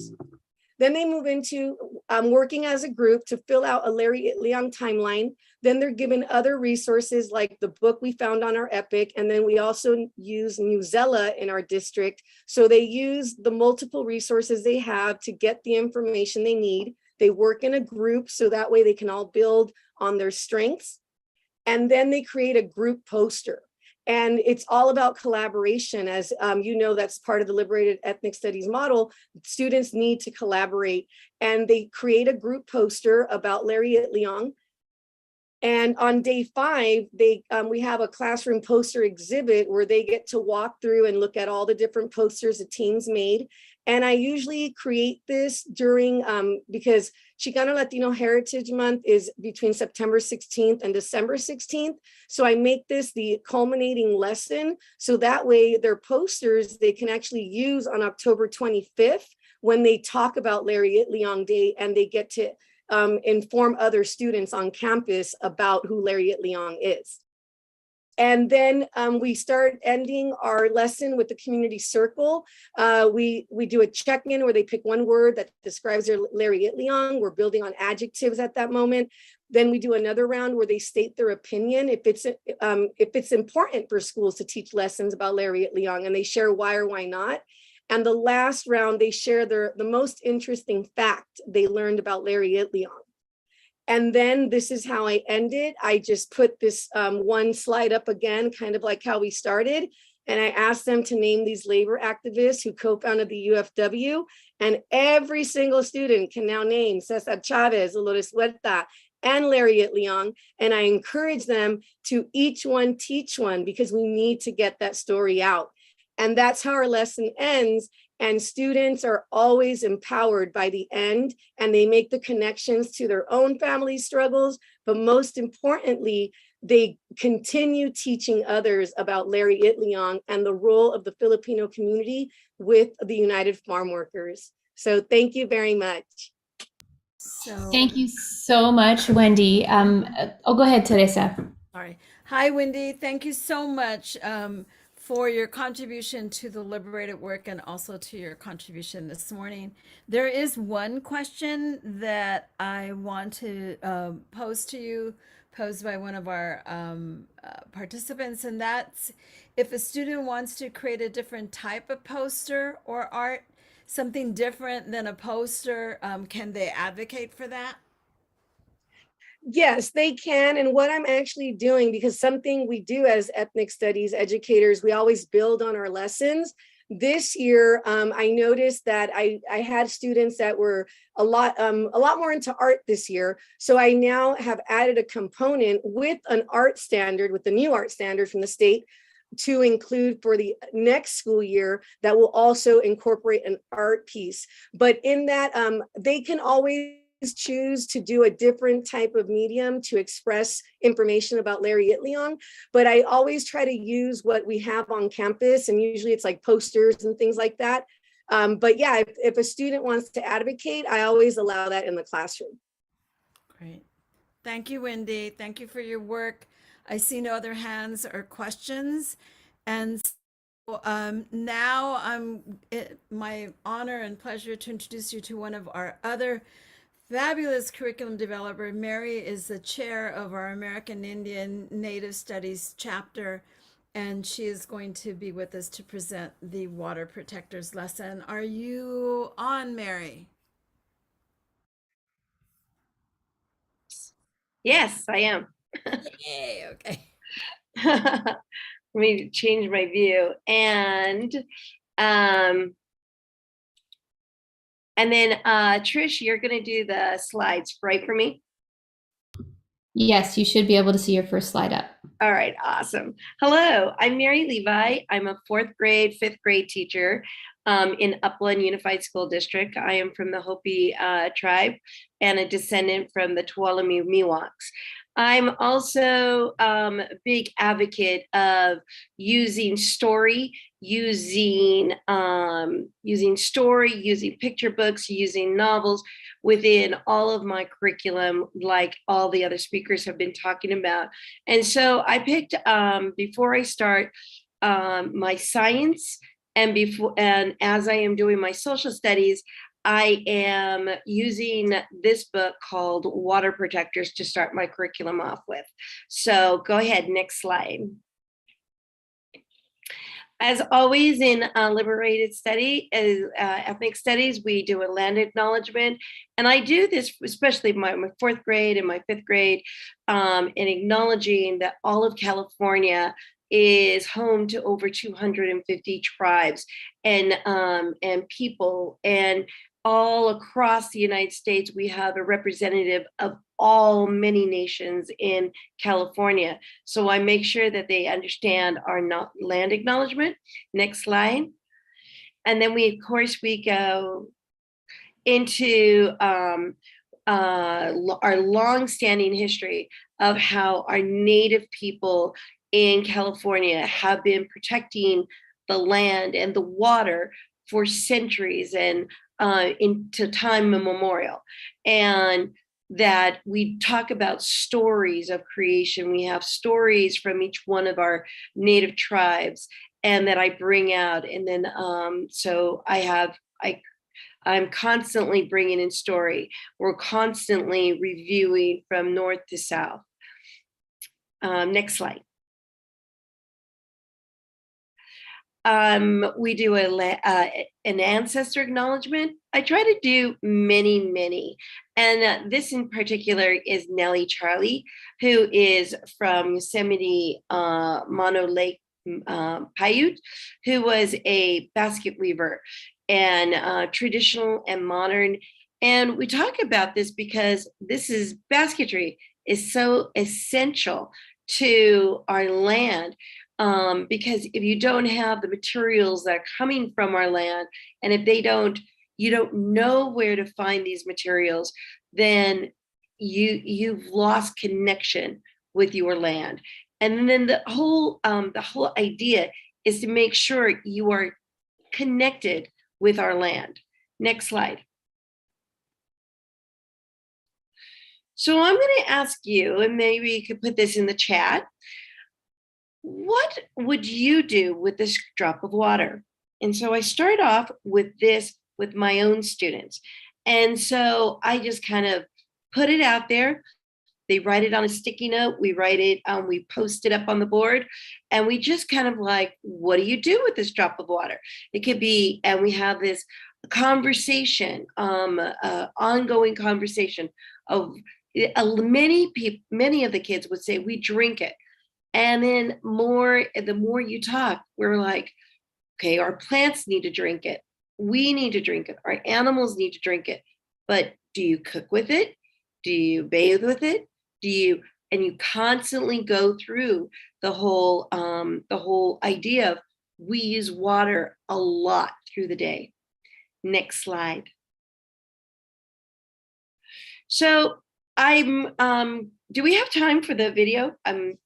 Speaker 12: working as a group to fill out a Lariat Leon timeline. Then they're given other resources like the book we found on our Epic. And then we also use Musella in our district. So they use the multiple resources they have to get the information they need. They work in a group so that way they can all build on their strengths. And then they create a group poster. And it's all about collaboration. As that's part of the Liberated Ethnic Studies model. Students need to collaborate, and they create a group poster about Lariat Leon. And on day 5, we have a classroom poster exhibit where they get to walk through and look at all the different posters the teams made. And I usually create this during, because Chicano Latino Heritage Month is between September 16th and December 16th. So I make this the culminating lesson. So that way their posters, they can actually use on October 25th when they talk about Lariat Leon Day, and they get to inform other students on campus about who Lariat Leon is. And then we start ending our lesson with the community circle. We do a check-in where they pick one word that describes their Lariat Leon. We're building on adjectives at that moment. Then we do another round where they state their opinion, if it's important for schools to teach lessons about Lariat Leon, and they share why or why not. And the last round, they share the most interesting fact they learned about Lariat Leon. And then this is how I ended. I just put this one slide up again, kind of like how we started. And I asked them to name these labor activists who co-founded the UFW. And every single student can now name Cesar Chavez, Dolores Huerta, and Lariat Leon. And I encourage them to each one teach one, because we need to get that story out. And that's how our lesson ends. And students are always empowered by the end, and they make the connections to their own family struggles. But most importantly, they continue teaching others about Lariat Leon and the role of the Filipino community with the United Farm Workers. So thank you very much.
Speaker 3: Thank you so much, Wendy. Go ahead, Teresa.
Speaker 2: All right. Hi, Wendy. Thank you so much for your contribution to the Liberated work and also to your contribution this morning. There is one question that I want to pose to you, posed by one of our participants, and that's if a student wants to create a different type of poster or art, something different than a poster, can they advocate for that?
Speaker 12: Yes, they can. And what I'm actually doing, because something we do as ethnic studies educators, we always build on our lessons. This year, I noticed that I had students that were a lot more into art this year. So I now have added a component with an art standard, with the new art standard from the state, to include for the next school year that will also incorporate an art piece. But in that, they can always choose to do a different type of medium to express information about Larry Itliong, but I always try to use what we have on campus, and usually it's like posters and things like that. But yeah, if a student wants to advocate, I always allow that in the classroom.
Speaker 2: Great. Thank you, Wendy. Thank you for your work. I see no other hands or questions. And so, now my honor and pleasure to introduce you to one of our other fabulous curriculum developer. Mary is the chair of our American Indian Native Studies chapter, and she is going to be with us to present the Water Protectors lesson. Are you on, Mary?
Speaker 4: Yes, I am.
Speaker 2: Yay, okay.
Speaker 4: Let me change my view. And then Trish, you're going to do the slides, right, for me?
Speaker 3: Yes, you should be able to see your first slide up.
Speaker 4: All right, awesome. Hello, I'm Mary Levi. I'm a 4th grade, 5th grade teacher in Upland Unified School District. I am from the Hopi tribe and a descendant from the Tuolumne Miwoks. I'm also a big advocate of using story, using picture books, using novels within all of my curriculum, like all the other speakers have been talking about. And so I picked, before I start my science, and as I am doing my social studies, I am using this book called Water Protectors to start my curriculum off with. So go ahead, next slide. As always in liberated study, ethnic studies, we do a land acknowledgement. And I do this, especially my 4th grade and my 5th grade, in acknowledging that all of California is home to over 250 tribes and people, and all across the United States, we have a representative of many nations in California. So I make sure that they understand our land acknowledgement. Next slide. And then we go into our long-standing history of how our Native people in California have been protecting the land and the water for centuries and into time immemorial. And that we talk about stories of creation. We have stories from each one of our Native tribes, and that I bring out. And then so I'm constantly bringing in story. We're constantly reviewing from north to south. Next slide. We do an ancestor acknowledgement. I try to do many, and this in particular is Nellie Charlie, who is from Yosemite Mono Lake Paiute, who was a basket weaver and traditional and modern. And we talk about this because basketry is so essential to our land. Because if you don't have the materials that are coming from our land, and if you don't know where to find these materials, then you've lost connection with your land. And then the whole idea is to make sure you are connected with our land. Next slide. So I'm going to ask you, and maybe you could put this in the chat. what would you do with this drop of water? And so I start off with this with my own students. And so I just kind of put it out there. They write it on a sticky note. We write it, we post it up on the board, and we just kind of like, what do you do with this drop of water? It could be, and we have this conversation, ongoing conversation of many of the kids would say we drink it. And then the more you talk, we're like, okay, our plants need to drink it. We need to drink it. Our animals need to drink it. But do you cook with it? Do you bathe with it? And you constantly go through the whole idea of we use water a lot through the day. Next slide. So do we have time for the video? I'm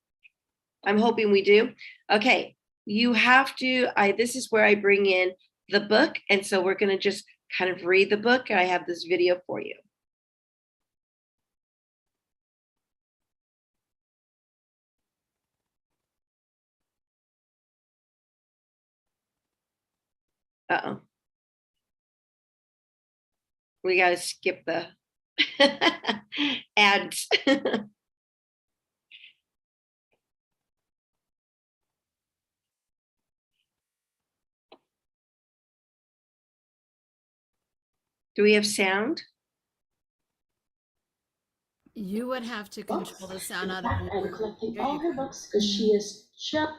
Speaker 4: hoping we do. Okay, you have to, this is where I bring in the book. And so we're gonna just kind of read the book. I have this video for you. Uh-oh. We gotta skip the ads. Do we have sound?
Speaker 2: You would have to control the sound out of
Speaker 6: I'm collecting all her books because she is just...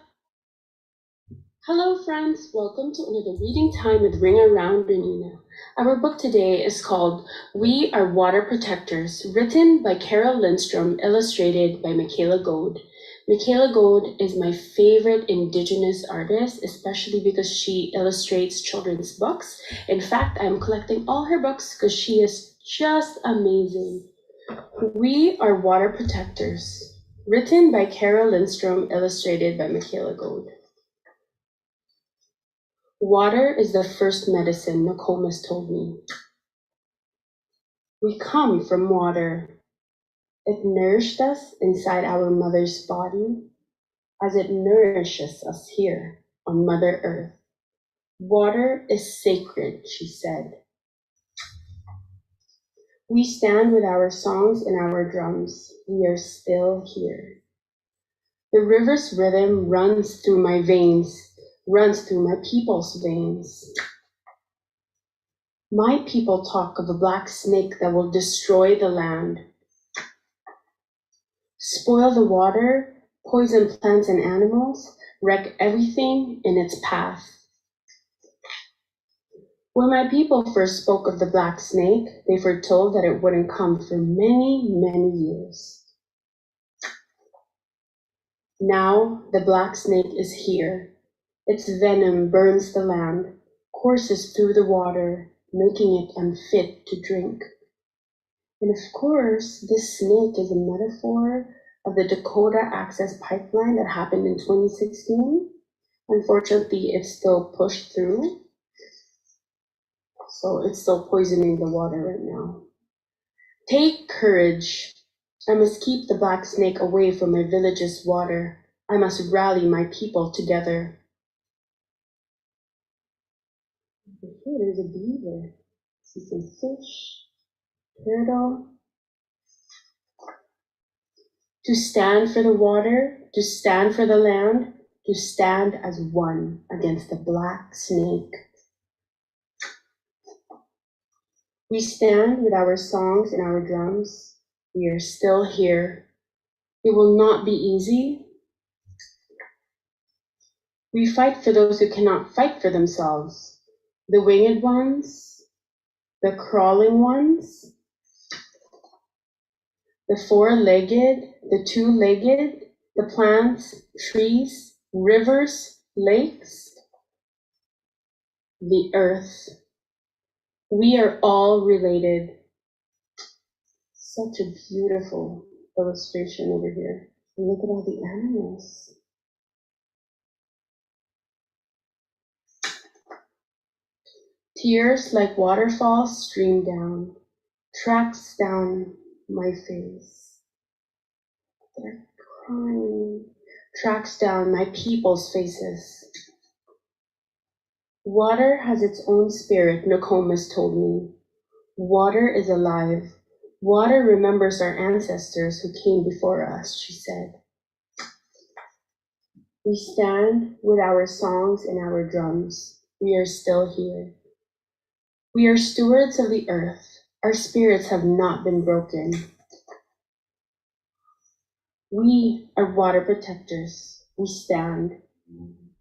Speaker 6: Hello friends, welcome to another reading time with Ring Around Renina. Our book today is called We Are Water Protectors, written by Carol Lindstrom, illustrated by Michaela Goad. Michaela Goad is my favorite Indigenous artist, especially because she illustrates children's books. In fact, I'm collecting all her books because she is just amazing. We Are Water Protectors, written by Carol Lindstrom, illustrated by Michaela Goad. Water is the first medicine, Nokomis told me. We come from water. It nourished us inside our mother's body as it nourishes us here on Mother Earth. Water is sacred, she said. We stand with our songs and our drums. We are still here. The river's rhythm runs through my veins, runs through my people's veins. My people talk of a black snake that will destroy the land, spoil the water, poison plants and animals, wreck everything in its path. When my people first spoke of the black snake, they foretold that it wouldn't come for many, many years. Now the black snake is here. Its venom burns the land, courses through the water, making it unfit to drink. And of course, this snake is a metaphor of the Dakota Access Pipeline that happened in 2016. Unfortunately, it's still pushed through. So it's still poisoning the water right now. Take courage. I must keep the black snake away from my village's water. I must rally my people together. Here, there's a beaver. See some fish, turtle. To stand for the water, to stand for the land, to stand as one against the black snake. We stand with our songs and our drums. We are still here. It will not be easy. We fight for those who cannot fight for themselves. The winged ones, the crawling ones, the four-legged, the two-legged, the plants, trees, rivers, lakes, the earth. We are all related. Such a beautiful illustration over here. And look at all the animals. Tears like waterfalls stream down, tracks down my face. They're crying. tracks down my people's faces. Water has its own spirit, Nokomis told me. Water is alive. Water remembers our ancestors who came before us, she said. We stand with our songs and our drums. We are still here. We are stewards of the earth. Our spirits have not been broken. We are water protectors. We stand.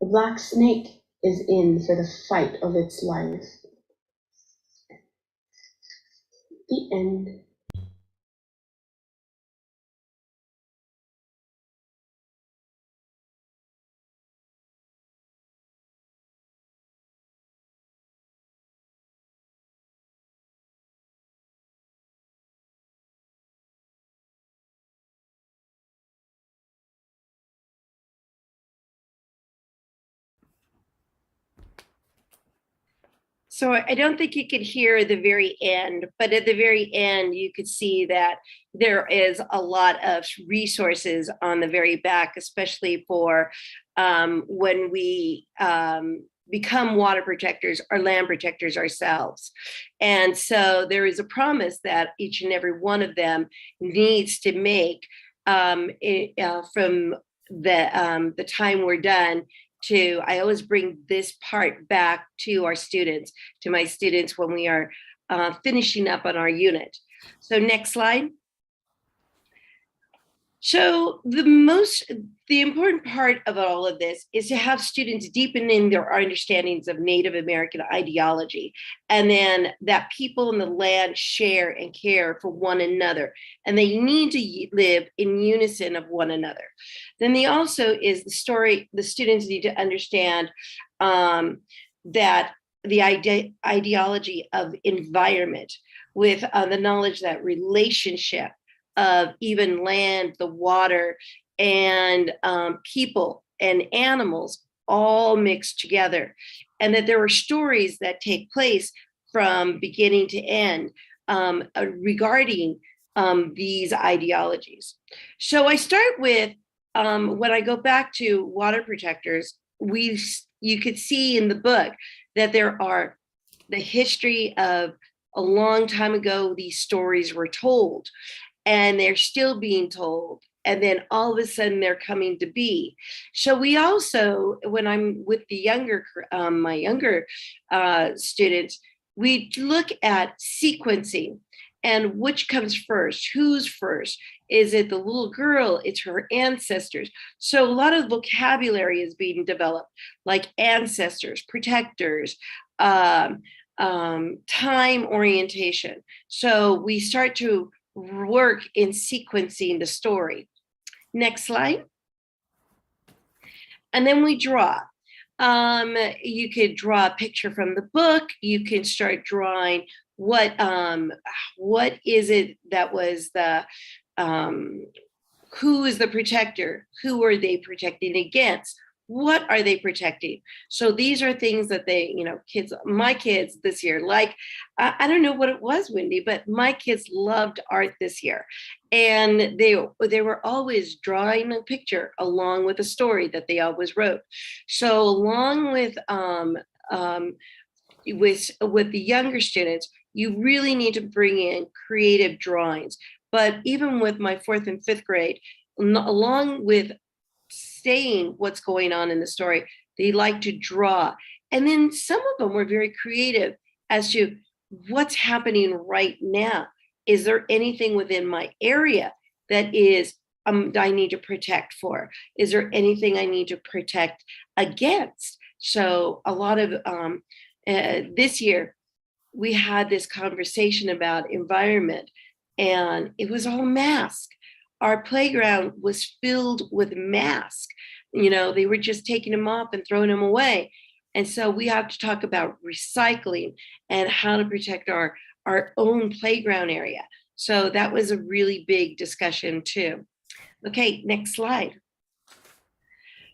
Speaker 6: The black snake is in for the fight of its life. The end.
Speaker 4: So I don't think you could hear the very end, but at the very end, you could see that there is a lot of resources on the very back, especially for when we become water protectors or land protectors ourselves. And so there is a promise that each and every one of them needs to make from the time we're done to, I always bring this part back to our students, to my students when we are finishing up on our unit. So next slide. So the important part of all of this is to have students deepen in their understandings of Native American ideology, and then that people in the land share and care for one another, and they need to live in unison of one another. Then they also is the story, the students need to understand that the ideology of environment with the knowledge that relationship of even land, the water, and people and animals all mixed together. And that there are stories that take place from beginning to end regarding these ideologies. So I start with, when I go back to water protectors, you could see in the book that there are the history of a long time ago, these stories were told. And they're still being told. And then all of a sudden they're coming to be. So we also, when I'm with the my younger students, we look at sequencing and which comes first, who's first. Is it the little girl? It's her ancestors. So a lot of vocabulary is being developed, like ancestors, protectors, time orientation. So we start to work in sequencing the story. Next slide. And then we draw. You could draw a picture from the book. You can start drawing what is it that was the, who is the protector? Who are they protecting against? What are they protecting? So these are things that they, kids, my kids this year, like, I don't know what it was, Wendy, but my kids loved art this year. And they were always drawing a picture along with a story that they always wrote. So along with the younger students, you really need to bring in creative drawings. But even with my 4th and 5th grade, along with saying what's going on in the story, they like to draw. And then some of them were very creative as to what's happening right now. Is there anything within my area that is I need to protect for? Is there anything I need to protect against? So a lot of this year, we had this conversation about environment, and it was all mask. Our playground was filled with masks. They were just taking them off and throwing them away. And so we have to talk about recycling and how to protect our own playground area. So that was a really big discussion too. Okay, next slide.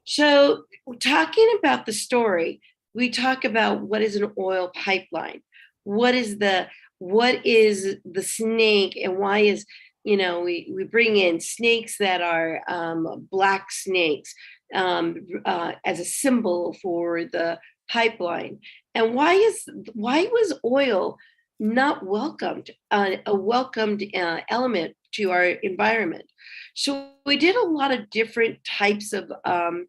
Speaker 4: So talking about the story, we talk about what is an oil pipeline? What is the snake, and why is we bring in snakes that are black snakes as a symbol for the pipeline. And why was oil not welcomed, a welcomed element to our environment? So we did a lot of different types of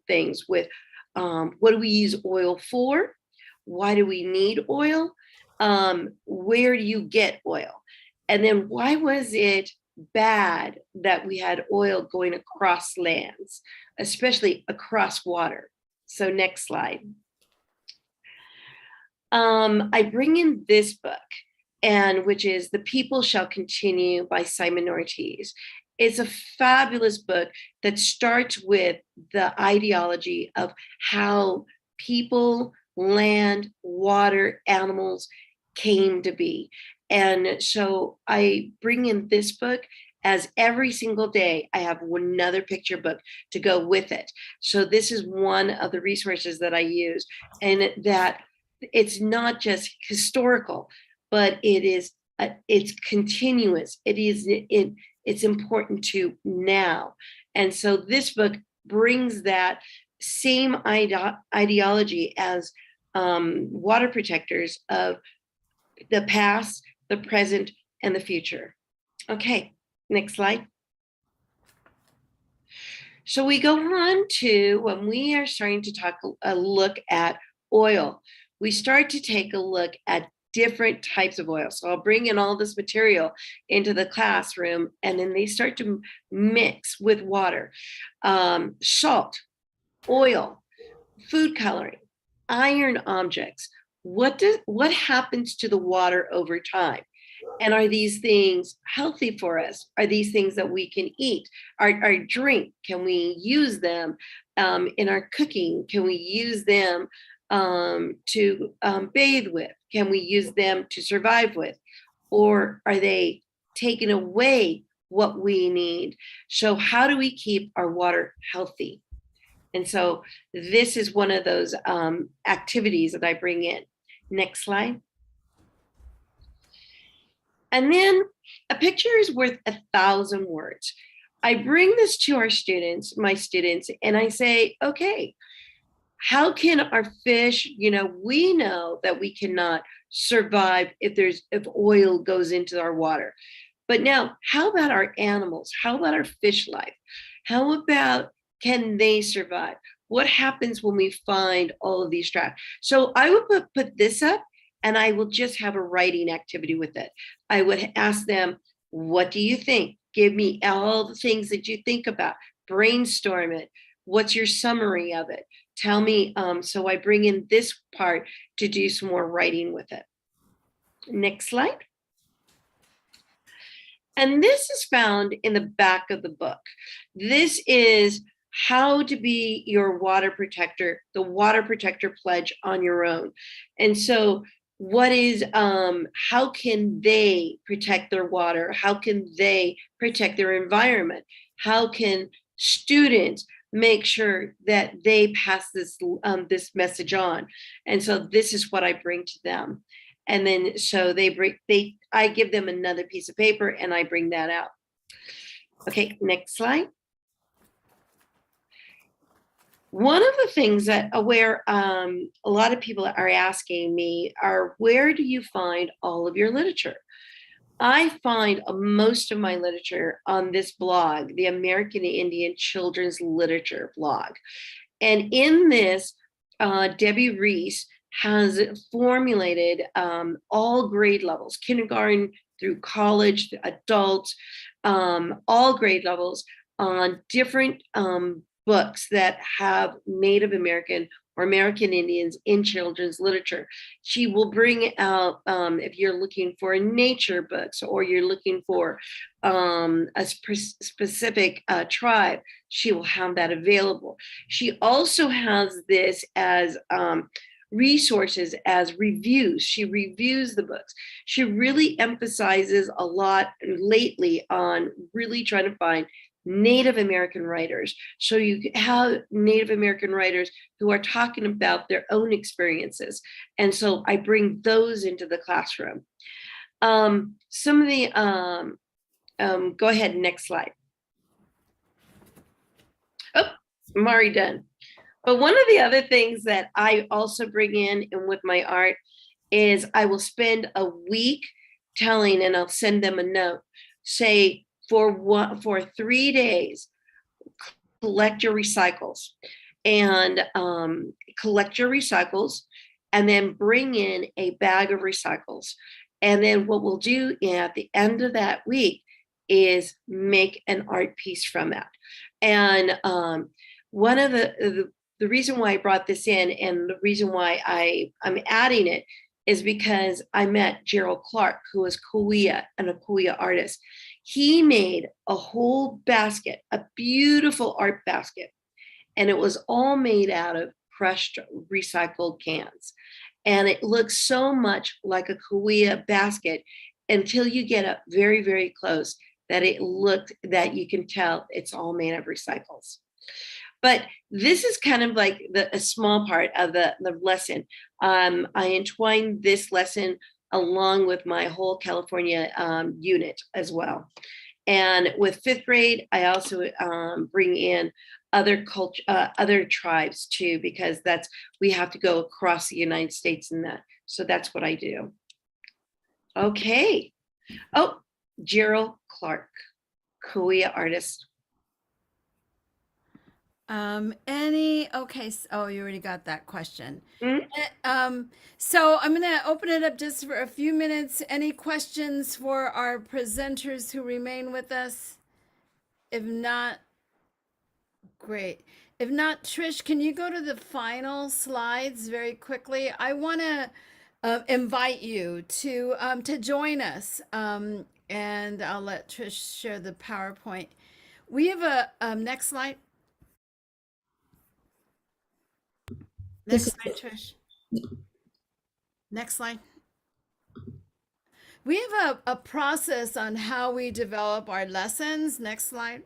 Speaker 4: things with what do we use oil for? Why do we need oil? Where do you get oil? And then why was it bad that we had oil going across lands, especially across water? So next slide. I bring in this book, which is The People Shall Continue by Simon Ortiz. It's a fabulous book that starts with the ideology of how people, land, water, animals came to be. And so I bring in this book as every single day I have another picture book to go with it. So this is one of the resources that I use, and that it's not just historical, but it's continuous. It's important to now. And so this book brings that same ideology as water protectors of the past, the present, and the future. Okay, next slide. So we go on to, when we are starting to take a look at oil, we start to take a look at different types of oil. So I'll bring in all this material into the classroom, and then they start to mix with water, salt, oil, food coloring, iron objects. What happens to the water over time? And are these things healthy for us? Are these things that we can eat? Our drink, can we use them in our cooking? Can we use them to bathe with? Can we use them to survive with? Or are they taking away what we need? So how do we keep our water healthy? And so this is one of those activities that I bring in. Next slide. And then a picture is worth 1,000 words. I bring this to our students, my students, and I say, okay, how can our fish, we know that we cannot survive if oil goes into our water. But now, how about our animals? How about our fish life? How about, can they survive? What happens when we find all of these traps? So I would put this up, and I will just have a writing activity with it. I would ask them, what do you think? Give me all the things that you think about. Brainstorm it. What's your summary of it? Tell me. So I bring in this part to do some more writing with it. Next slide. And this is found in the back of the book. This is how to be your water protector, the water protector pledge on your own. And so how can they protect their water? How can they protect their environment? How can students make sure that they pass this message on? And so this is what I bring to them. And then so I give them another piece of paper and I bring that out. Okay, next slide. One of the things that where a lot of people are asking me are, where do you find all of your literature? I find most of my literature on this blog, the American Indian Children's Literature blog. And in this, Debbie Reese has formulated all grade levels, kindergarten through college, adults, all grade levels on different books that have Native American or American Indians in children's literature. She will bring out, if you're looking for nature books or you're looking for a specific tribe, she will have that available. She also has this as resources, as reviews. She reviews the books. She really emphasizes a lot lately on really trying to find Native American writers. So you have Native American writers who are talking about their own experiences. And so I bring those into the classroom. Some of the Go ahead, next slide. Oh, I'm already done. But one of the other things that I also bring in and with my art is I will spend a week telling, and I'll send them a note, say for 3 days, collect your recycles and collect your recycles and then bring in a bag of recycles. And then what we'll do at the end of that week is make an art piece from that. And one of the reason why I brought this in and the reason why I'm adding it is because I met Gerald Clark, who is Kauai, and a Kauai artist. He made a whole basket, a beautiful art basket, and it was all made out of crushed recycled cans. And it looks so much like a Kauai basket until you get up very, very close that that you can tell it's all made of recycles. But this is kind of like a small part of the lesson. I entwined this lesson along with my whole California unit as well. And with 5th grade, I also bring in other other tribes too, because we have to go across the United States in that. So that's what I do. Okay. Oh, Gerald Clark, Kauai artist.
Speaker 2: Okay, oh, you already got that question. So I'm going to open it up just for a few minutes. Any questions for our presenters who remain with us? If not, great. If not, Trish, can you go to the final slides very quickly? I want to invite you to join us, and I'll let Trish share the PowerPoint. We have a next slide. Next slide, Trish. Next slide. We have a process on how we develop our lessons. Next slide.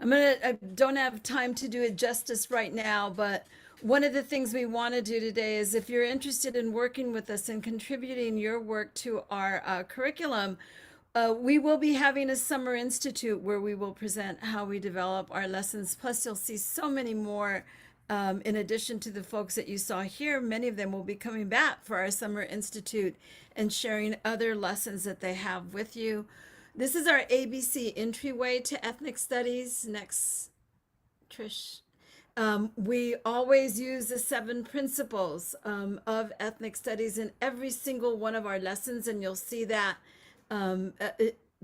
Speaker 2: I don't have time to do it justice right now, but one of the things we want to do today is if you're interested in working with us and contributing your work to our curriculum, we will be having a summer institute where we will present how we develop our lessons. Plus, you'll see so many more. In addition to the folks that you saw here, many of them will be coming back for our summer institute and sharing other lessons that they have with you. This is our ABC entryway to ethnic studies. Next, Trish. We always use the 7 principles of ethnic studies in every single one of our lessons, and you'll see that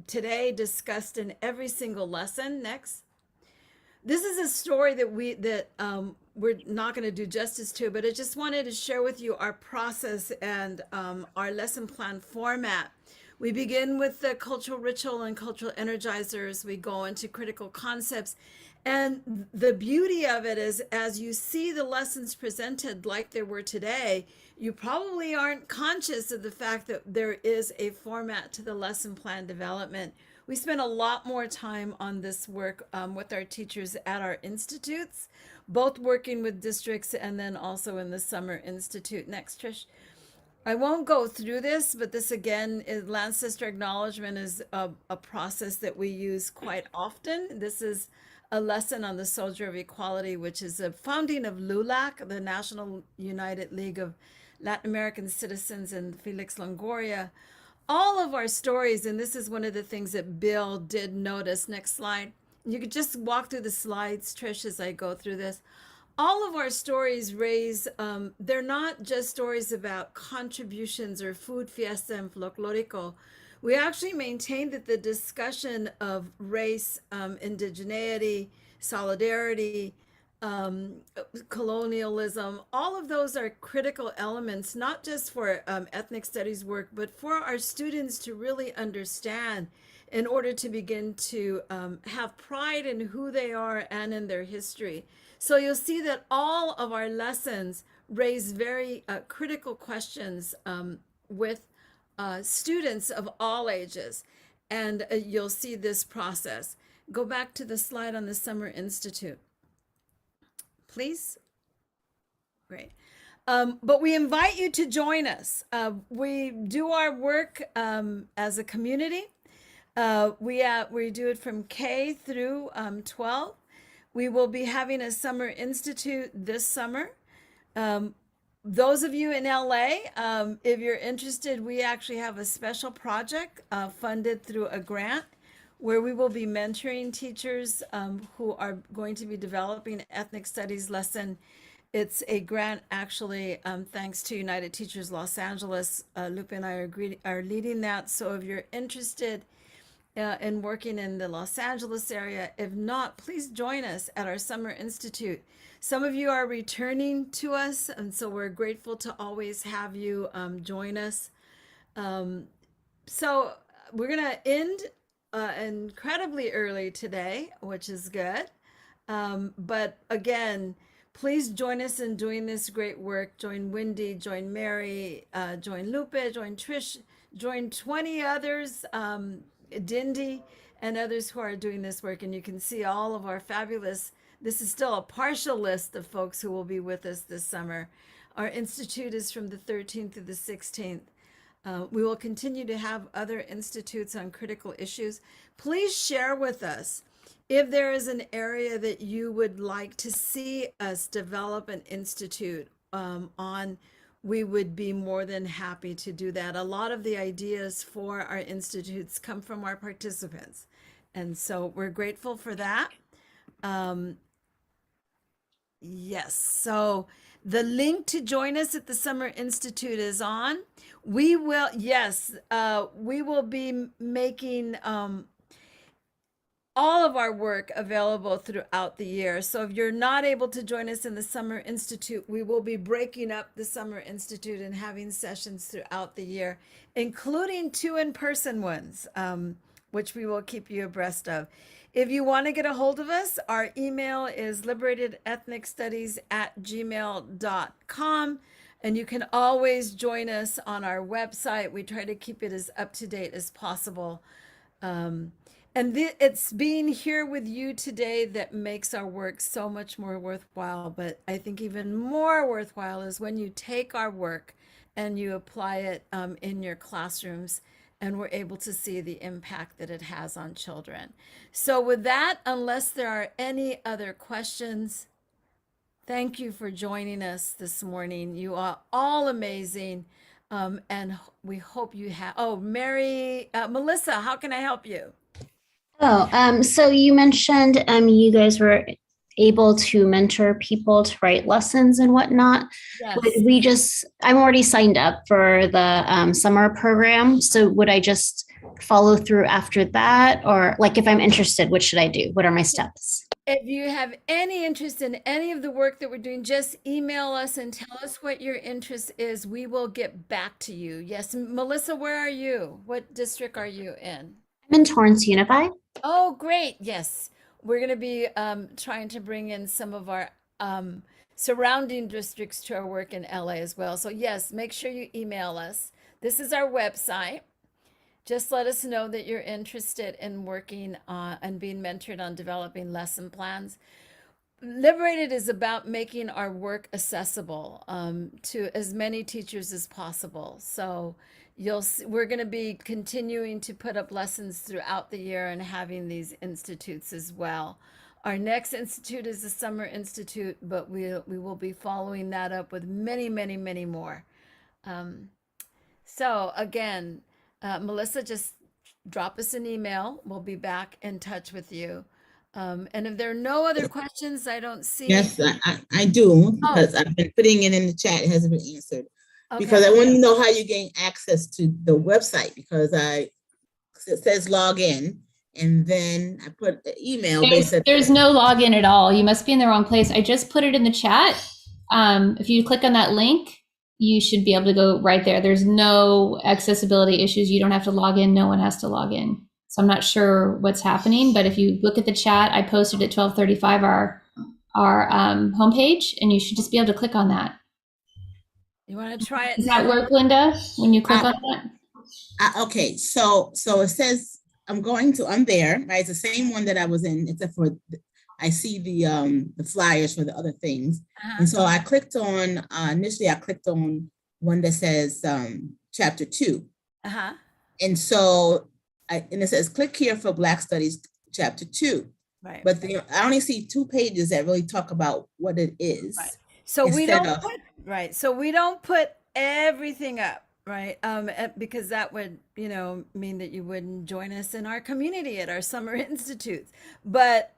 Speaker 2: today discussed in every single lesson. Next. This is a story that we're not going to do justice to, but I just wanted to share with you our process and our lesson plan format. We begin with the cultural ritual and cultural energizers. We go into critical concepts. And the beauty of it is, as you see the lessons presented like they were today, you probably aren't conscious of the fact that there is a format to the lesson plan development. We spend a lot more time on this work with our teachers at our institutes, both working with districts and then also in the Summer Institute. Next, Trish. I won't go through this, but this again is ancestor acknowledgement is a process that we use quite often. This is a lesson on the Soldier of Equality, which is a founding of LULAC, the National United League of Latin American Citizens, and Felix Longoria. All of our stories, and this is one of the things that Bill did notice. Next slide. You could just walk through the slides, Trish, as I go through this. All of our stories raise, they're not just stories about contributions or food fiesta and folklorico. We actually maintain that the discussion of race, indigeneity, solidarity, colonialism, all of those are critical elements, not just for ethnic studies work, but for our students to really understand in order to begin to have pride in who they are and in their history. So you'll see that all of our lessons raise very critical questions with students of all ages. And you'll see this process. Go back to the slide on the Summer Institute, please. Great. But we invite you to join us. We do our work as a community. We do it from K through 12. We will be having a summer institute this summer. Those of you in LA, if you're interested, we actually have a special project funded through a grant where we will be mentoring teachers who are going to be developing ethnic studies lesson. It's a grant actually thanks to United Teachers Los Angeles. Lupe and I are leading that. So if you're interested in working in the Los Angeles area, if not, please join us at our Summer Institute. Some of you are returning to us, and so we're grateful to always have you join us. So we're going to end incredibly early today, which is good. But again, please join us in doing this great work. Join Wendy, join Mary, join Lupe, join Trish, join 20 others, Dindy, and others who are doing this work. And you can see all of our fabulous, this is still a partial list of folks who will be with us this summer. Our institute is from the 13th to the 16th. We will continue to have other institutes on critical issues. Please share with us if there is an area that you would like to see us develop an institute on. We would be more than happy to do that. A lot of the ideas for our institutes come from our participants. And so we're grateful for that. Yes, so the link to join us at the Summer Institute is on. We will, yes, we will be making all of our work available throughout the year. So if you're not able to join us in the Summer Institute, we will be breaking up the Summer Institute and having sessions throughout the year, including 2 in-person ones, which we will keep you abreast of. If you want to get a hold of us, our email is liberatedethnicstudies@gmail.com. And you can always join us on our website. We try to keep it as up to date as possible. It's being here with you today that makes our work so much more worthwhile. But I think even more worthwhile is when you take our work and you apply it in your classrooms, and we're able to see the impact that it has on children. So with that, unless there are any other questions, thank you for joining us this morning. You are all amazing. And we hope you have, Melissa, how can I help you?
Speaker 16: So you mentioned you guys were able to mentor people to write lessons and whatnot.
Speaker 2: Yes.
Speaker 16: I'm already signed up for the summer program. So would I just follow through after that? Or like if I'm interested, what should I do? What are my steps?
Speaker 2: If you have any interest in any of the work that we're doing, just email us and tell us what your interest is. We will get back to you. Yes, Melissa, where are you? What district are you in?
Speaker 16: I'm in Torrance Unified.
Speaker 2: Oh, great. Yes. We're going to be trying to bring in some of our surrounding districts to our work in LA as well. So yes, make sure you email us. This is our website. Just let us know that you're interested in working and being mentored on developing lesson plans. Liberated is about making our work accessible to as many teachers as possible. So we're going to be continuing to put up lessons throughout the year and having these institutes as well. Our next institute is the Summer Institute, but we will be following that up with many, many, many more. So again, Melissa, just drop us an email. We'll be back in touch with you. And if there are no other questions, I don't see.
Speaker 7: Yes, I do, because I've been putting it in the chat. It hasn't been answered. Okay. Because I want to know how you gain access to the website, because it says log in, and then I put the email.
Speaker 3: There's no login at all. You must be in the wrong place. I just put it in the chat. If you click on that link, you should be able to go right there. There's no accessibility issues. You don't have to log in. No one has to log in. So I'm not sure what's happening, but if you look at the chat, I posted at 12:35 our homepage, and you should just be able to click on that.
Speaker 2: You want to try it?
Speaker 3: Does that work, Linda, when you click on that?
Speaker 7: Okay, so it says I'm there, right? It's the same one that I was in, except for I see the flyers for the other things. And so I clicked on, initially I clicked on one that says chapter 2. And so and it says, click here for Black Studies Chapter 2.
Speaker 2: Right.
Speaker 7: But I only see 2 pages that really talk about what it is.
Speaker 2: Right. So we
Speaker 7: instead
Speaker 2: don't
Speaker 7: of-
Speaker 2: put, right. So we don't put everything up, right? Because that would, mean that you wouldn't join us in our community at our summer institutes. But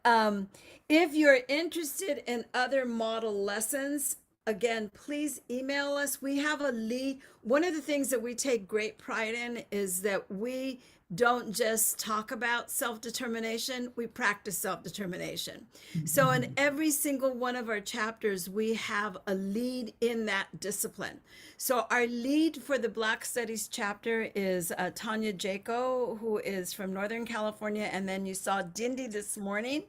Speaker 2: if you're interested in other model lessons, again, please email us. We have a lead. One of the things that we take great pride in is that we don't just talk about self-determination, we practice self-determination. So in every single one of our chapters, we have a lead in that discipline. So our lead for the Black Studies chapter is Tanya Jaco, who is from Northern California. And then you saw Dindy this morning.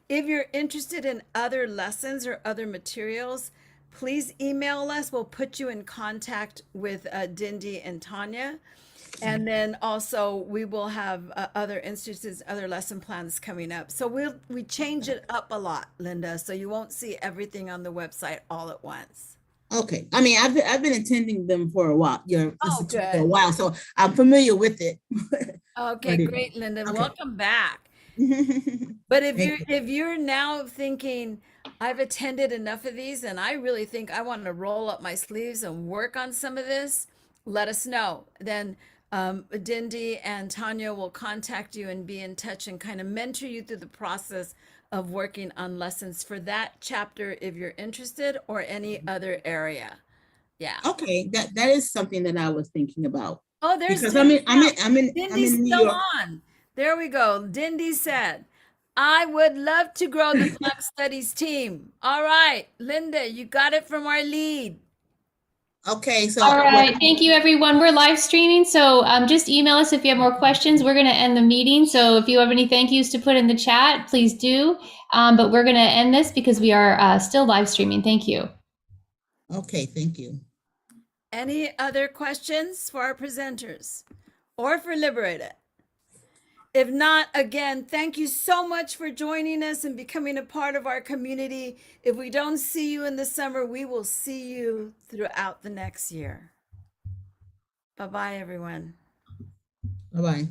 Speaker 2: If you're interested in other lessons or other materials, please email us. We'll put you in contact with Dindy and Tanya. And then also we will have other instances, other lesson plans coming up. So we change it up a lot, Linda. So you won't see everything on the website all at once.
Speaker 7: Okay. I mean, I've been attending them for a while.
Speaker 2: Good.
Speaker 7: For a while, so I'm familiar with it.
Speaker 2: Okay, great, Linda. Okay. Welcome back. But if you're now thinking, I've attended enough of these and I really think I want to roll up my sleeves and work on some of this, let us know. Then Dindy and Tanya will contact you and be in touch and kind of mentor you through the process of working on lessons for that chapter if you're interested, or any other area. Yeah.
Speaker 7: Okay, that is something that I was thinking about.
Speaker 2: Oh, there's
Speaker 7: because
Speaker 2: Dindy.
Speaker 7: I'm in
Speaker 2: Dindy's
Speaker 7: New
Speaker 2: still
Speaker 7: York.
Speaker 2: on. There we go. Dindy said, I would love to grow the Black Studies team. All right, Linda, you got it from our lead.
Speaker 7: Okay, so
Speaker 3: all right, thank you everyone. We're live streaming, so just email us if you have more questions. We're going to end the meeting, so if you have any thank yous to put in the chat, please do. But we're going to end this because we are still live streaming. Thank you.
Speaker 7: Okay, thank you.
Speaker 2: Any other questions for our presenters or for Liberated? If not, again, thank you so much for joining us and becoming a part of our community. If we don't see you in the summer, we will see you throughout the next year. Bye-bye, everyone.
Speaker 7: Bye-bye.